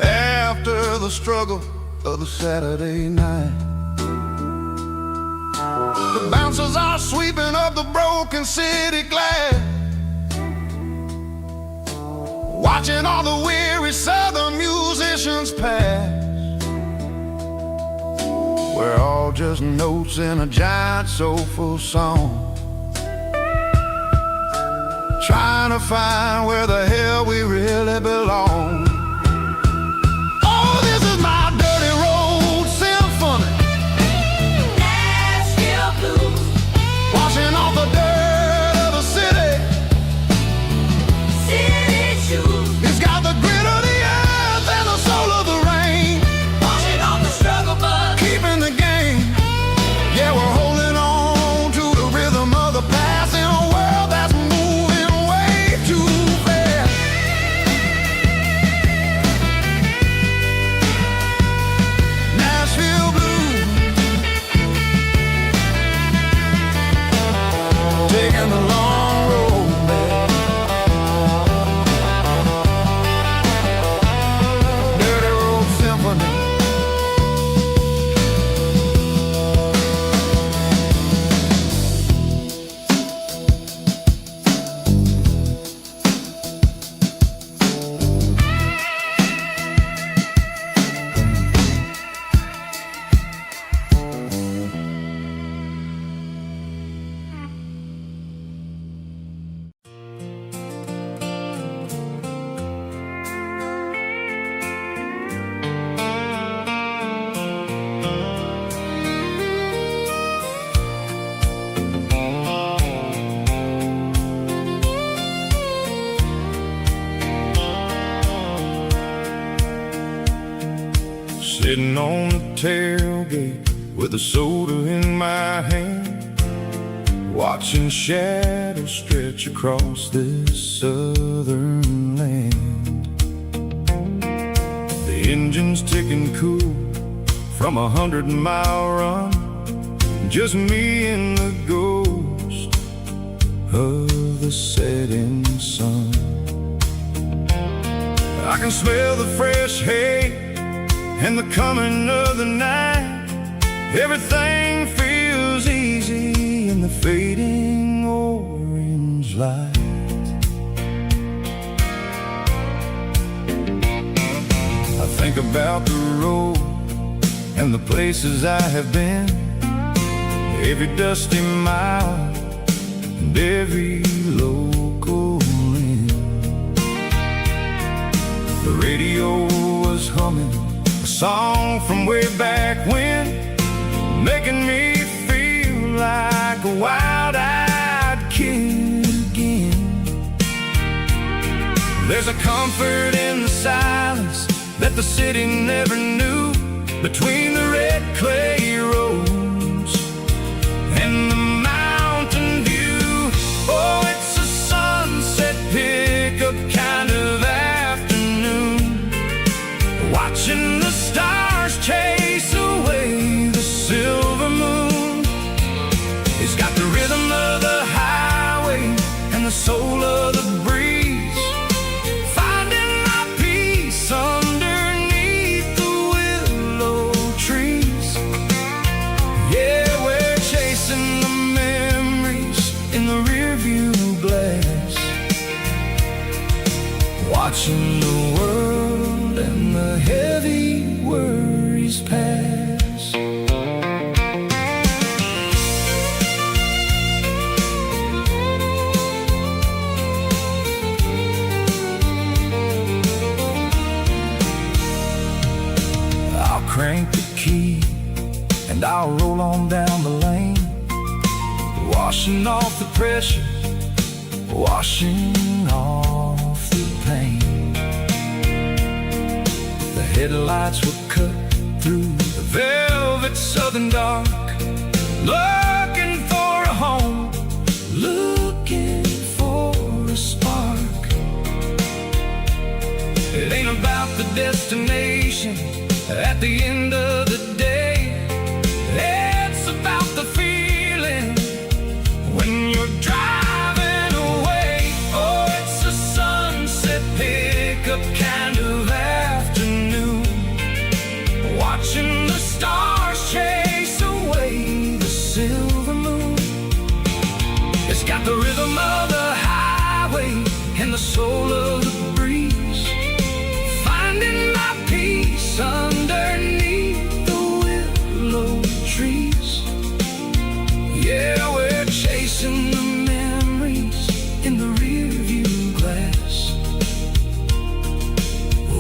after the struggle of the Saturday night. The bouncers are sweeping up the broken city glass, watching all the weary southern musicians pass. We're all just notes in a giant soulful song, trying to find where the hell we really belong. Oh, this is my dirty road symphony, Nashville blues, washing off the dirt of the city, city shoes. It's got the grit of the earth and the soul of the rain, washing off the struggle but keeping the game. Yeah, we're holding on to the rhythm of the past in a world that's moving way too fast. Nashville blues, taking the long road back. Dirty road symphony. Sitting on the tailgate with a soda in my hand, watching shadows stretch across this southern land. The engine's ticking cool from 100-mile run, just me and the ghost of the setting sun. I can smell the fresh hay and the coming of the night. Everything feels easy in the fading orange light. I think about the road and the places I have been, every dusty mile and every local inn. The radio was humming a song from way back when, making me feel like a wild-eyed kid again. There's a comfort in the silence that the city never knew, between the red clay roads and the mountain view. Oh, it's a sunset pickup kind of afternoon, watching the stars chase away the silver moon. It's got the rhythm of the highway and the soul of the breeze, finding my peace underneath the willow trees. Yeah, we're chasing the memories in the rearview glass, watching the world and the heavy worries pass. I'll crank the key and I'll roll on down the lane, washing off the pressure, washing off the pain. The headlights were cut through the velvet southern dark, looking for a home, looking for a spark. It ain't about the destination at the end of the day, it's about the feeling when you're driving away. Oh, it's a sunset pickup kind of afternoon, watching the stars chase away the silver moon. It's got the rhythm of the highway and the soul of the breeze, finding my peace underneath the willow trees. Yeah, we're chasing the memories in the rearview glass,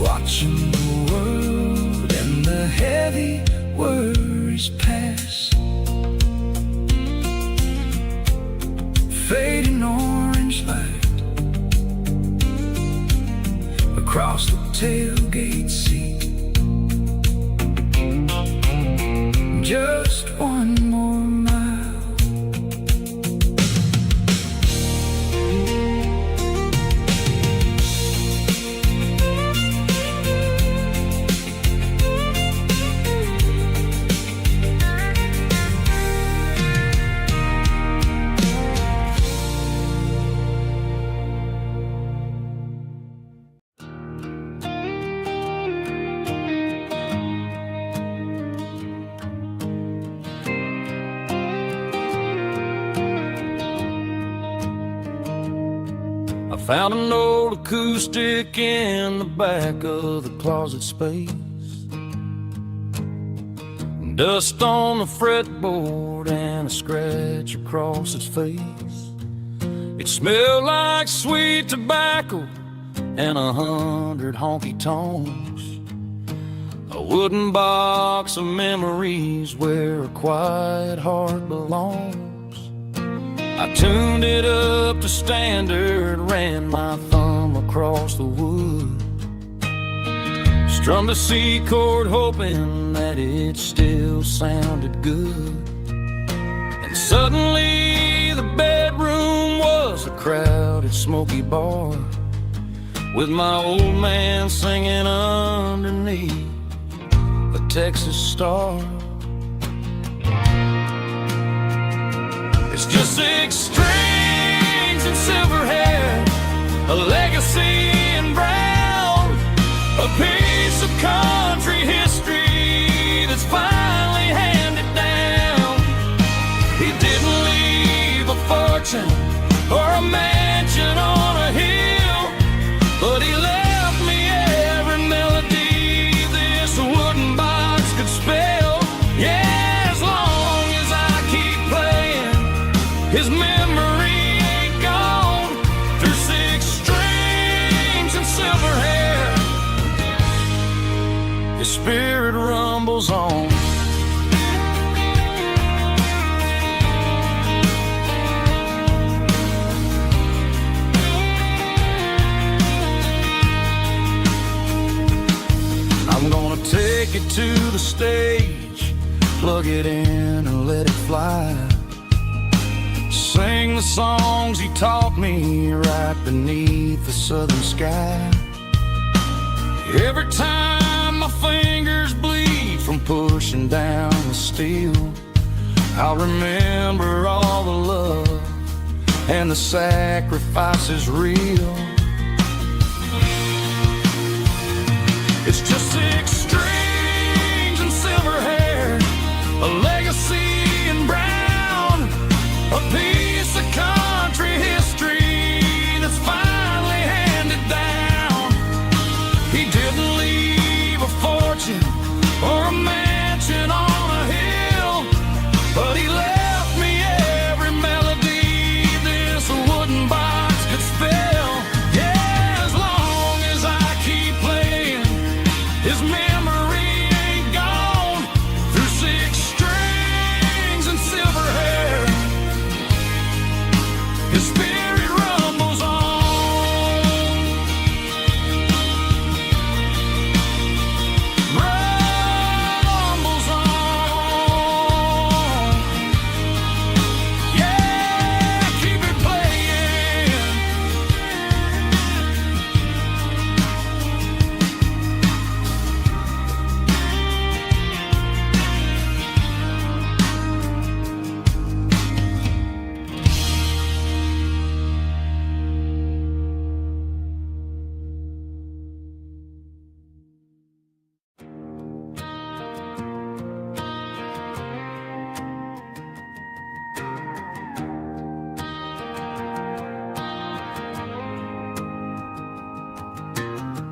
watching the world and the heavy worries pass. Fading orange light across the tailgate seat, just one more mile. Found an old acoustic in the back of the closet space, dust on the fretboard and a scratch across its face. It smelled like sweet tobacco and 100 honky tonks, a wooden box of memories where a quiet heart belongs. I tuned it up to standard, ran my thumb across the wood, strummed a C chord hoping that it still sounded good. And suddenly the bedroom was a crowded smoky bar, with my old man singing underneath a Texas star. It's just 6 strings and silver hair, a legacy in brown, a piece of country history that's finally handed down. He didn't leave a fortune or a mansion on a hill, but he left me every melody this wooden box could spell. spirit rumbles on. I'm gonna take it to the stage, plug it in and let it fly. Sing the songs he taught me right beneath the southern sky. Every time my fingers bleed from pushing down the steel, I'll remember all the love and the sacrifices real. It's just 6 strings and silver hair, a legacy in brown, a piece of country history that's finally handed down. He didn't leave a fortune or a mansion on a hill, but he left me every melody this wooden box could spell. Yeah, as long as I keep playing, his memory ain't gone. Through 6 strings and silver hair, his spirit rumbles on. Rumbles on. Yeah, keep it playing.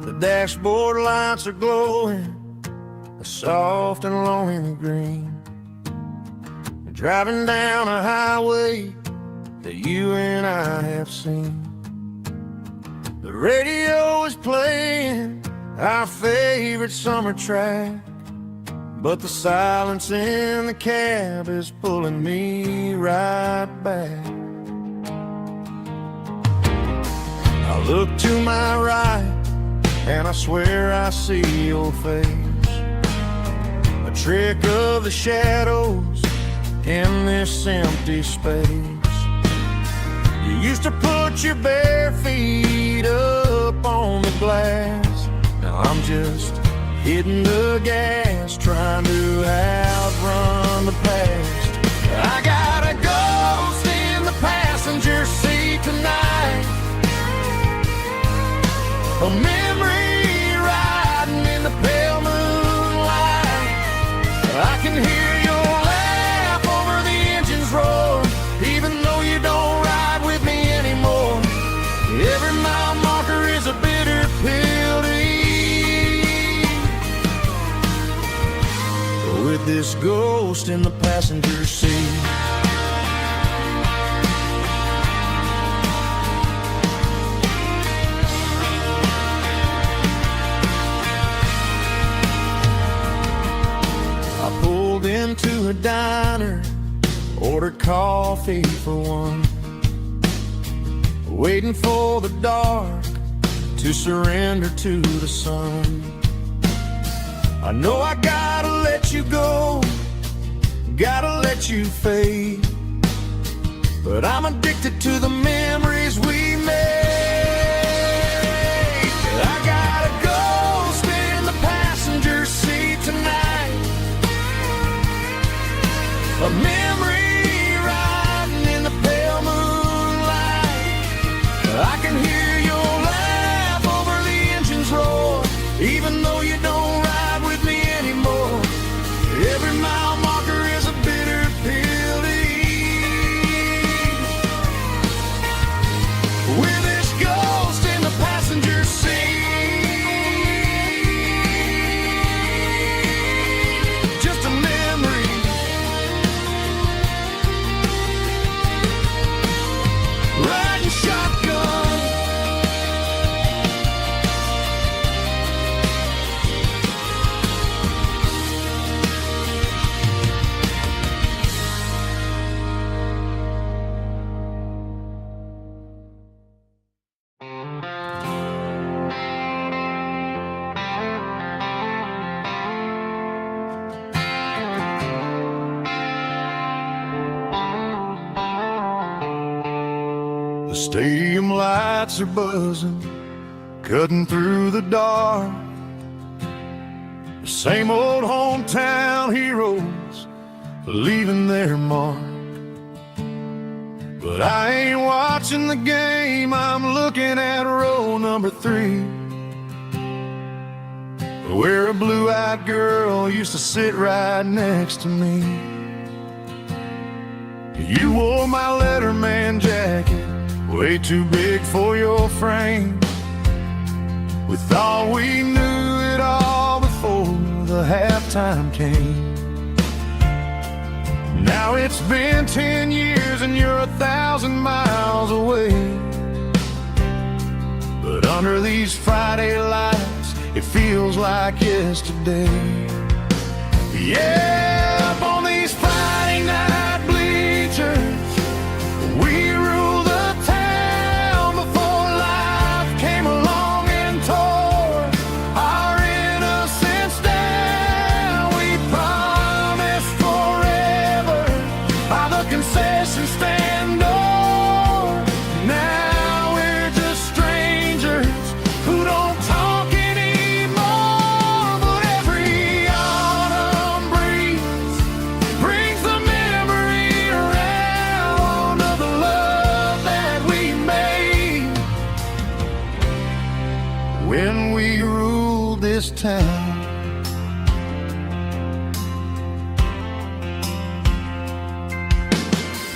The dashboard lights are glowing, a soft and lonely green. You're driving down a highway that you and I have seen. The radio is playing our favorite summer track, but the silence in the cab is pulling me right back. I look to my right and I swear I see your face, a trick of the shadows in this empty space. You used to put your bare feet up on the glass. Now I'm just hitting the gas, trying to outrun the past. I got a ghost in the passenger seat tonight, a memory riding in the pale moonlight. I can hear your laugh over the engine's roar, even though you don't ride with me anymore. Every mile marker is a bitter pill to eat. With this ghost in the passenger seat, into a diner, ordered coffee for one, waiting for the dark to surrender to the sun. I know I gotta let you go, gotta let you fade, but I'm addicted to the memories we made. I got a ghost in the passenger seat tonight, a memory riding in the pale moonlight. I can hear your laugh over the engine's roar, even though you don't ride with me anymore. Every mile marker is a bitter pill to eat. With this ghost in the passenger seat, just a memory. Stadium lights are buzzing, cutting through the dark. The same old hometown heroes leaving their mark. But I ain't watching the game, I'm looking at row number 3, where a blue-eyed girl used to sit right next to me. You wore my Letterman jacket, way too big for your frame. We thought we knew it all before the halftime came. Now it's been 10 years and you're 1,000 miles away. But under these Friday lights, it feels like yesterday. Yeah, up on these Friday night bleachers, we rule the town before life came along and tore our innocence down. We promised forever by the concession stand door. Now we're just strangers who don't talk anymore. But every autumn breeze brings the memory around of the love that we made when we ruled this town.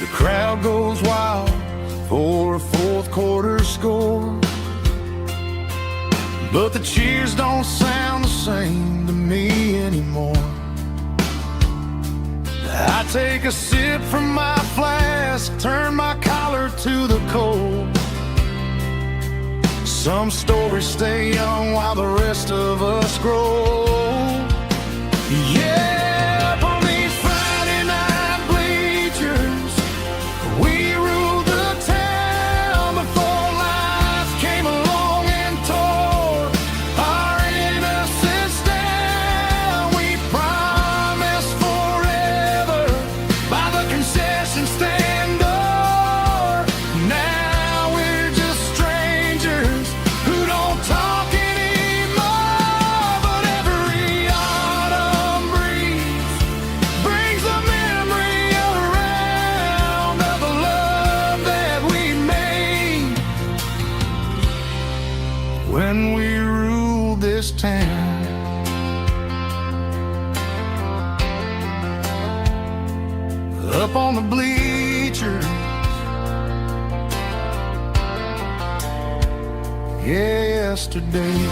The crowd goes wild for a fourth quarter score, but the cheers don't sound the same to me anymore. I take a sip from my flask, turn my collar to the cold. Some stories stay young while the rest of us grow. Yeah, up on these Friday night bleachers, we ruled the town before life came along and tore our innocence down. We promised forever by the concession stand door. Now we're just strangers who don't talk anymore. But every autumn breeze brings the memory around of the love that we made when we ruled this town. Up on the bleachers, yesterday.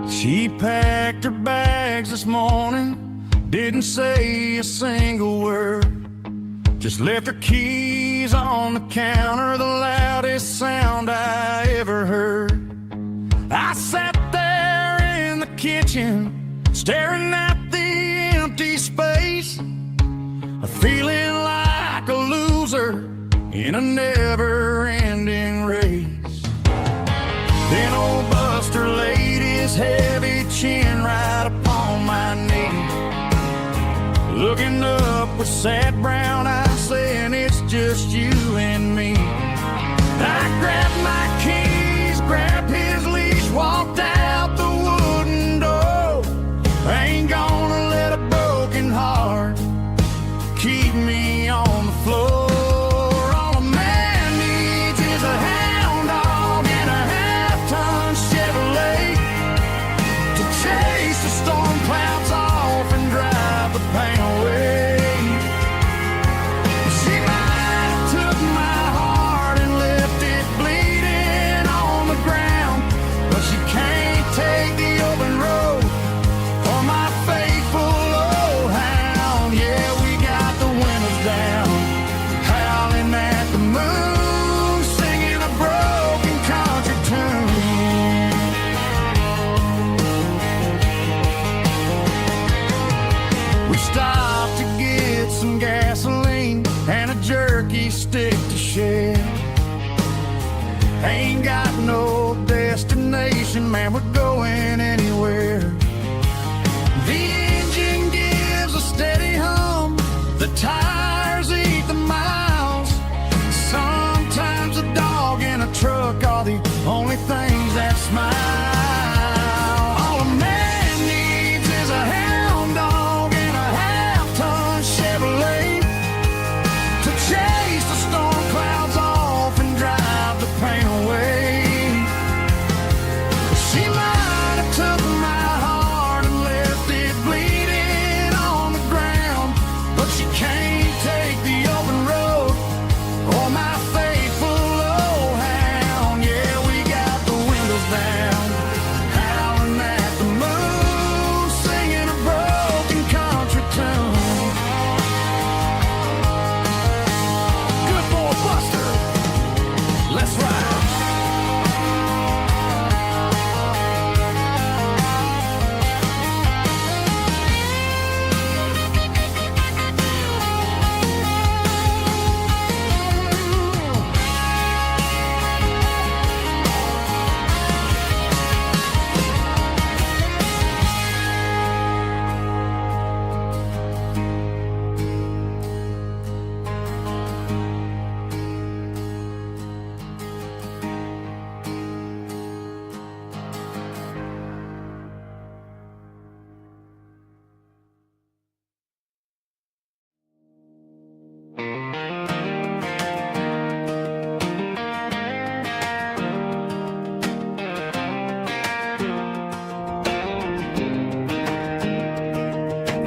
She packed her bags this morning, didn't say a single word, just left her keys on the counter, the loudest sound I ever heard. I sat there in the kitchen, staring at the empty space, feeling like a loser in a never-ending race. Then old Buster laid his heavy chin right upon my knee, looking up with sad brown eyes, saying it's just you and me. I grabbed my keys, grabbed his leash, walked out the wooden door. I ain't gonna let a broken heart keep me on the floor. All a man needs is a hound dog and a half-ton Chevrolet to chase the storm clouds off and drive the pain away. She might have took Ain't got no destination, man, we're going anywhere. The engine gives a steady hum, the tires eat the miles. Sometimes a dog and a truck are the only things that smile. All a man needs is a hound dog and a half-ton Chevrolet to chase the storm clouds off and drive the pain away. She might have took my heart and left it bleeding on the ground, but she can't take the open road or my faithful old hound. Yeah, we got the windows down, howling at the moon, singing a broken country tune. Good boy Buster, let's ride.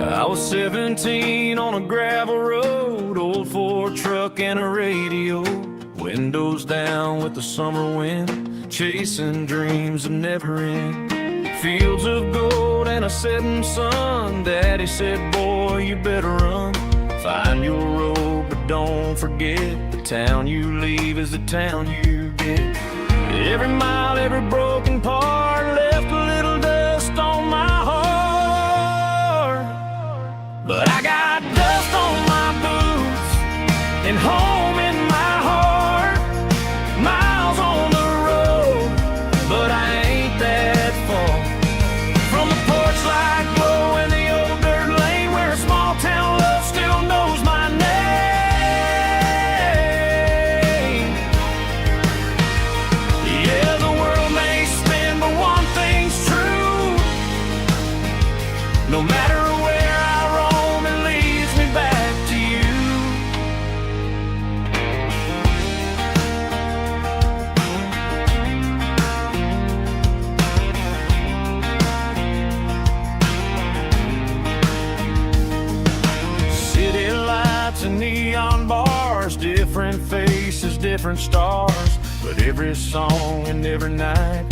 I was 17 on a gravel road, old Ford truck and a radio, windows down with the summer wind, chasing dreams that never end. Fields of gold and a setting sun. Daddy said, boy, you better run. Find your road, but don't forget, the town you leave is the town you get. Every mile, every broken part left a little dust on my heart. But I got dust on my boots and home in my heart. Miles on the road, but I ain't that far from the porch light glow in the old dirt lane where a small town love still knows my name. Yeah, the world may spin, but one thing's true. No matter where I roam, it leads me back to you. City lights and neon bars, different faces, different stars, but every song and every night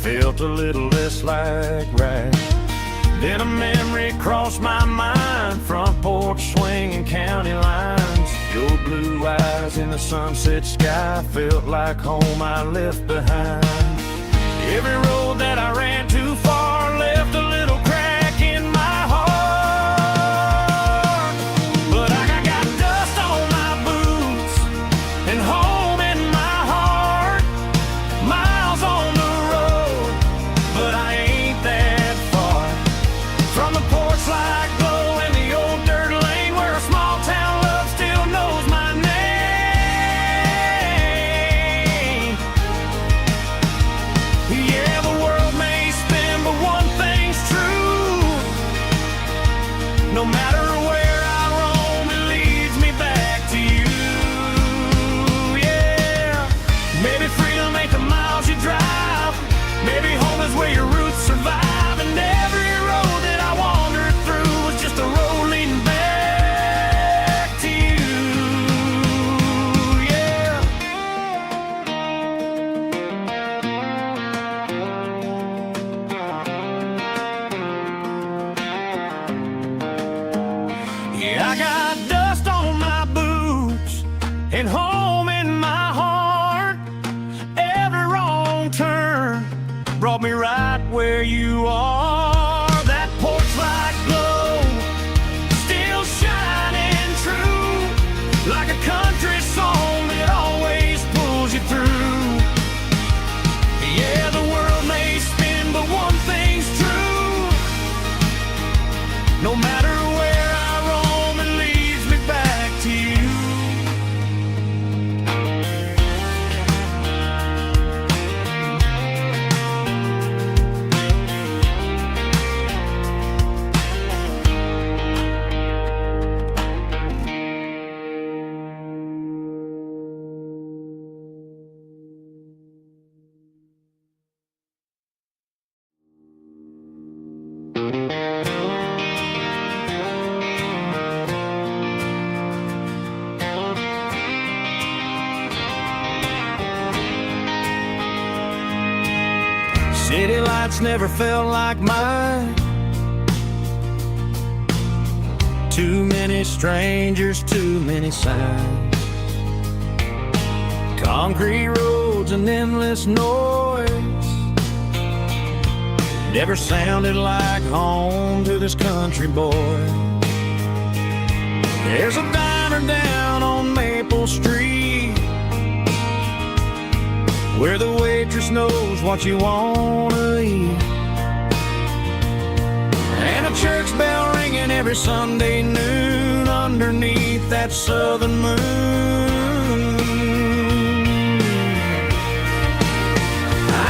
felt a little less like right. Then a memory crossed my mind, front porch swinging county lines. Your blue eyes in the sunset sky felt like home I left behind. Every road that I ran too far left a little crack in my heart. But I got dust on my boots and home in my heart. Miles on the road, but I ain't that far from the porch light glow in the old dirt lane where a small town love still knows my name. Yeah, the world may spin, but one thing's true. No matter where I roam, it leads me back to you. Yeah, maybe freedom ain't the miles you drive. Maybe home is where your roots survive. And every road that I wandered through was just a road leading back to you. Yeah. Yeah, I got dust on my boots and home in my heart. Every wrong turn brought me right where you are. That porch light glow still shining true, like a country song that always pulls you through. City lights never felt like mine. Too many strangers, too many signs. Concrete roads and endless noise never sounded like home to this country boy. There's a diner down on Maple Street where the waitress knows what you wanna eat, and a church bell ringing every Sunday noon underneath that southern moon.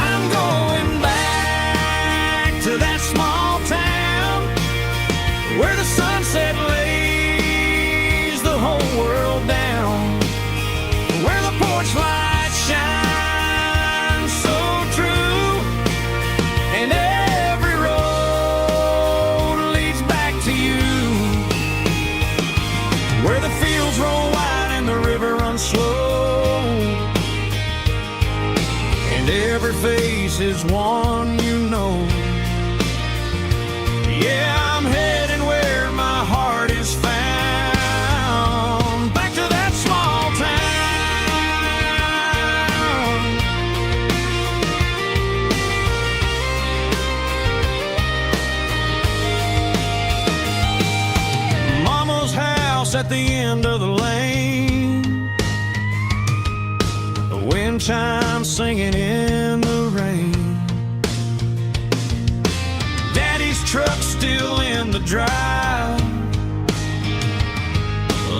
I'm going back to that small town where the sunset lays the whole world down, where the porch lights shine so true, and every road leads back to you, where the fields roll wide and the river runs slow, and every face is one you know. Yeah, I'm heading where my heart is found, back to that small town. Mama's house at the end of the lane, the wind chimes singing in the rain, Daddy's truck still in the drive,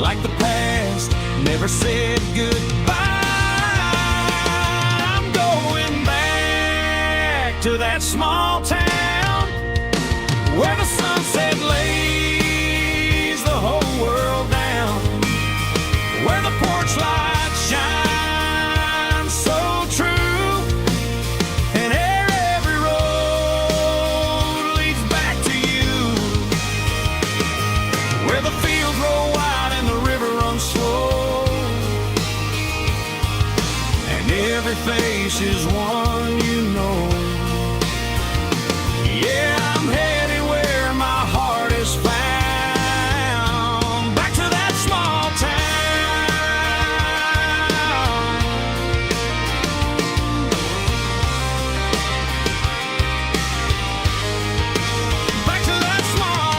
like the past never said goodbye. I'm going back to that small town where the sunset lays the whole world down, where the porch lights shine so true, and every road leads back to you, where the fields roll wide and the river runs slow, and every face is one you know. Yeah, I'm headed where my heart is found, back to that small town. Back to that small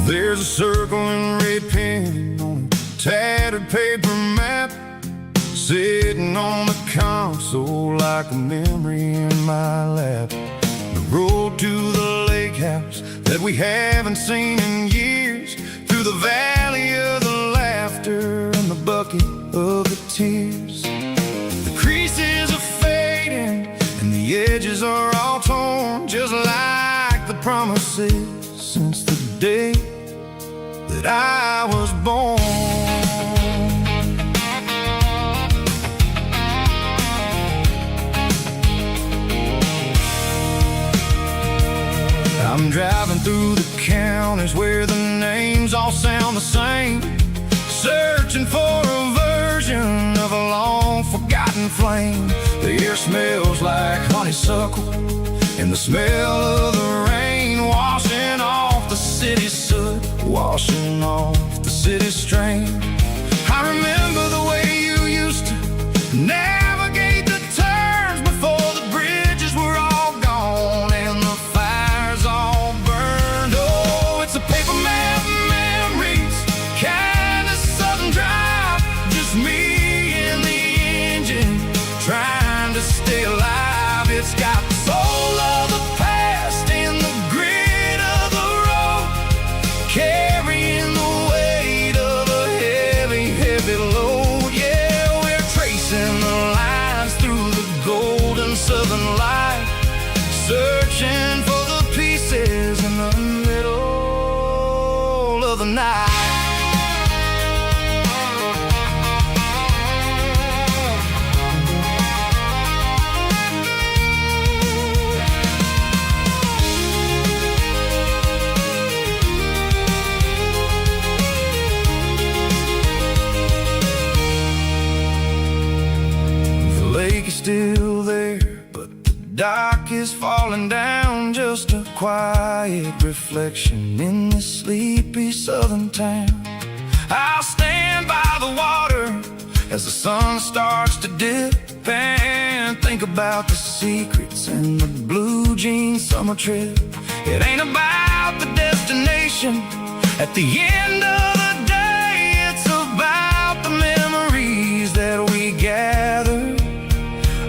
There's a circle and red pen on a tattered paper map, sitting on the console like a memory in my lap. The road to the lake house that we haven't seen in years, through the valley of the laughter and the bucket of the tears. The creases are fading and the edges are all torn, just like the promises since the day that I was born. I'm driving through the counties where the names all sound the same, searching for a version of a long forgotten flame. The air smells like honeysuckle and the smell of the rain washing off the city's soot, washing off the city's strain. I remember the way you used to navigate the turns before the bridges were all gone and the fires all burned. Oh, it's a paper map memories, kind of southern drive, just me and the engine trying to stay alive. It's got the soul of the past and the grit of the road, carrying the of the night. Still there, but the dock is falling down, just a quiet reflection in this sleepy southern town. I'll stand by the water as the sun starts to dip and think about the secrets and the blue jean summer trip. It ain't about the destination at the end of the day, it's about the memories that we gather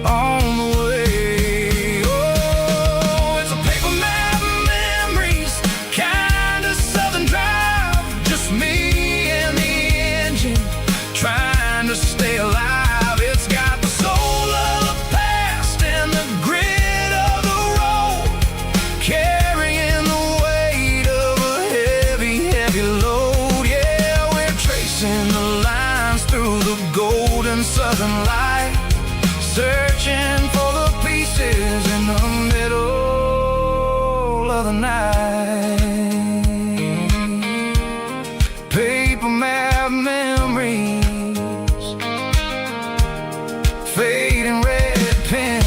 on the way. Oh, it's a paper map of memories, kind of southern drive, just me and the engine trying to stay alive. It's got the soul of the past and the grit of the road, carrying the weight of a heavy, heavy load. Yeah, we're tracing the lines through the golden southern light, searching for the pieces in the middle of the night. Paper map memories, fading red pen,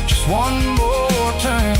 just one more turn.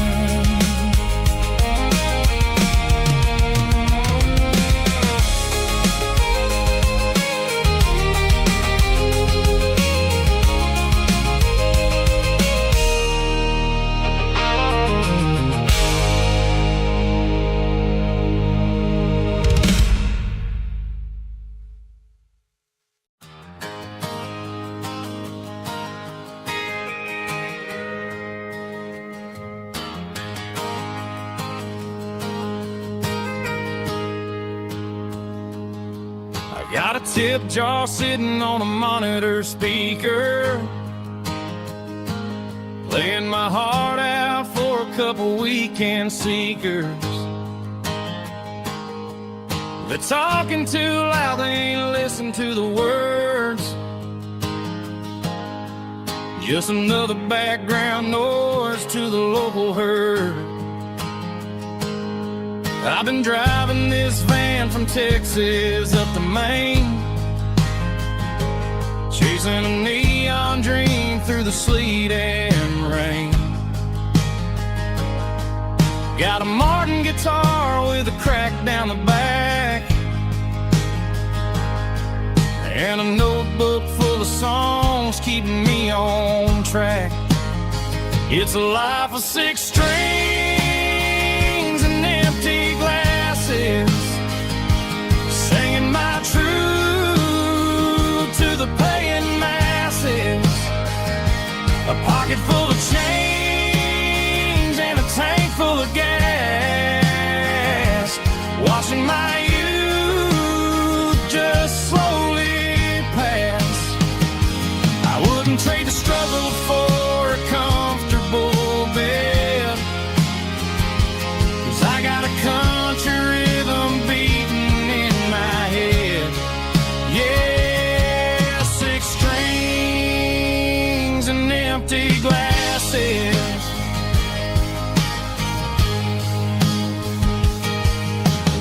Got a tip jar sitting on a monitor speaker, playing my heart out for a couple weekend seekers. They're talking too loud, they ain't listen to the words. Just another background noise to the local herd. I've been driving this van from Texas up to Maine, chasing a neon dream through the sleet and rain. Got a Martin guitar with a crack down the back, and a notebook full of songs keeping me on track. It's a life of 6 strings and empty glasses, singing my truth to the paying masses. A pocket full of change and a tank full of gas, watching my youth just slowly pass. I wouldn't trade the struggle for a comfortable bed, 'cause I got a country rhythm beating in my head. Yeah, 6 strings and empty glasses.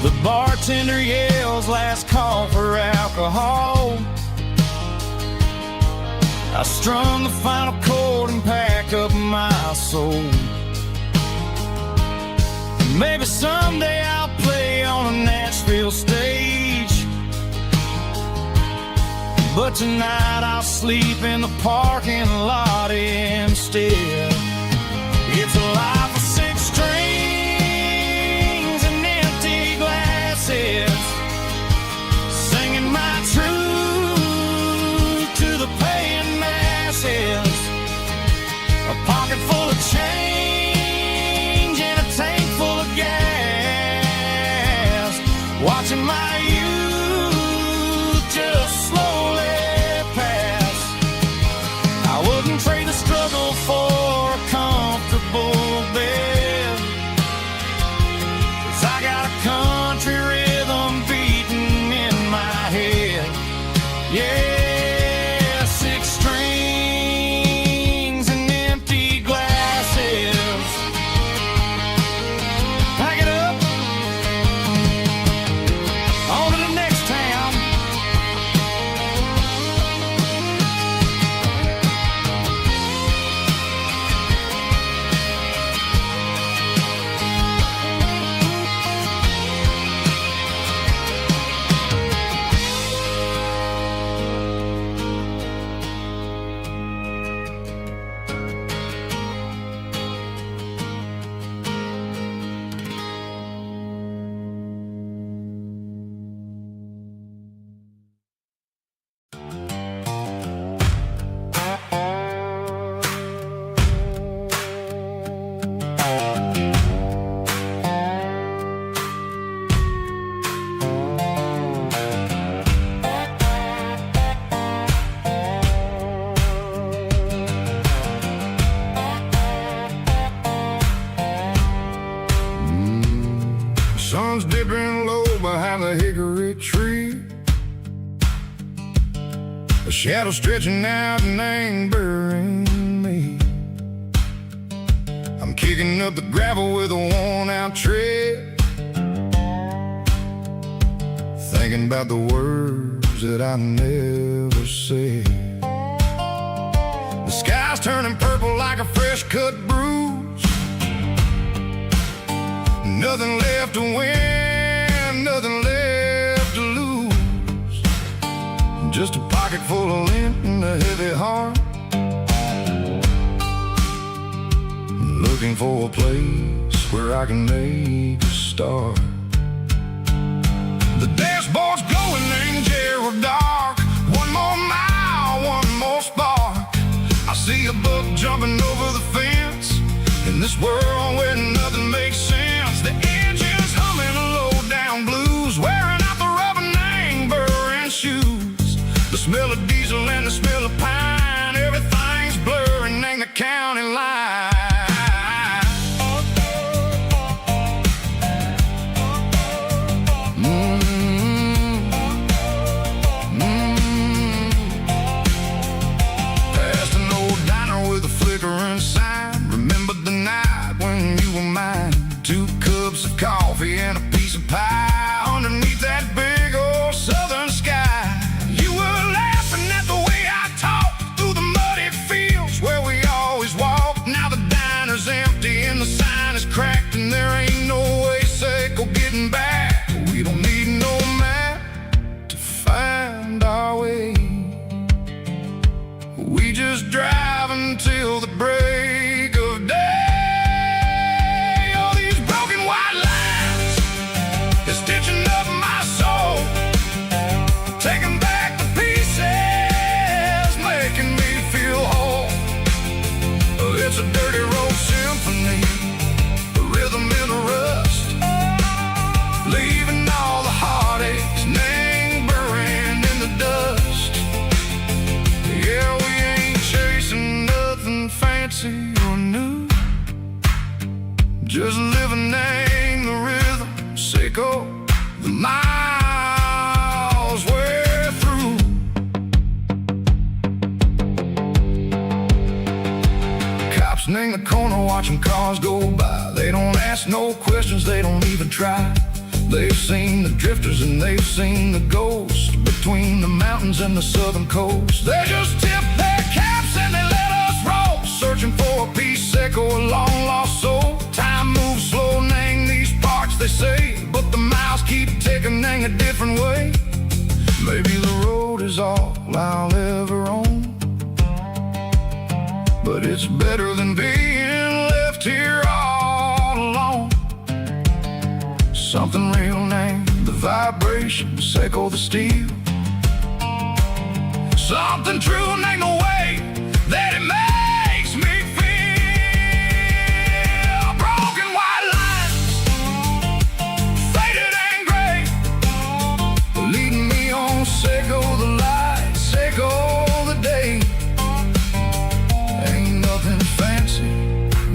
The bartender yells last call for alcohol. I strum the final chord and pack up my soul. Maybe someday I'll play on a Nashville stage, but tonight I'll sleep in the parking lot instead. It's a life of 6 strings and empty glasses, singing my truth to the paying masses. A pocket full of change and a tank full of gas, watching my youth just slowly pass. I wouldn't trade the struggle for a comfortable bed, Sun's dipping low behind the hickory tree. A shadow stretching out and angering me. I'm kicking up the gravel with a worn-out tread, thinking about the words that I never said. The sky's turning purple like a fresh-cut bruise. Nothing left to win, nothing left to lose. Just a pocket full of lint and a heavy heart, looking for a place where I can make a start. The dashboard's glowing angel dark. One more mile, one more spark. I see a buck jumping over the fence in this world where nothing makes sense. The engine's humming a low-down blues, wearing out the rubber-nang burring shoes. The smell of diesel and the smell of pine, everything's blurring, ain't the county line. Past an old diner with a flickering sign. Remember the night when you were mine. 2 cups of coffee and a piece of pie underneath that big old southern sky. You were laughing at the way I talked through the muddy fields where we always walked. Now the diner's empty and the sign is cracked, and there ain't no way safe or getting back. We don't need no map to find our way. We just drive until the break of day. All these broken white lines is stitching up my soul, taking back the pieces, making me feel whole. It's a dirty road symphony, a rhythm in a rust, leaving all the heartaches lingering in the dust. Yeah, we ain't chasing nothing fancy or new, just living in the rhythm, sicko, the miles we're through. Cops in the corner watching cars go by. They don't ask no questions, they don't even try. They've seen the drifters and they've seen the ghosts between the mountains and the southern coast. They just tip their caps and they let us roll, searching for a piece seco, a long lost soul. Time moves slow, nang these parts they say, but the miles keep ticking, nang a different way. Maybe the road is all I'll ever own, but it's better than being left here all alone. Something real named the vibration, seco the steel. Something true named the way that it makes me feel. Broken white lines, faded and gray, leading me on, seco the light, seco the day. Ain't nothing fancy,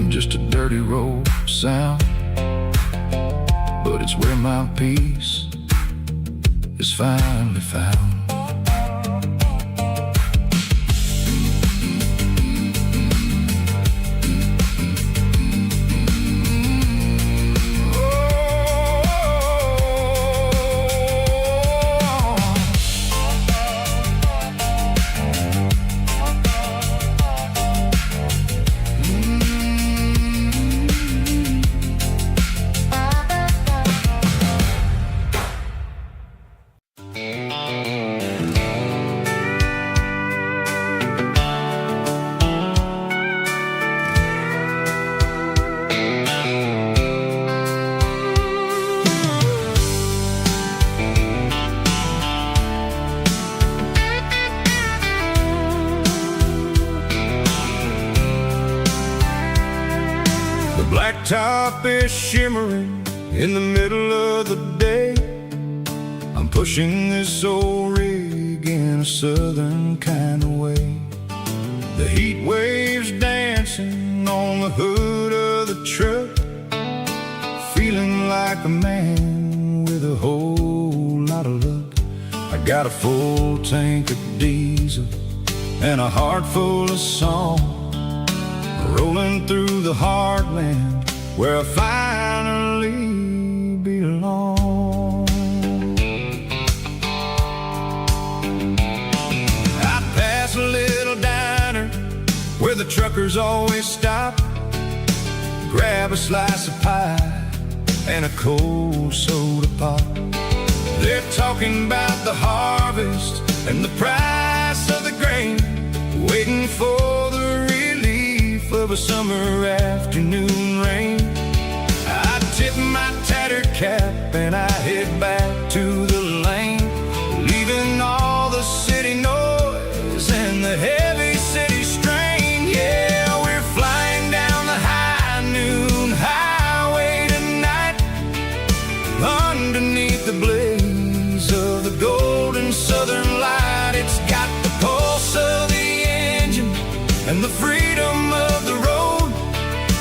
just a dirty road sound, but it's where my peace is finally found. Blacktop is shimmering in the middle of the day. I'm pushing this old rig in a southern kind of way. The heat waves dancing on the hood of the truck, feeling like a man Got a full tank of diesel and a heart full of song, rolling through the heartland where I finally belong. I pass a little diner where the truckers always stop, grab a slice of pie and a cold soda pop. They're talking about the harvest and the price of the grain, waiting for the relief of a summer afternoon rain. I tip my tattered cap and I head back to the lane, leaving all the city noise and the heavy city strain. Yeah, we're flying down the high noon highway tonight, underneath the blaze of the golden southern light. It's got the pulse of the engine and the freedom of the road,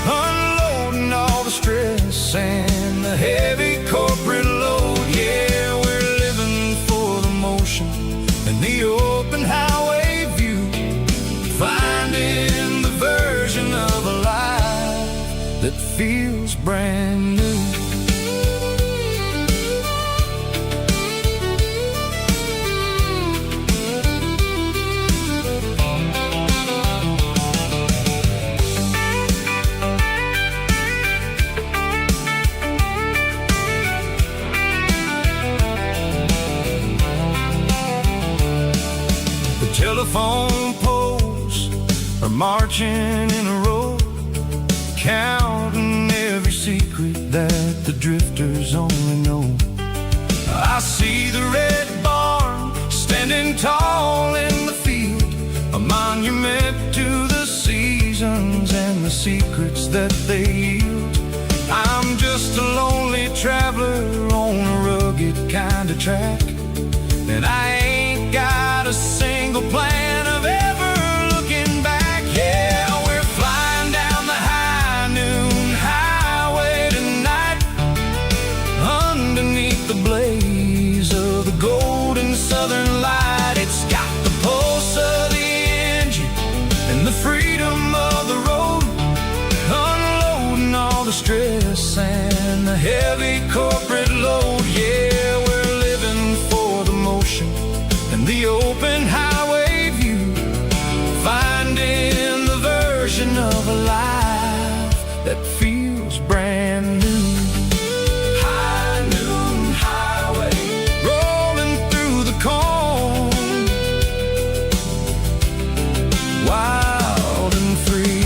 unloading all the stress and the heavy corporate load. Yeah, we're living for the motion and the open highway view, finding the version of a life that feels brand new. Telephone poles are marching in a row, counting every secret that the drifters only know. I see the red barn standing tall in the field, a monument to the seasons and the secrets that they yield. I'm just a lonely traveler on a rugged kind of track, and I ain't got a single plan of ever looking back. Yeah, we're flying down the high noon highway tonight, underneath the blaze of the golden southern light. It's got the pulse of the engine and the freedom of the road, unloading all the stress and the heavy corporate load. Yeah, we're living for the motion and the open highway view, finding the version of a life that feels brand new. High noon highway, rolling through the corn, wild and free.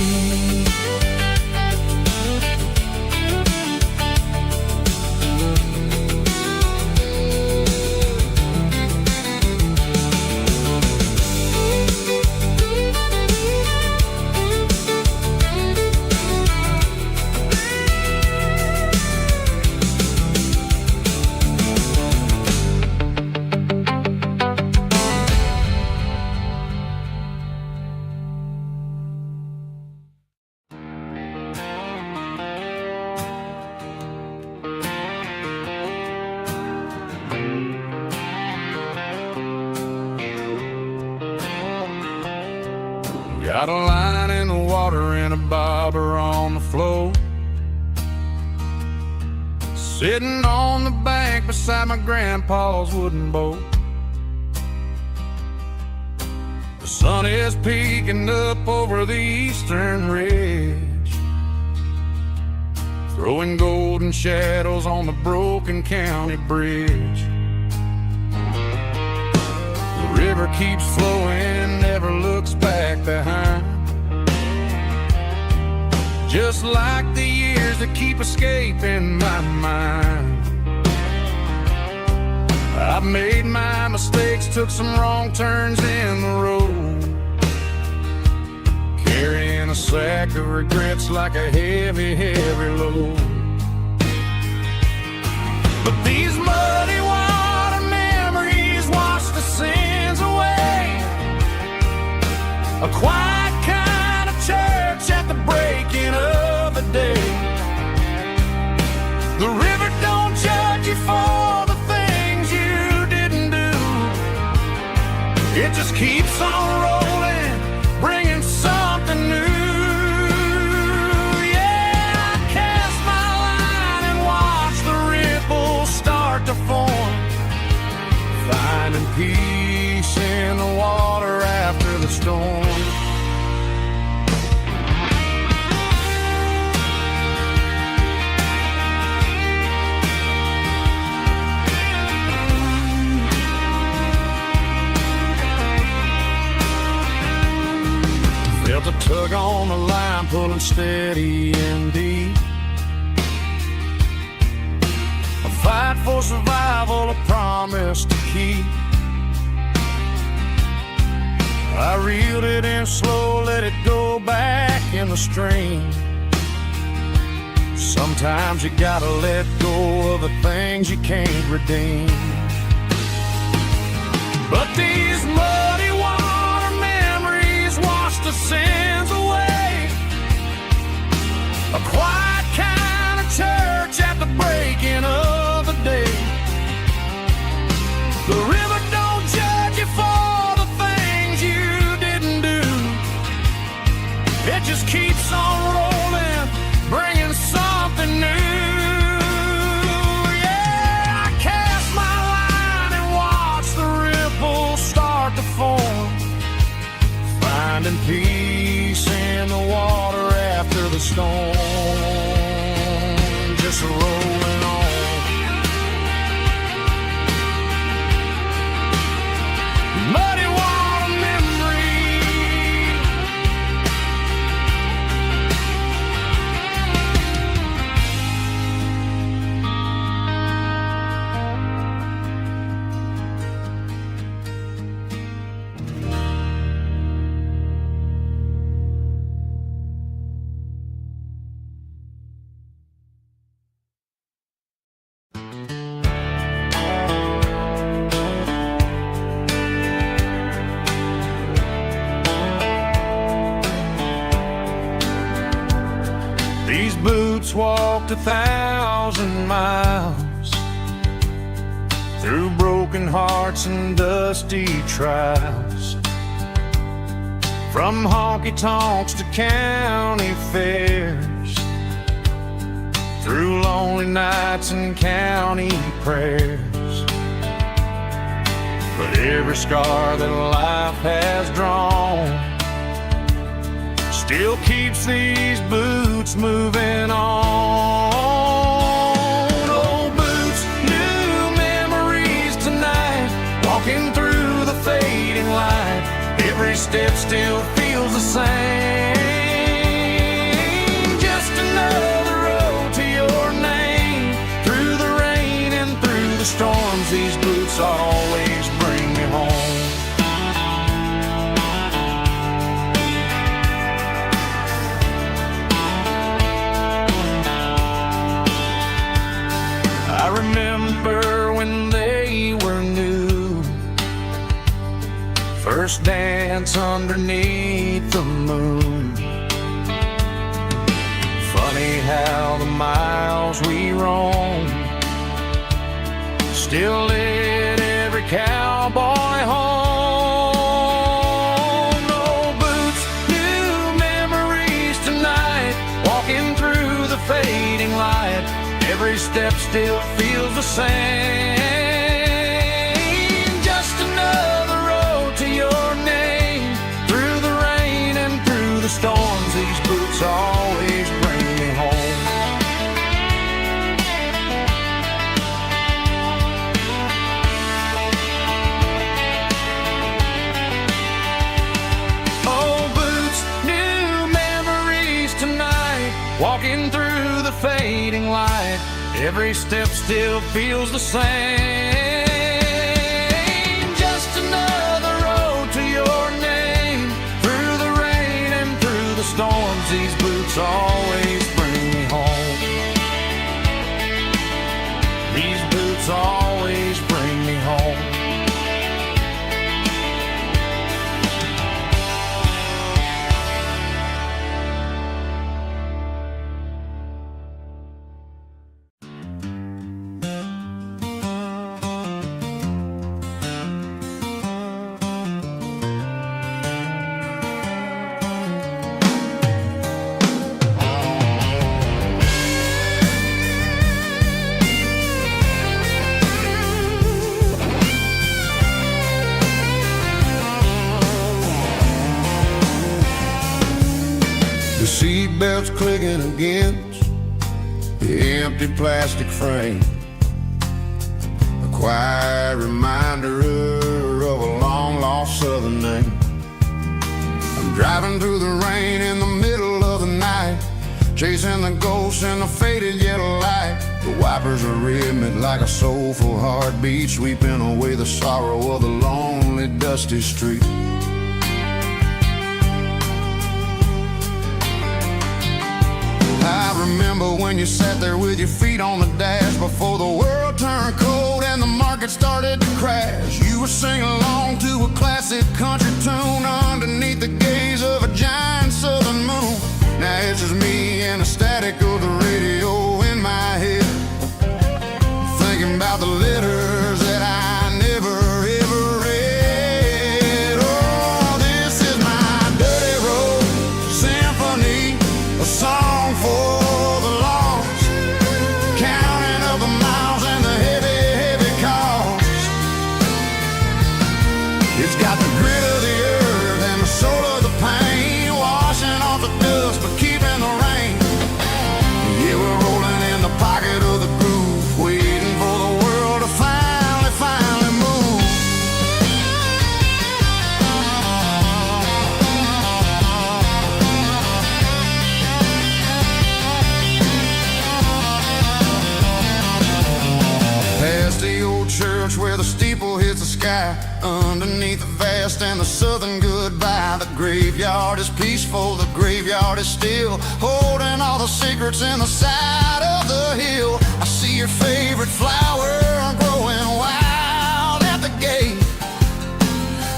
Got a line in the water and a bobber on the floor, sitting on the bank beside my grandpa's wooden boat. The sun is peeking up over the eastern ridge, throwing golden shadows on the broken county bridge. The river keeps flowing, never looks back behind, just like the years that keep escaping my mind. I've made my mistakes, took some wrong turns in the road, carrying a sack of regrets like a heavy, heavy load. But these muddy water memories wash the sins away, a quiet kind of church at the breaking of the day. The river don't judge you for the things you didn't do, keeps on rolling, bringing something new. Yeah, I cast my line and watch the ripples start to form, finding peace in the water after the storm. Felt a tug on the line, pulling steady and deep. A fight for survival, a promise to keep. I reeled it in slow, let it go back in the stream. Sometimes you gotta let go of the things you can't redeem. But these muddy water memories wash the sins away. A quiet kind of church at the breaking of the day. The river don't judge you for the things you didn't do. It just keeps on rolling, bringing something new. Yeah, I cast my line and watch the ripples start to form, finding peace in the water after the storm. Just rolling on. Muddy water memory. These boots walked 1,000 miles through broken hearts and dusty trials, from honky-tonks to county fairs, through lonely nights and county prayers. But every scar that life has drawn still keeps these boots moving on. Old boots, new memories tonight, walking through the fading light. Every step still feels the same. Just another road to your name. Through the rain and through the storms, these boots always bring me home. I remember when they were new, first dance underneath the moon. Funny how the miles we roam still lit every cowboy home. No boots, new memories tonight, walking through the fading light. Every step still feels the same. Just another road to your name. Through the rain and through the storms, these boots always bring me home. Oh, boots, new memories tonight, walking through the fading light. Every step still feels the same. Just another road to your name. Through the rain and through the storms, these boots always bring me home. These boots always bring me home. clicking against the empty plastic frame. A quiet reminder of a long-lost southern name. I'm driving through the rain in the middle of the night, chasing the ghosts in the faded yellow light. The wipers are rhythmic like a soulful heartbeat, sweeping away the sorrow of the lonely, dusty street. I remember when you sat there with your feet on the dash before the world turned cold and the market started to crash. You were singing along to a classic country tune underneath the gaze of a giant southern moon. Now it's just me and the static of the radio in my head, thinking about the letters that I never ever read. Oh, this is my dirty road symphony, a song for the lost, counting up the miles and the heavy, heavy cost. It's got the grit of the earth and the soul of the pain, washing off the dust but keeping the rain. Yeah, we're rolling in the pocket of the groove, waiting for the world to finally move. Past the old church where the steeple hits the sky, underneath the vast and the southern goodbye. The graveyard is peaceful, the graveyard is still, holding all the secrets in the side of the hill. I see your favorite flower growing wild at the gate,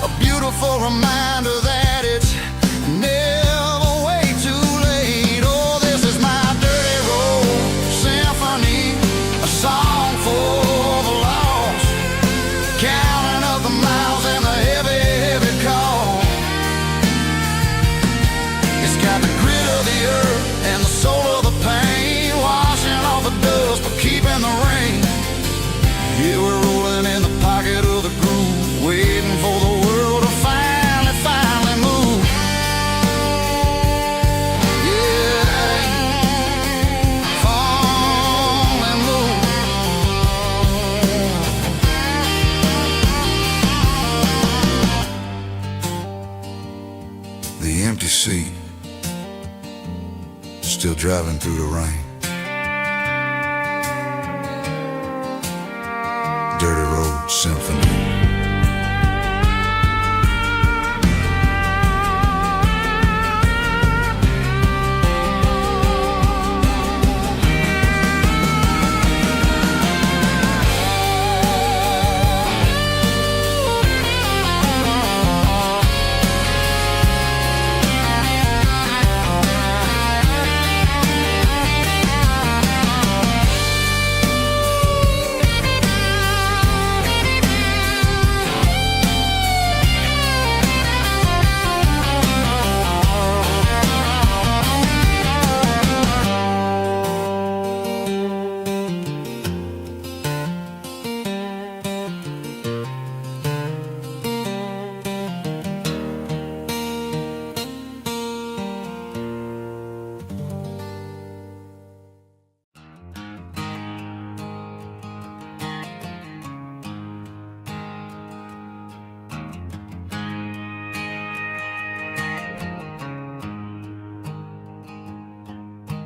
a beautiful reminder that it's never way too late. Oh, this is my dirty road symphony, a song for the lost, counting up the miles and the heavy, heavy call. It's got the grit of the earth and the soul of the pain, washing off the dust but keeping the rain. Yeah, we're rolling in the pocket of the groove, waiting for the world to finally move. Yeah, finally move. The empty seat, still driving through the rain. Dirty Road Symphony.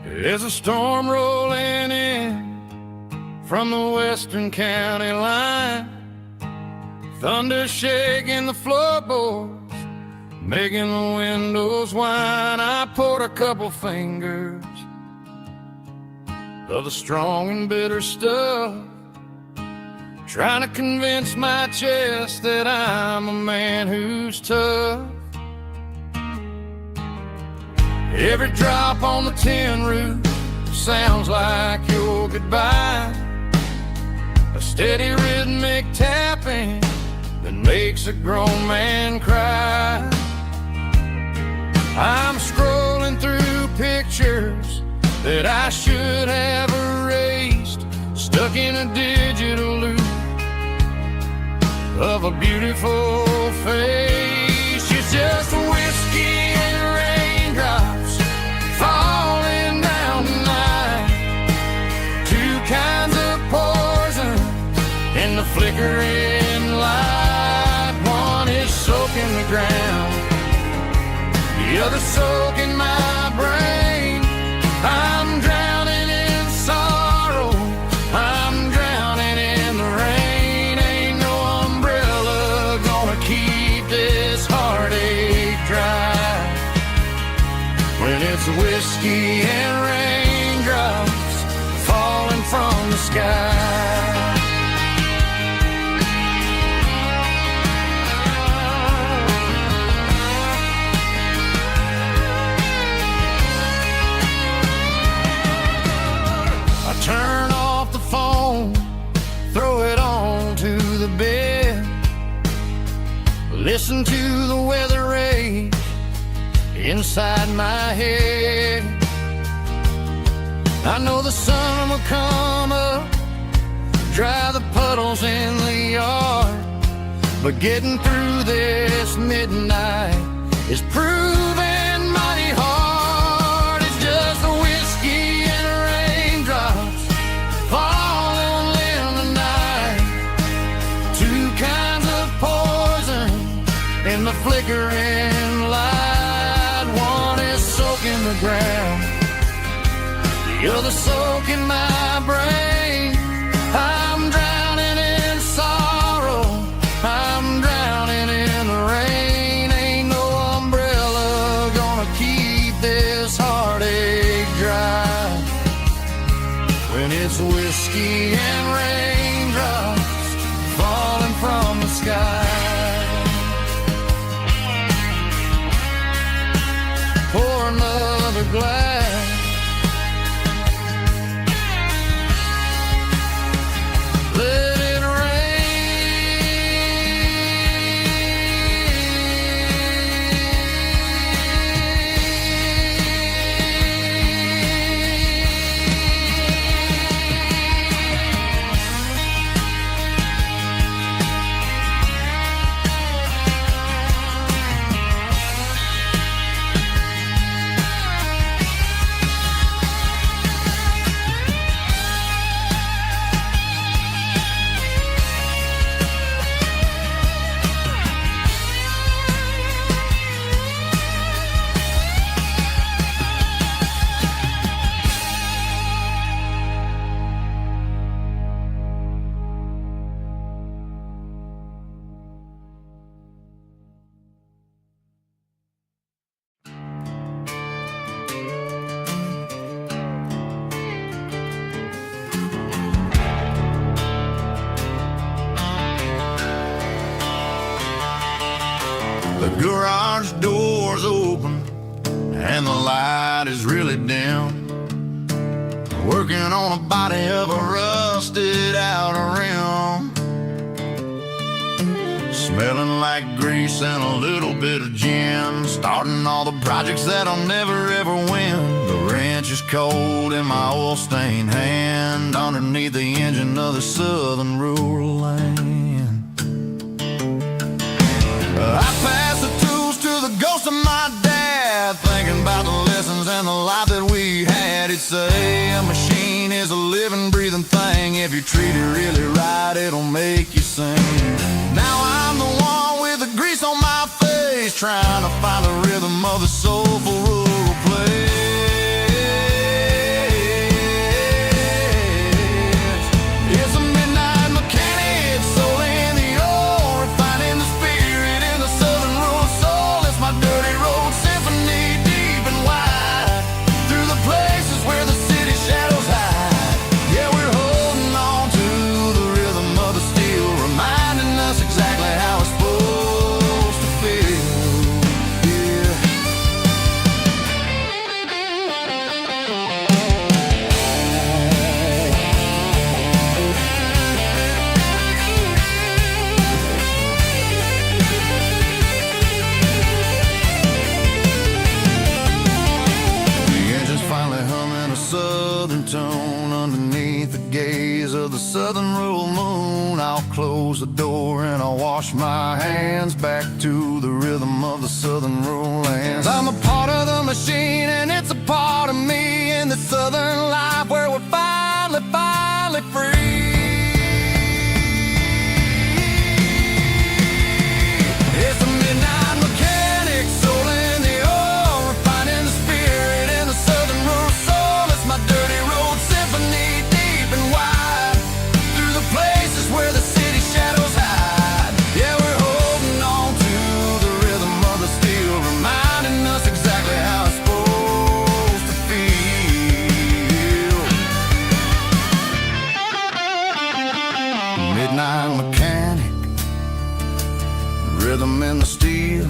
There's a storm rolling in from the western county line, thunder shaking the floorboards, making the windows whine. I poured a couple fingers of the strong and bitter stuff, trying to convince my chest that I'm a man who's tough. Every drop on the tin roof sounds like your goodbye, a steady rhythmic tapping that makes a grown man cry. I'm scrolling through pictures that I should have erased, stuck in a digital loop of a beautiful face. It's just whiskey and raindrops falling the flickering light. One is soaking the ground, the other soaking my brain. I'm drowning in sorrow, I'm drowning in the rain. Ain't no umbrella gonna keep this heartache dry when it's whiskey and raindrops falling from the sky. Turn off the phone, throw it on to the bed, listen to the weather rage inside my head. I know the sun will come up, dry the puddles in the yard, but getting through this midnight is proving mighty hard. It's just a whiskey and raindrops falling in the night, two kinds of poison in the flickering light. One is soaking the ground, the other soaking my brain. I'm drowning in sorrow, I'm drowning in the rain. Ain't no umbrella gonna keep this heartache dry when it's whiskey and raindrops falling from the sky. Pour another glass, let it the garage door's open and the light is really dim. Working on a body of a rusted out rim, smelling like grease and a little bit of gin. Starting all the projects that I'll never ever win. The wrench is cold in my oil-stained hand, underneath the engine of the southern rural land. I pass the tools to the ghost of my dad, thinking about the lessons and the life that we had. He'd say a machine is a living, breathing thing. If you treat it really right, it'll make you sing. Now I'm the one with the grease on my face, trying to find the rhythm of the soulful rural place. It's a midnight mechanic, soul in the ore, refining the spirit in the southern rural soul. It's my dirty road symphony, deep and wide, through the places where the city shadows hide. Yeah, we're holding on to the rhythm of the steel, reminding us exactly how it's supposed to feel. Yeah. The engine's finally humming a southern tone underneath the gaze of the southern rural moon. I'll close the door and I'll wash my hands, back to the rhythm of the southern rural lands. I'm a part of the machine and it's a part of me, in the southern life where we're finally free. nine mechanic, rhythm in the steel,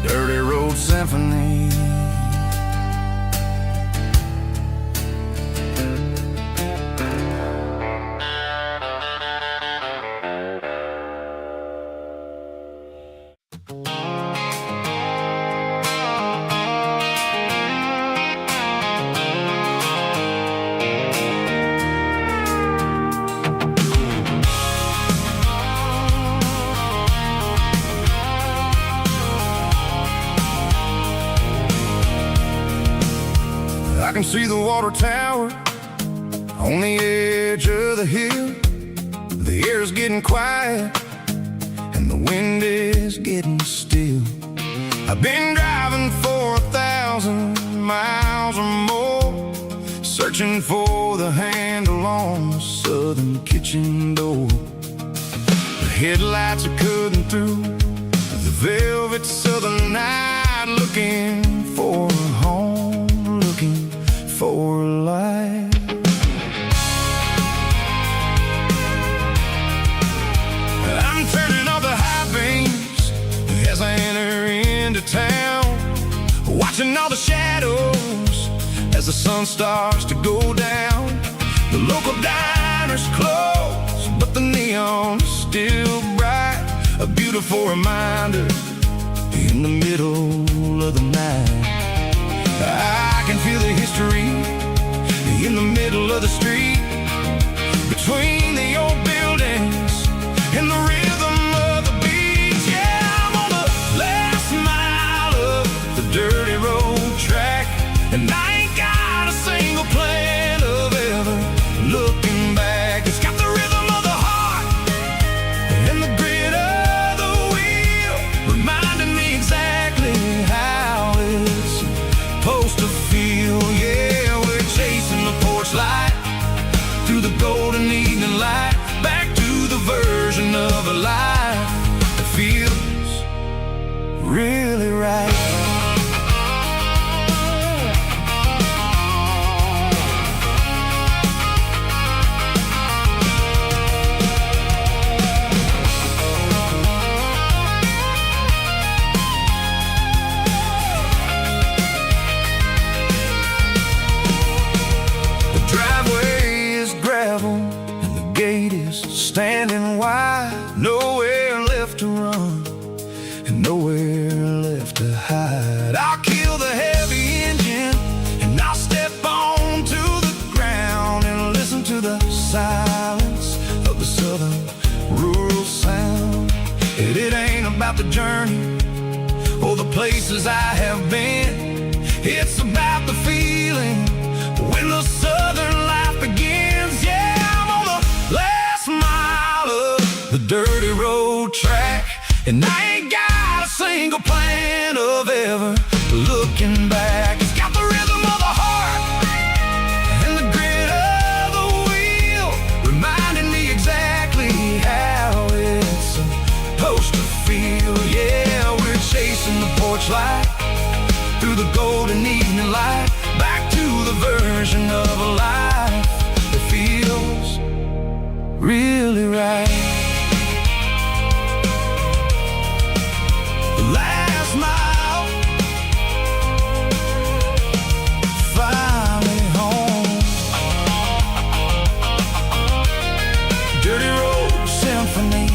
dirty road symphony. I can see the water tower on the edge of the hill. The air's getting quiet and the wind is getting still. I've been driving for 1,000 miles or more, searching for the handle on the southern kitchen door. The headlights are cutting through the velvet southern night, looking for a home, looking for life. I'm turning off the high beams as I enter into town, watching all the shadows as the sun starts to go down. The local diner's closed, but the neon is still bright, a beautiful reminder in the middle of the night. I can feel the history in the middle of the street, between the old buildings and the rhythm of the beats. Yeah, I'm on the last mile of the dirty road track, and I ain't got a single plan of ever looking back. It's got the rhythm of the heart and the grit of the wheel, reminding me exactly how it's supposed to feel. Yeah, we're chasing the porch light through the golden evening light, back to the version of a life that feels really right. Standing wide, nowhere left to run and nowhere left to hide. I'll kill the heavy engine and I'll step onto the ground and listen to the silence of the southern rural sound. It ain't about the journey or the places I have been, it's about the feeling when the southern life begins. Yeah, I'm on the last mile of the dirty road track, and I ain't got a single plan of ever looking back. It's got the rhythm of the heart and the grit of the wheel, reminding me exactly how it's supposed to feel. Yeah, we're chasing the porch light through the golden evening light, back to the version of a life that feels really right. The last mile, finally home. Dirty road symphony.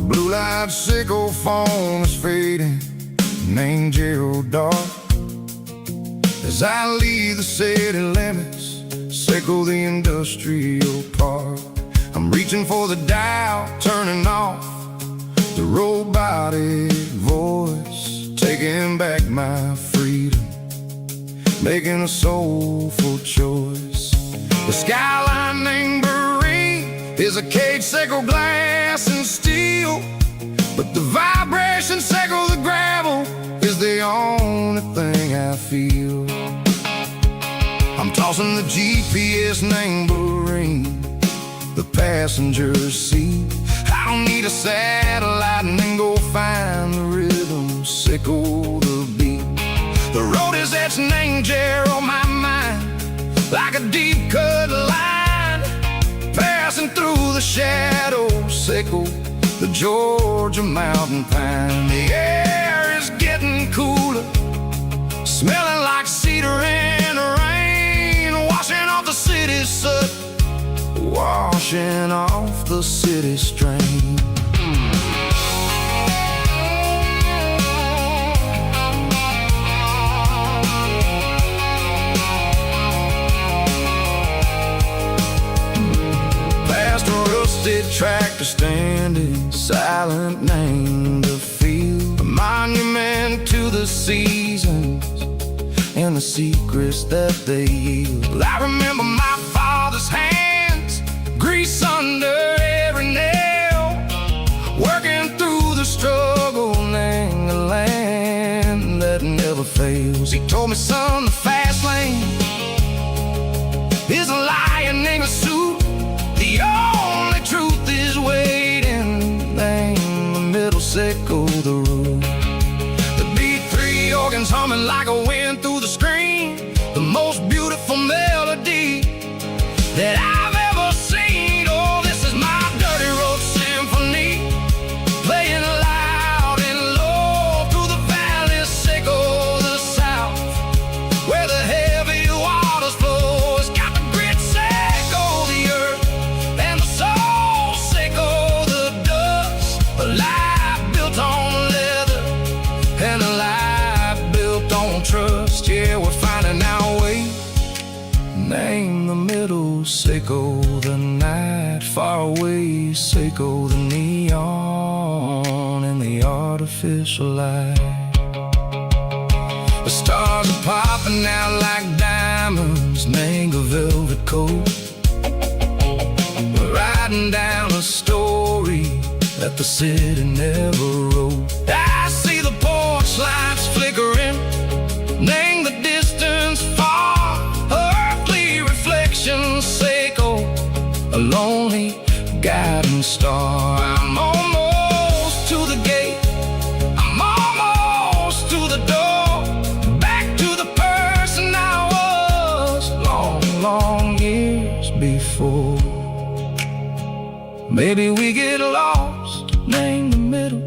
Blue-light sickle foam is fading, an angel dark. As I leave the city limits, sickle the industrial park. I'm reaching for the dial, turning off the robotic voice taking back my freedom, making a soulful choice. The skyline named Barine is a cage, sickle, glass, and steel, but the vibration, sickle, the gravel is the only thing I feel. I'm tossing the GPS named Barine, the passenger seat. I don't need a satellite and then go find the rhythm, sickle the beat. The road is etched named Jer on my mind, like a deep cut line, passing through the shadows, sickle the Georgia mountain pine. The air is getting cooler, smelling like cedar in the rain, washing off the city's soot, washing off the city strain. Past a rusted tractor standing silent, named the field, a monument to the seasons and the secrets that they yield. I remember my father's hands, grease under every nail, working through the struggle, name the land that never fails. He told me, son, the fast lane is a lion in a suit, the only truth is waiting, name the middle, sickle the road. The B3 organs humming like a wind through the screen, the most beautiful melody that I've ever seen. Oh, this is my dirty road symphony, playing loud and low through the valleys, sickle the south, where the heavy waters flow. It's got the grit, sickle the earth, and the soul, sickle the dust. A life built on leather and a life built on trust. Yeah, we're finding our way, name the middle, sickle the night, far away, sickle the neon and the artificial light. The stars are popping out like diamonds, name the velvet coat. We're riding down a story that the city never wrote. I see the porch lights flickering, name the distance far, earthly reflections, sickle a lonely guiding star. I'm almost to the gate, I'm almost to the door, back to the person I was long, long years before. Maybe we get lost, name the middle,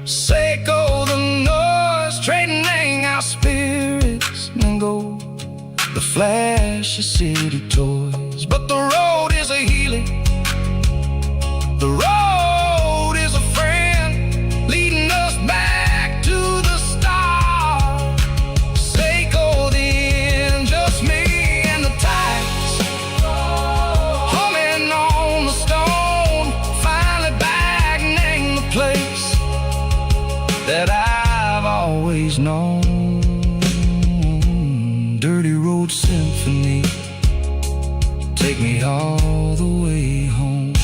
sickle the noise, trading our spirits and go the flash of city toys. But the road is a healing, the road is a friend, leading us back to the start. Sickle the end, just me and the tides, humming on the stone, finally back, name the place that I've always known. Dirty road symphony, take me all the way home.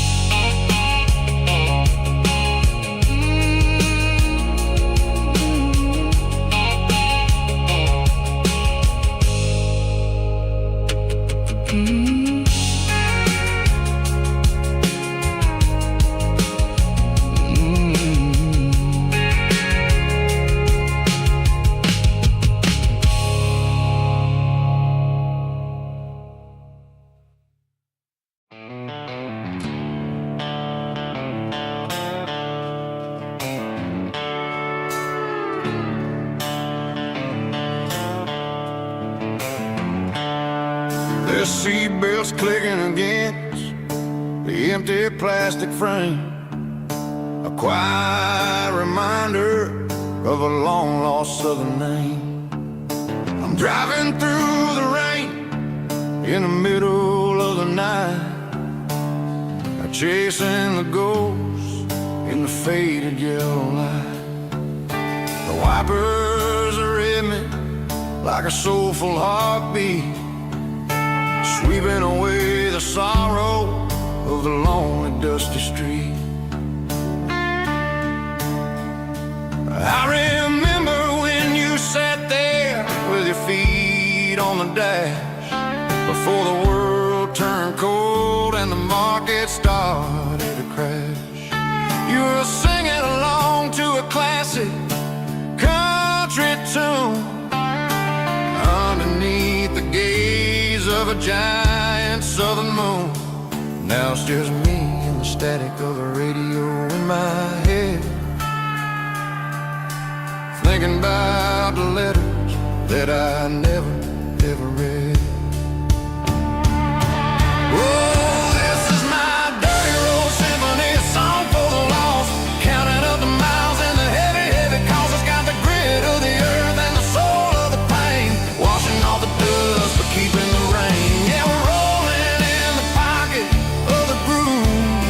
The seatbelts clicking against the empty plastic frame, a quiet reminder of a long lost southern name. I'm driving through the rain in the middle of the night, chasing the ghosts in the faded yellow light. The wipers are in me like a soulful heartbeat, sweeping away the sorrow of the lonely dusty street. I remember when you sat there with your feet on the dash, before the world turned cold and the market started to crash. You were singing along to a classic country tune underneath the gaze of a giant southern moon. Now it's just me and the static of a radio in my head, thinking about the letters that I never, ever read. Oh, this is my dirty road symphony, a song for the lost, counting up the miles and the heavy, heavy calls. It's got the grit of the earth and the soul of the pain, washing off the dust but keeping the rain. Yeah, we're rolling in the pocket of the groove,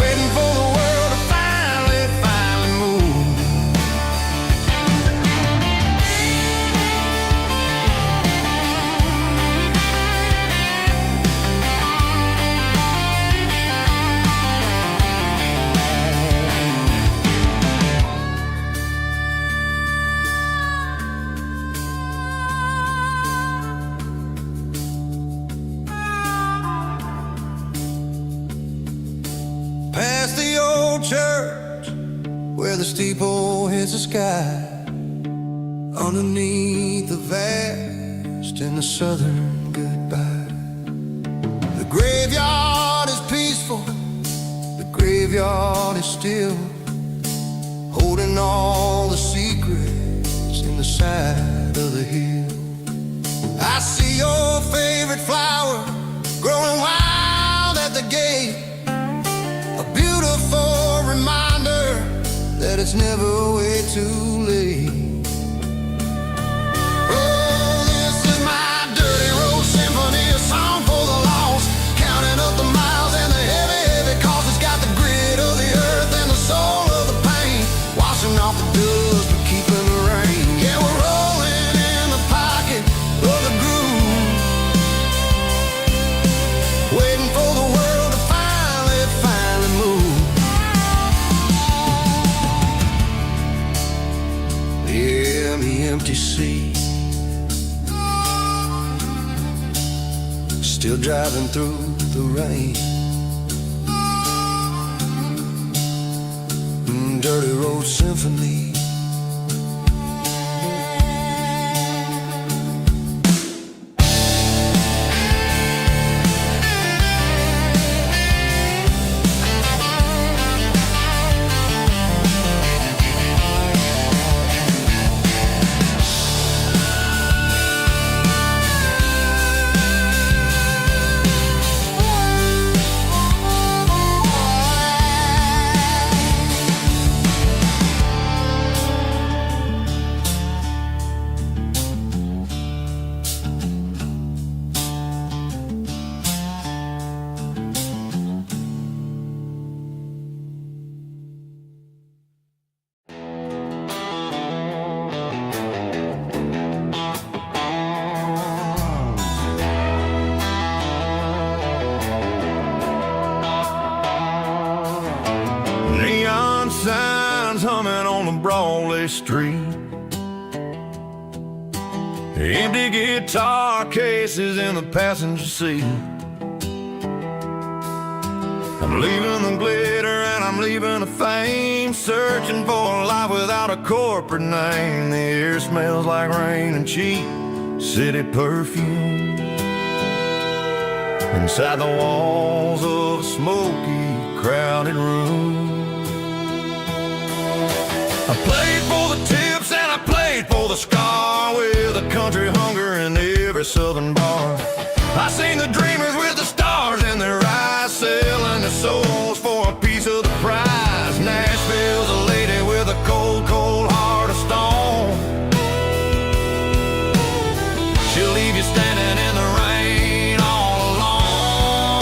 waiting for the world to finally move. Past the old church where the steeple hits the sky, underneath the vast and the southern goodbye. The graveyard is peaceful, the graveyard is still, holding all the secrets in the side of the hill. I see your favorite flower growing wild at the gate, a beautiful reminder that it's never way too late. Oh, this is my dirty road symphony, a song for the lost, counting up the miles and the heavy, heavy calls. It's got the grit of the earth and the soul of the pain, washing off the dust but keeping the rain. Yeah, we're rolling in the pocket of the groove, waiting for the world to finally move. Yeah, the empty sea, still driving through the rain. Dirty road symphony. Signs humming on the Broadway street, empty guitar cases in the passenger seat. I'm leaving the glitter and I'm leaving the fame, searching for a life without a corporate name. The air smells like rain and cheap city perfume inside the walls of a smoky, crowded room. I played for the tips and I played for the scar, with a country hunger in every southern bar. I seen the dreamers with the stars in their eyes, selling their souls for a piece of the prize. Nashville's a lady with a cold, cold heart of stone. She'll leave you standing in the rain all alone.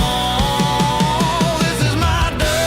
This is my dirty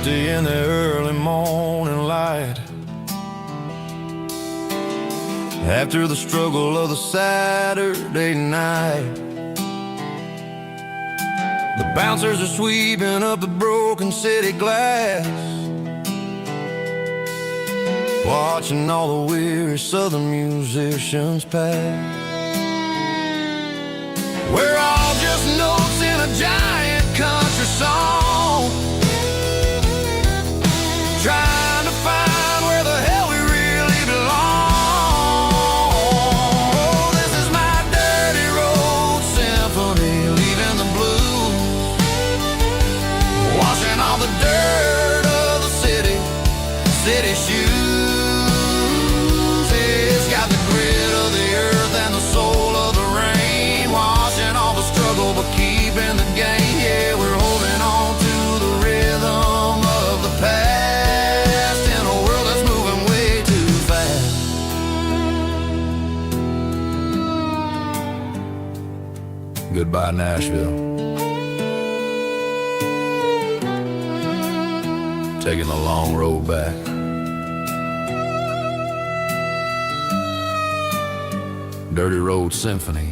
empty in the early morning light. After the struggle of the Saturday night, the bouncers are sweeping up the broken city glass, watching all the weary southern musicians pass. We're all just notes in a giant country song, trying to find where the hell we really belong. Oh, this is my dirty road symphony, leaving the blues, washing all the dirt of the city shoes. It's got the grit of the earth and the soul of the rain, washing all the struggle but keeping the game. Yeah, we're holding on to the rhythm of the past in a world that's moving way too fast. Goodbye, Nashville. Taking the long road back. Dirty Road Symphony.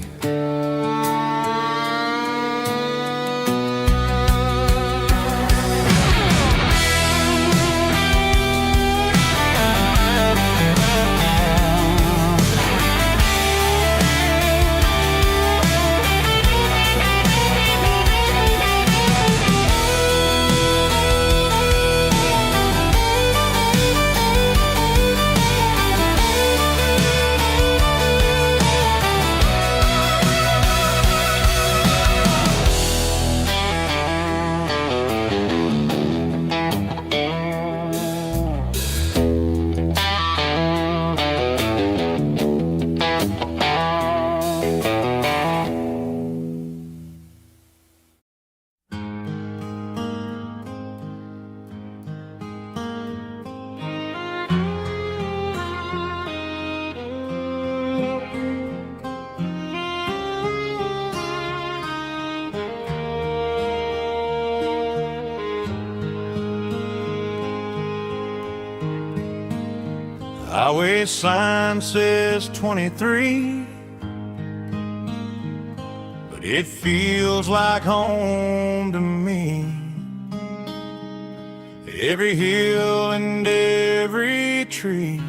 Highway sign says 23, but it feels like home to me. Every hill and every tree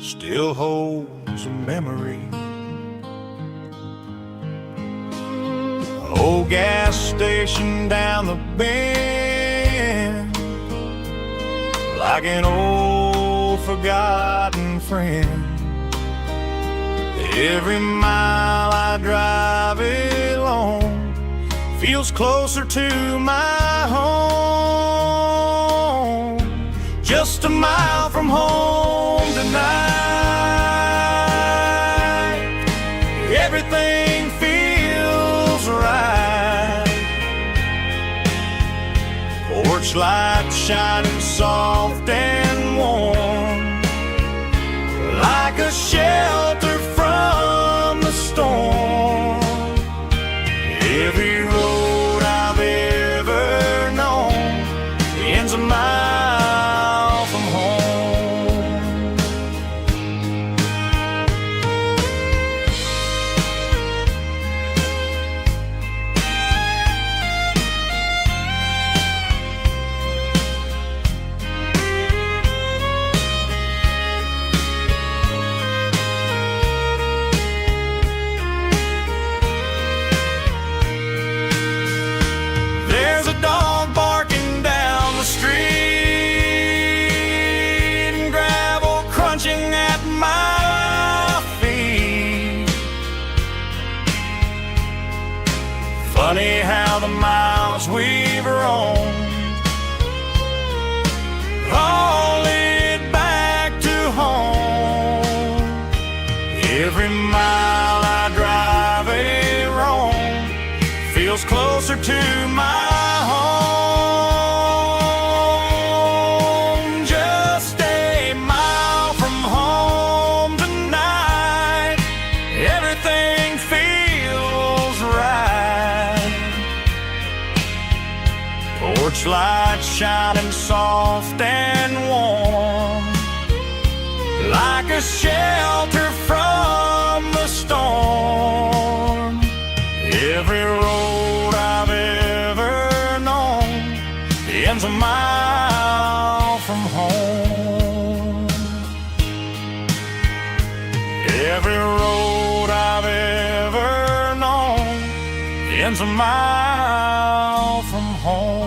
still holds a memory. Old gas station down the bend, like an old forgotten friend. Every mile I drive along feels closer to my home. Just a mile from home tonight, everything feels right. Porch light shining soft and warm, like a shelter from the storm. Every road I've ever known ends a mile from home. There's a dog barking down the street and gravel crunching at my feet. Funny how the miles we've roamed all lead back to home. Every mile I drive roam feels closer to my home. Just a mile from home tonight, everything feels right. Porch light shining soft and warm, like a shelter from the storm. Every road I've ever known ends a mile from home. Every road I've ever known ends a mile from home.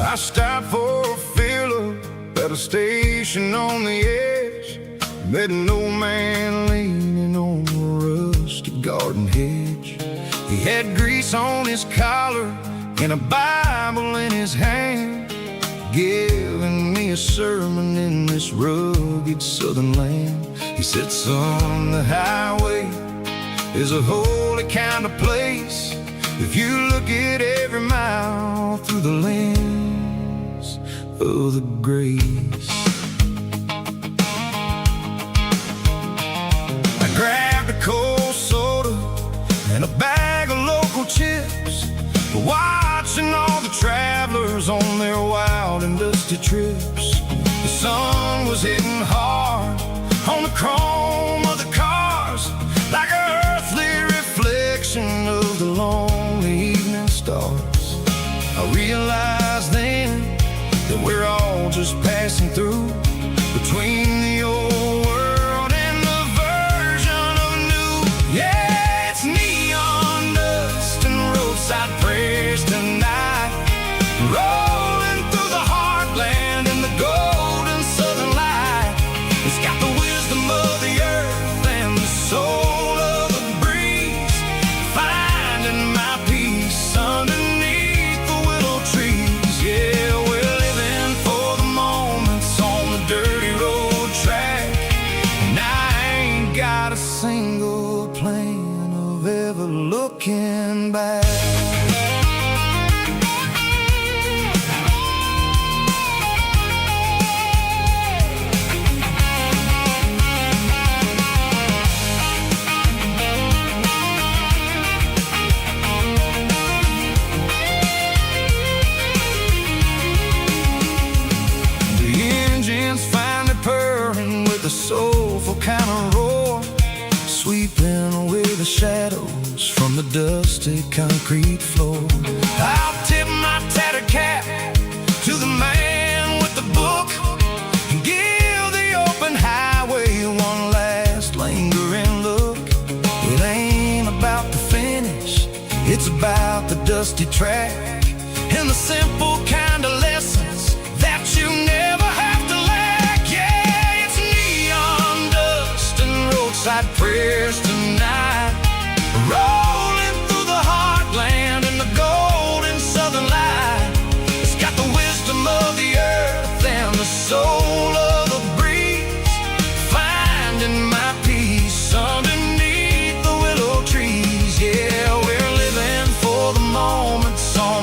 I stopped for a fill-up at a station on the edge. Met an old man leaning on a rusty garden hedge. He had grease on his collar and a Bible in his hand, giving me a sermon in this rugged southern land. He said, son, the highway is a holy kind of place if you look at every mile through the lens of the grace. I grabbed a cold soda and a bag of local chips, watching all the travelers on their wild and dusty trips. The sun was hitting hard on the chrome of the cars, like an earthly reflection of the lonely evening stars. I realized then that we're all just passing through, between the old world and the version of new. Yeah, it's neon dust and roadside prayers tonight, rolling through the heartland in the golden southern light. It's got the wisdom of the earth and the soul of the breeze, finding my peace underneath the willow trees. Yeah, we're living for the moments on the dirty road track, and I ain't got a single plan of ever looking back. The soulful kind of roar, sweeping away the shadows from the dusty concrete floor. I'll tip my tattered cap to the man with the book and give the open highway one last lingering look. It ain't about the finish, it's about the dusty track and the simple kind of lessons that you never have to lack. Yeah, it's neon dust and roadside prayers tonight, rolling through the heartland in the golden southern light. It's got the wisdom of the earth and the soul of the breeze, finding my peace underneath the willow trees. Yeah, we're living for the moments on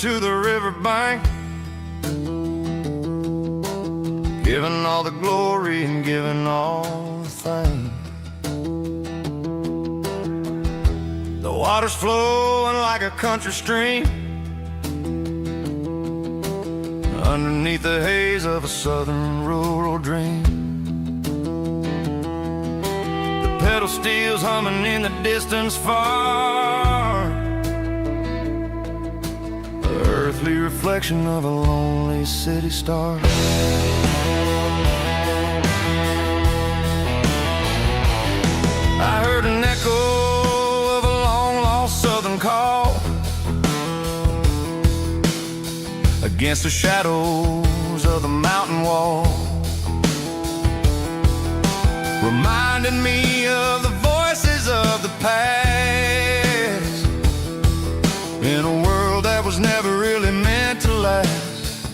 to the riverbank, giving all the glory and giving all the thanks. The water's flowing like a country stream underneath the haze of a southern rural dream. The pedal steel's humming in the distance far, the earthly reflection of a lonely city star. I heard an echo of a long-lost southern call against the shadows of the mountain wall, reminding me of the voices of the past in a world that was never really meant to last.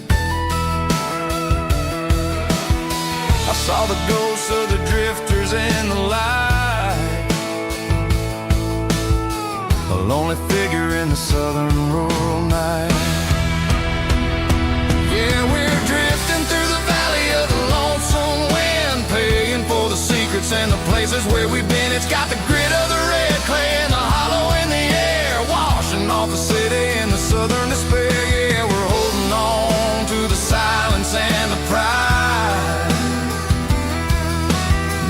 I saw the ghosts of the drifters in the light, a lonely figure in the southern rural night. Yeah, we're drifting through the valley of the lonesome wind, paying for the secrets and the places where we've been. It's got the grit of the red clay and the hollow in the air, washing off the city and the southern despair. Yeah, we're holding on to the silence and the pride.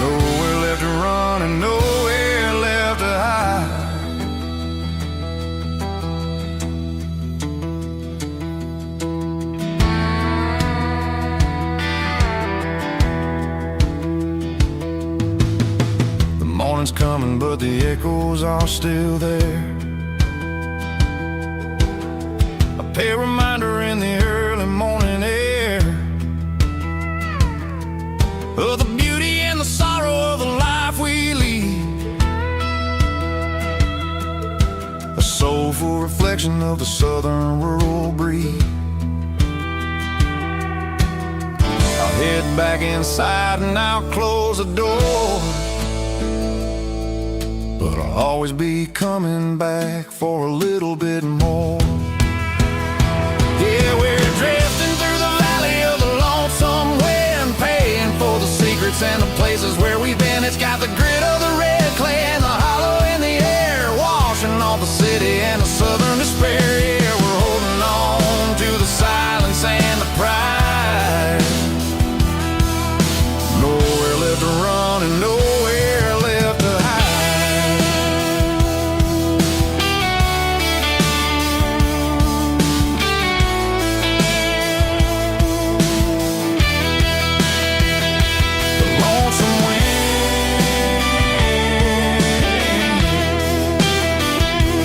Nowhere left to run and nowhere left to hide. Morning's coming, but the echoes are still there. A pale reminder in the early morning air of the beauty and the sorrow of the life we lead, a soulful reflection of the southern rural breed. I'll head back inside and I'll close the door, but I'll always be coming back for a little bit more. Yeah, we're drifting through the valley of the lonesome wind, paying for the secrets and the places where we've been. It's got the grit of the red clay and the hollow in the air, washing off the city and the southern despair. Yeah, we're holding on to the silence and the pride. Nowhere left to run and nowhere left to hide.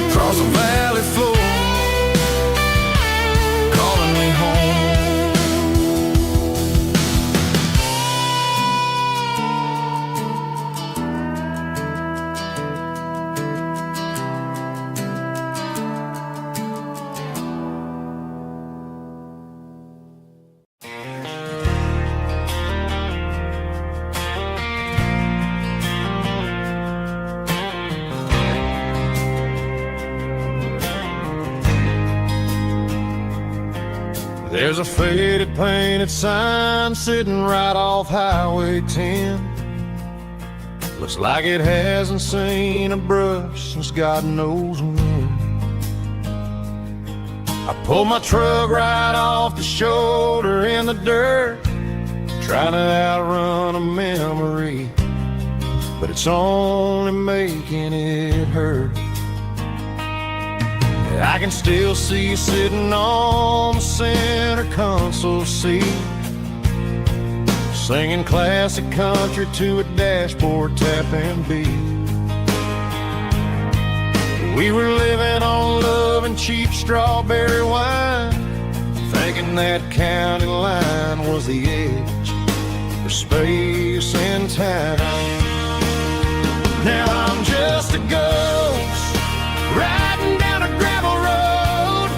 Across the valley floor, calling me home. There's a faded painted sign sitting right off Highway 10. Looks like it hasn't seen a brush since God knows when. I pulled my truck right off the shoulder in the dirt, trying to outrun a memory, but it's only making it hurt. I can still see you sitting on the center console seat, singing classic country to a dashboard tapping beat. We were living on love and cheap strawberry wine, thinking that county line was the edge for space and time. Now I'm just a ghost riding down a gravel road,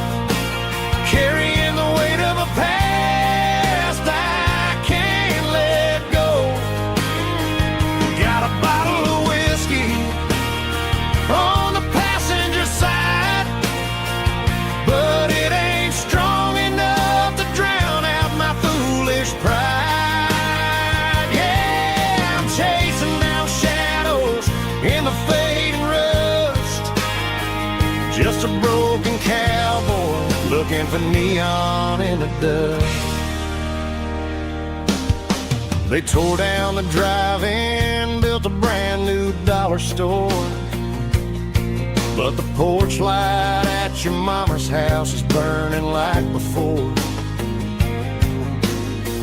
carrying the weight of a past I can't let go. Got a bottle of whiskey on the passenger side, but it ain't just a broken cowboy looking for neon in the dust. They tore down the drive-in, built a brand new dollar store, but the porch light at your mama's house is burning like before.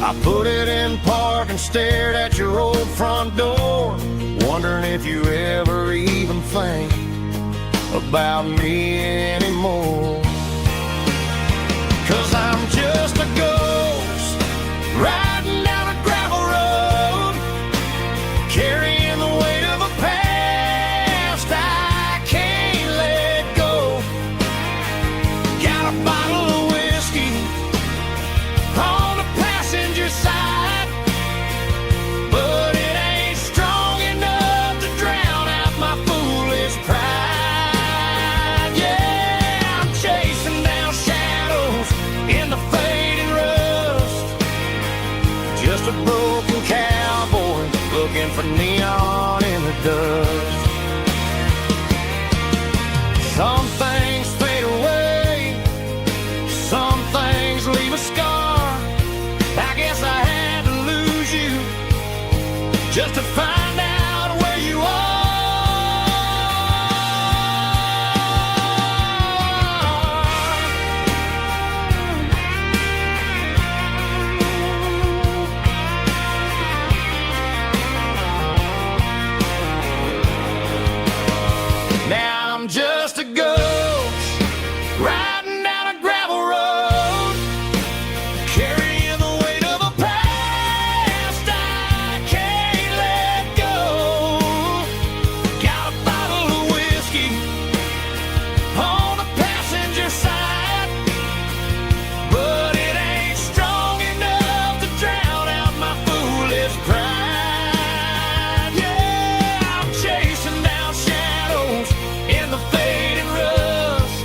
I put it in park and stared at your old front door, wondering if you ever even think about me anymore. 'Cause I'm just a ghost riding down a gravel road, carrying the weight of a past I can't let go. Got a bottle of whiskey on the passenger side, but it ain't strong enough to drown out my foolish pride. Yeah, I'm chasing down shadows in the fading rust, just a broken cowboy looking for neon in the dust. Some things fade away, some things leave a scar. I guess I had to lose you just to find out where you are. Now I'm just a ghost riding down a gravel road, carrying the weight of a past I can't let go. Got a bottle of whiskey on the passenger side, but it ain't strong enough to drown out my foolish pride. Yeah, I'm chasing down shadows in the fading rust,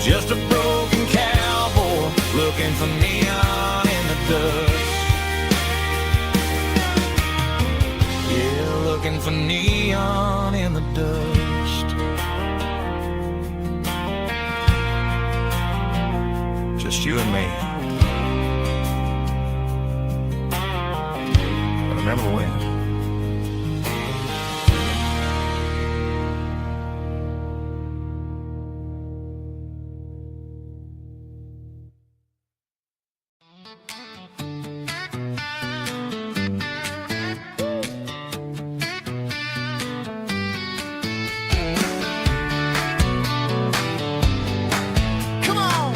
just a broken cowboy looking for neon in the dust. Yeah, looking for neon in the dust. Just you and me. But remember when? Come on.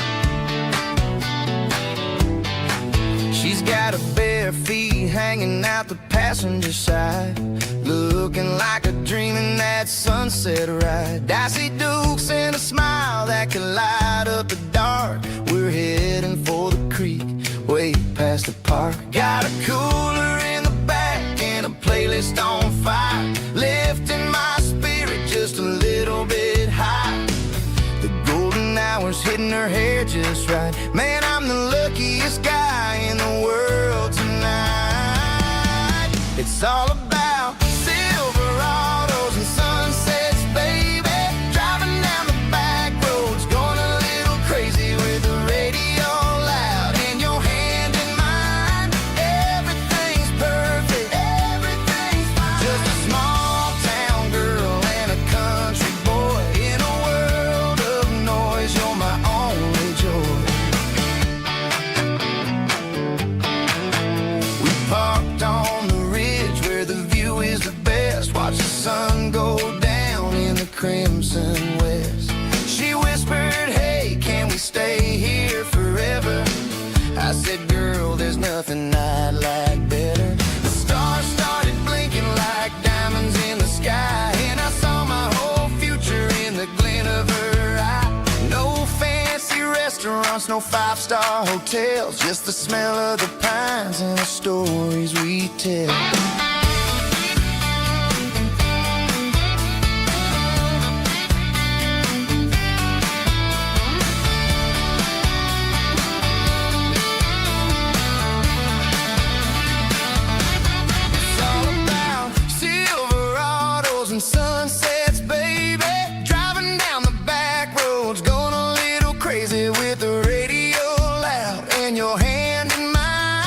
She's got her bare feet hanging out the passenger side, looking like a dream in that sunset ride. Dicey dukes and a smile that can light up the dark. We're heading for the creek, way past the park. Got a cooler in the back and a playlist on fire, lifting my spirit just a little bit high. The golden hours hitting her hair just right. Man, I'm the luckiest guy in the world tonight. It's all about Silverados and sunsets, baby. Driving down the back roads, going a little crazy with the radio loud and your hand in mine. Everything's perfect, everything's fine. Just a small town girl and a country boy in a world of noise. You're my only joy. We parked on the ridge where the view is the best. Watch the sun go down in the crimson west. She whispered, hey, can we stay here forever? I said, girl, there's nothing I'd like better. The stars started blinking like diamonds in the sky, and I saw my whole future in the glint of her eye. No fancy restaurants, no five-star hotels, just the smell of the pines and the stories we tell.